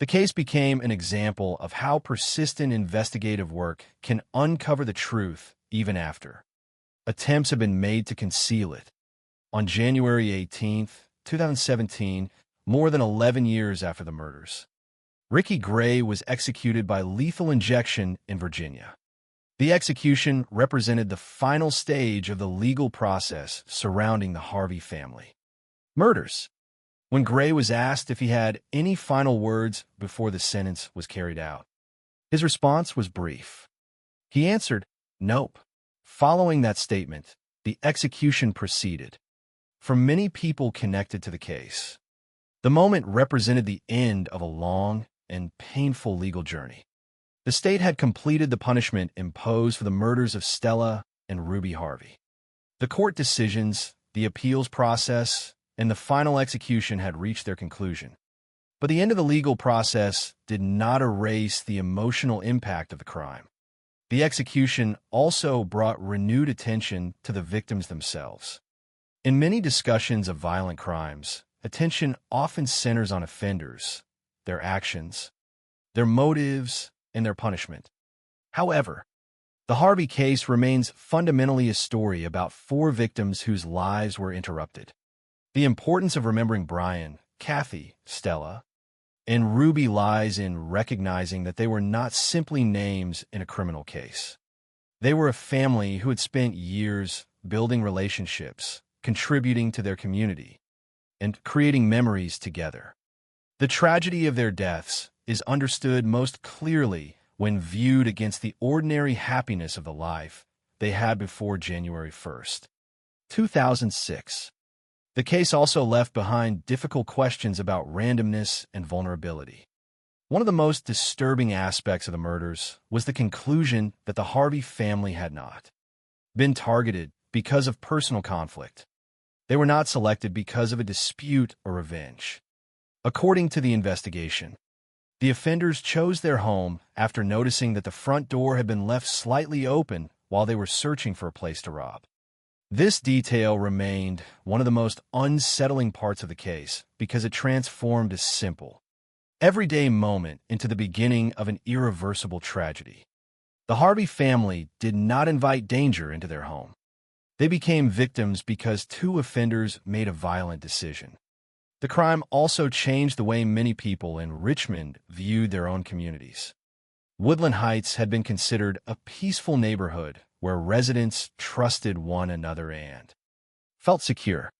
The case became an example of how persistent investigative work can uncover the truth even after attempts have been made to conceal it. On January 18, 2017, more than 11 years after the murders, Ricky Gray was executed by lethal injection in Virginia. The execution represented the final stage of the legal process surrounding the Harvey family murders. When Gray was asked if he had any final words before the sentence was carried out, his response was brief. He answered, "Nope." Following that statement, the execution proceeded. For many people connected to the case, the moment represented the end of a long and painful legal journey. The state had completed the punishment imposed for the murders of Stella and Ruby Harvey. The court decisions, the appeals process, and the final execution had reached their conclusion. But the end of the legal process did not erase the emotional impact of the crime. The execution also brought renewed attention to the victims themselves. In many discussions of violent crimes, attention often centers on offenders, their actions, their motives, and their punishment. However, the Harvey case remains fundamentally a story about 4 victims whose lives were interrupted. The importance of remembering Brian, Kathy, Stella, and Ruby lies in recognizing that they were not simply names in a criminal case. They were a family who had spent years building relationships, contributing to their community, and creating memories together. The tragedy of their deaths is understood most clearly when viewed against the ordinary happiness of the life they had before January 1st, 2006. The case also left behind difficult questions about randomness and vulnerability. One of the most disturbing aspects of the murders was the conclusion that the Harvey family had not been targeted because of personal conflict. They were not selected because of a dispute or revenge. According to the investigation, the offenders chose their home after noticing that the front door had been left slightly open while they were searching for a place to rob. This detail remained one of the most unsettling parts of the case because it transformed a simple, everyday moment into the beginning of an irreversible tragedy. The Harvey family did not invite danger into their home. They became victims because 2 offenders made a violent decision. The crime also changed the way many people in Richmond viewed their own communities. Woodland Heights had been considered a peaceful neighborhood where residents trusted one another and felt secure.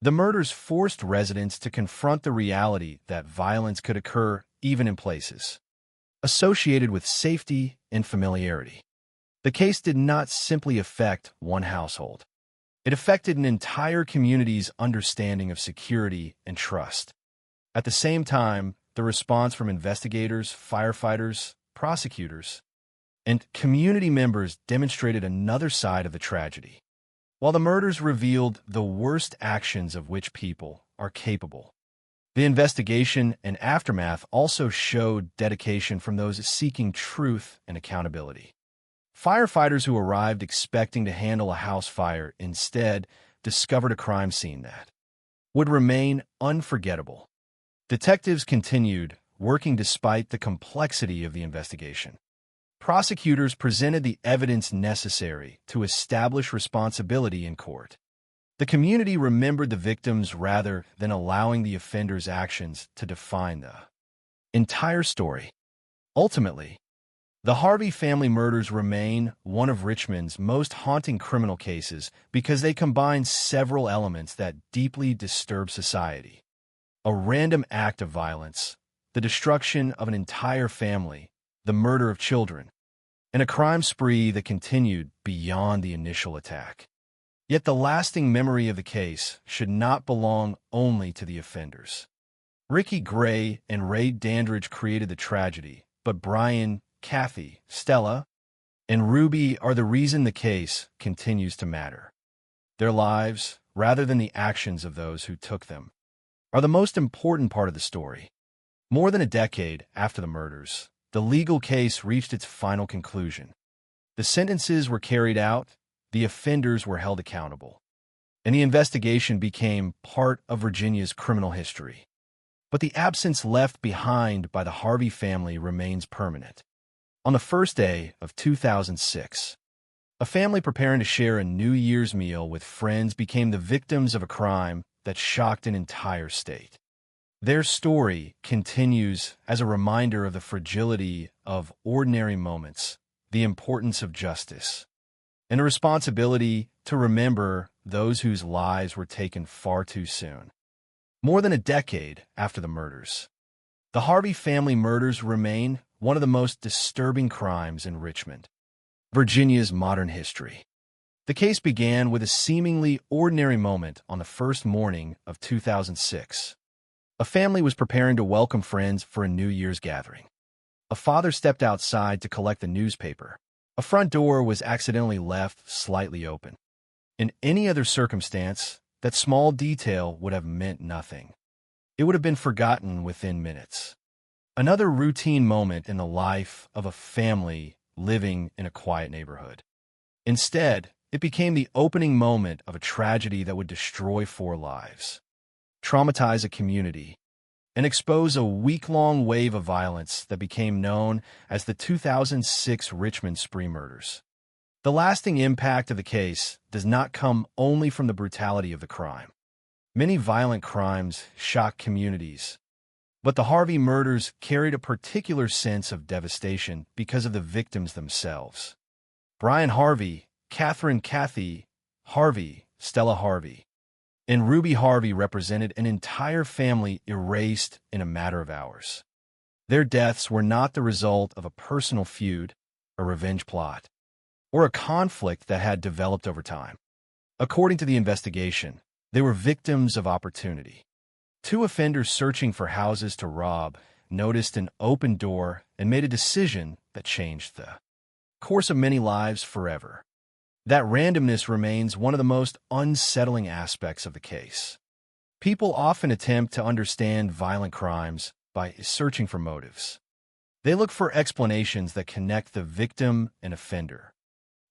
The murders forced residents to confront the reality that violence could occur even in places associated with safety and familiarity. The case did not simply affect one household. It affected an entire community's understanding of security and trust. At the same time, the response from investigators, firefighters, prosecutors, and community members demonstrated another side of the tragedy. While the murders revealed the worst actions of which people are capable, the investigation and aftermath also showed dedication from those seeking truth and accountability. Firefighters who arrived expecting to handle a house fire instead discovered a crime scene that would remain unforgettable. Detectives continued working despite the complexity of the investigation. Prosecutors presented the evidence necessary to establish responsibility in court. The community remembered the victims rather than allowing the offenders' actions to define the entire story. Ultimately, the Harvey family murders remain one of Richmond's most haunting criminal cases because they combine several elements that deeply disturb society. A random act of violence, the destruction of an entire family, the murder of children, and a crime spree that continued beyond the initial attack. Yet the lasting memory of the case should not belong only to the offenders. Ricky Gray and Ray Dandridge created the tragedy, but Brian, Kathy, Stella, and Ruby are the reason the case continues to matter. Their lives, rather than the actions of those who took them, are the most important part of the story. More than a decade after the murders, the legal case reached its final conclusion. The sentences were carried out, the offenders were held accountable, and the investigation became part of Virginia's criminal history. But the absence left behind by the Harvey family remains permanent. On the first day of 2006, a family preparing to share a New Year's meal with friends became the victims of a crime that shocked an entire state. Their story continues as a reminder of the fragility of ordinary moments, the importance of justice, and a responsibility to remember those whose lives were taken far too soon. More than a decade after the murders, the Harvey family murders remain one of the most disturbing crimes in Richmond, Virginia's modern history. The case began with a seemingly ordinary moment on the first morning of 2006. A family was preparing to welcome friends for a New Year's gathering. A father stepped outside to collect the newspaper. A front door was accidentally left slightly open. In any other circumstance, that small detail would have meant nothing. It would have been forgotten within minutes. Another routine moment in the life of a family living in a quiet neighborhood. Instead, it became the opening moment of a tragedy that would destroy 4 lives, traumatize a community, and expose a week-long wave of violence that became known as the 2006 Richmond spree murders. The lasting impact of the case does not come only from the brutality of the crime. Many violent crimes shock communities, but the Harvey murders carried a particular sense of devastation because of the victims themselves. Brian Harvey, Catherine "Kathy" Harvey, Stella Harvey, and Ruby Harvey represented an entire family erased in a matter of hours. Their deaths were not the result of a personal feud, a revenge plot, or a conflict that had developed over time. According to the investigation, they were victims of opportunity. 2 offenders searching for houses to rob noticed an open door and made a decision that changed the course of many lives forever. That randomness remains one of the most unsettling aspects of the case. People often attempt to understand violent crimes by searching for motives. They look for explanations that connect the victim and offender,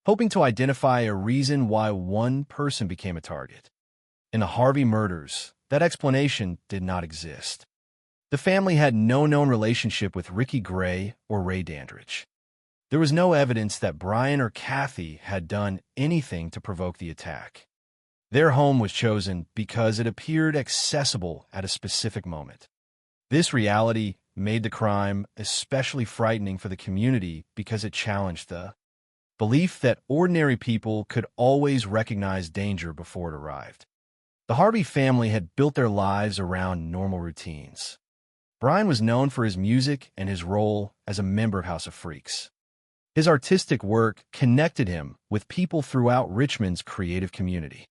hoping to identify a reason why one person became a target. In the Harvey murders, that explanation did not exist. The family had no known relationship with Ricky Gray or Ray Dandridge. There was no evidence that Brian or Kathy had done anything to provoke the attack. Their home was chosen because it appeared accessible at a specific moment. This reality made the crime especially frightening for the community because it challenged the belief that ordinary people could always recognize danger before it arrived. The Harvey family had built their lives around normal routines. Brian was known for his music and his role as a member of House of Freaks. His artistic work connected him with people throughout Richmond's creative community.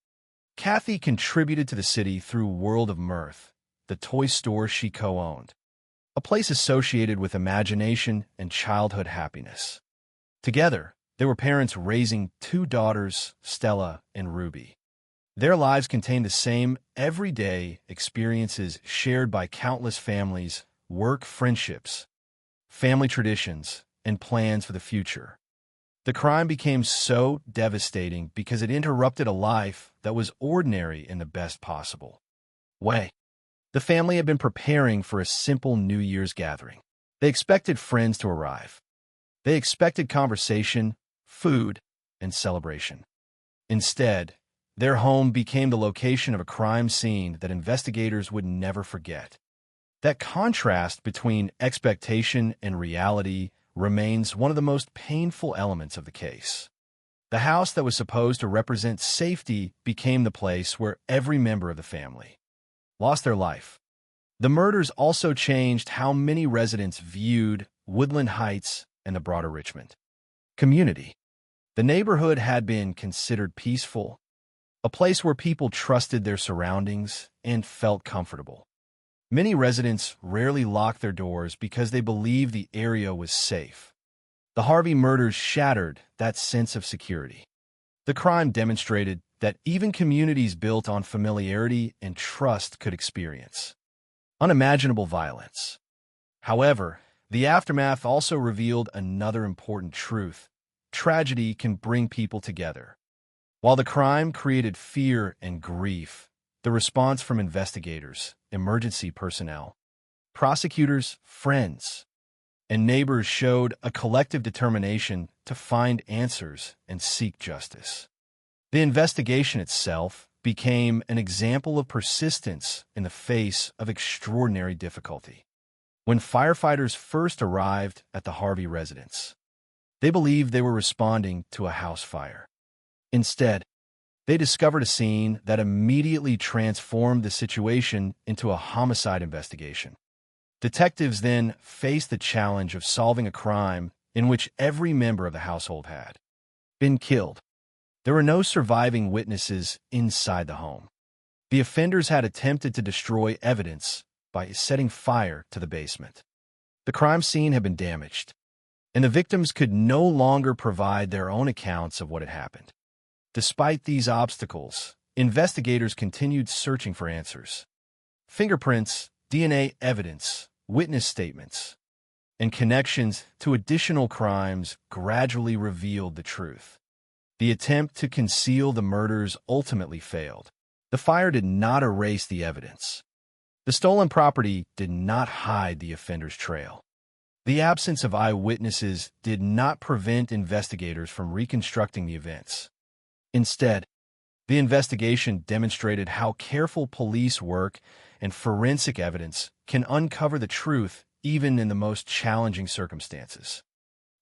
Kathy contributed to the city through World of Mirth, the toy store she co-owned, a place associated with imagination and childhood happiness. Together, they were parents raising 2 daughters, Stella and Ruby. Their lives contained the same everyday experiences shared by countless families, work friendships, family traditions, and plans for the future. The crime became so devastating because it interrupted a life that was ordinary in the best possible way. The family had been preparing for a simple New Year's gathering. They expected friends to arrive. They expected conversation, food, and celebration. Instead, their home became the location of a crime scene that investigators would never forget. That contrast between expectation and reality remains one of the most painful elements of the case. The house that was supposed to represent safety became the place where every member of the family lost their life. The murders also changed how many residents viewed Woodland Heights and the broader Richmond community. The neighborhood had been considered peaceful, a place where people trusted their surroundings and felt comfortable. Many residents rarely locked their doors because they believed the area was safe. The Harvey murders shattered that sense of security. The crime demonstrated that even communities built on familiarity and trust could experience unimaginable violence. However, the aftermath also revealed another important truth. Tragedy can bring people together. While the crime created fear and grief, the response from investigators, emergency personnel, prosecutors, friends, and neighbors showed a collective determination to find answers and seek justice. The investigation itself became an example of persistence in the face of extraordinary difficulty. When firefighters first arrived at the Harvey residence, they believed they were responding to a house fire. Instead, They discovered a scene that immediately transformed the situation into a homicide investigation. Detectives then faced the challenge of solving a crime in which every member of the household had been killed. There were no surviving witnesses inside the home. The offenders had attempted to destroy evidence by setting fire to the basement. The crime scene had been damaged, and the victims could no longer provide their own accounts of what had happened. Despite these obstacles, investigators continued searching for answers. Fingerprints, DNA evidence, witness statements, and connections to additional crimes gradually revealed the truth. The attempt to conceal the murders ultimately failed. The fire did not erase the evidence. The stolen property did not hide the offender's trail. The absence of eyewitnesses did not prevent investigators from reconstructing the events. Instead, the investigation demonstrated how careful police work and forensic evidence can uncover the truth even in the most challenging circumstances.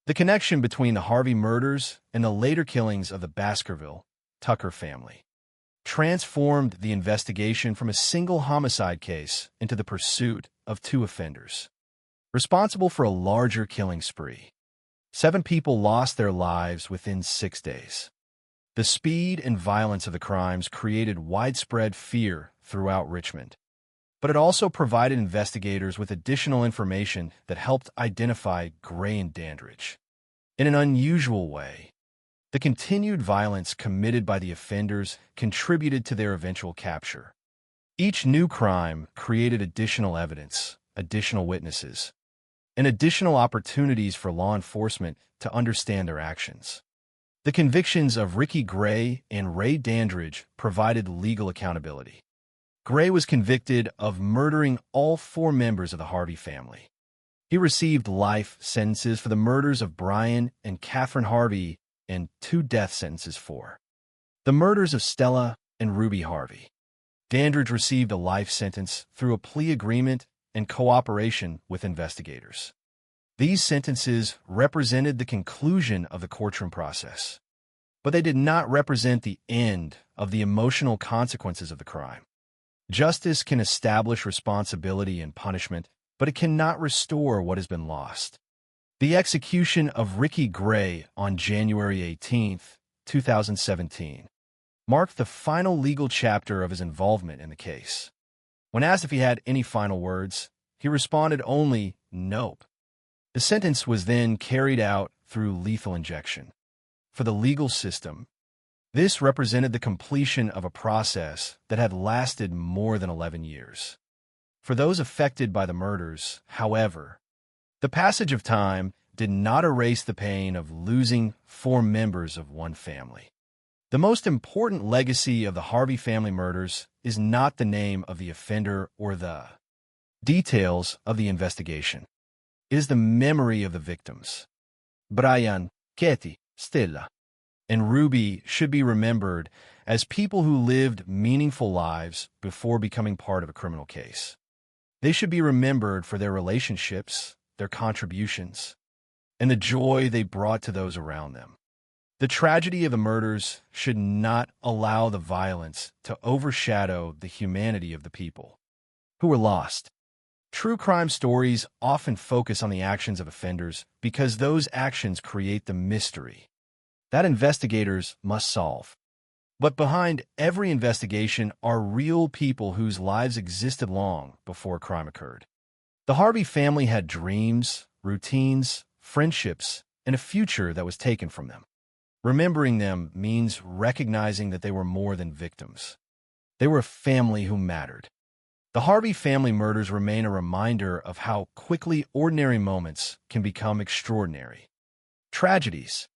The connection between the Harvey murders and the later killings of the Baskerville Tucker family transformed the investigation from a single homicide case into the pursuit of two offenders responsible for a larger killing spree. 7 people lost their lives within 6 days. The speed and violence of the crimes created widespread fear throughout Richmond, but it also provided investigators with additional information that helped identify Gray and Dandridge. In an unusual way, the continued violence committed by the offenders contributed to their eventual capture. Each new crime created additional evidence, additional witnesses, and additional opportunities for law enforcement to understand their actions. The convictions of Ricky Gray and Ray Dandridge provided legal accountability. Gray was convicted of murdering all 4 members of the Harvey family. He received life sentences for the murders of Brian and Catherine Harvey and 2 death sentences for the murders of Stella and Ruby Harvey. Dandridge received a life sentence through a plea agreement and cooperation with investigators. These sentences represented the conclusion of the courtroom process, but they did not represent the end of the emotional consequences of the crime. Justice can establish responsibility and punishment, but it cannot restore what has been lost. The execution of Ricky Gray on January 18, 2017, marked the final legal chapter of his involvement in the case. When asked if he had any final words, he responded only, "Nope." The sentence was then carried out through lethal injection. For the legal system, this represented the completion of a process that had lasted more than 11 years. For those affected by the murders, however, the passage of time did not erase the pain of losing 4 members of one family. The most important legacy of the Harvey family murders is not the name of the offender or the details of the investigation. It is the memory of the victims. Brian, Katie, Stella, and Ruby should be remembered as people who lived meaningful lives before becoming part of a criminal case. They should be remembered for their relationships, their contributions, and the joy they brought to those around them. The tragedy of the murders should not allow the violence to overshadow the humanity of the people who were lost. True crime stories often focus on the actions of offenders because those actions create the mystery that investigators must solve. But behind every investigation are real people whose lives existed long before a crime occurred. The Harvey family had dreams, routines, friendships, and a future that was taken from them. Remembering them means recognizing that they were more than victims. They were a family who mattered. The Harvey family murders remain a reminder of how quickly ordinary moments can become extraordinary tragedies.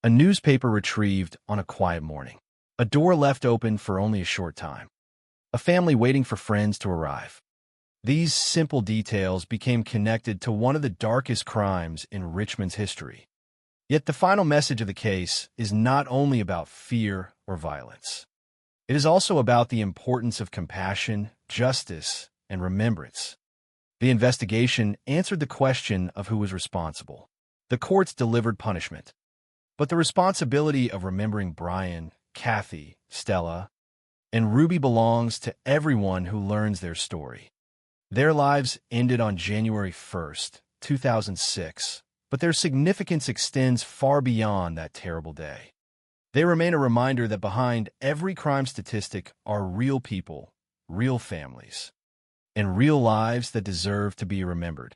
A newspaper retrieved on a quiet morning. A door left open for only a short time. A family waiting for friends to arrive. These simple details became connected to one of the darkest crimes in Richmond's history. Yet the final message of the case is not only about fear or violence. It is also about the importance of compassion, justice, and remembrance. The investigation answered the question of who was responsible. The courts delivered punishment. But the responsibility of remembering Brian, Kathy, Stella, and Ruby belongs to everyone who learns their story. Their lives ended on January 1st, 2006, but their significance extends far beyond that terrible day. They remain a reminder that behind every crime statistic are real people, real families, and real lives that deserve to be remembered.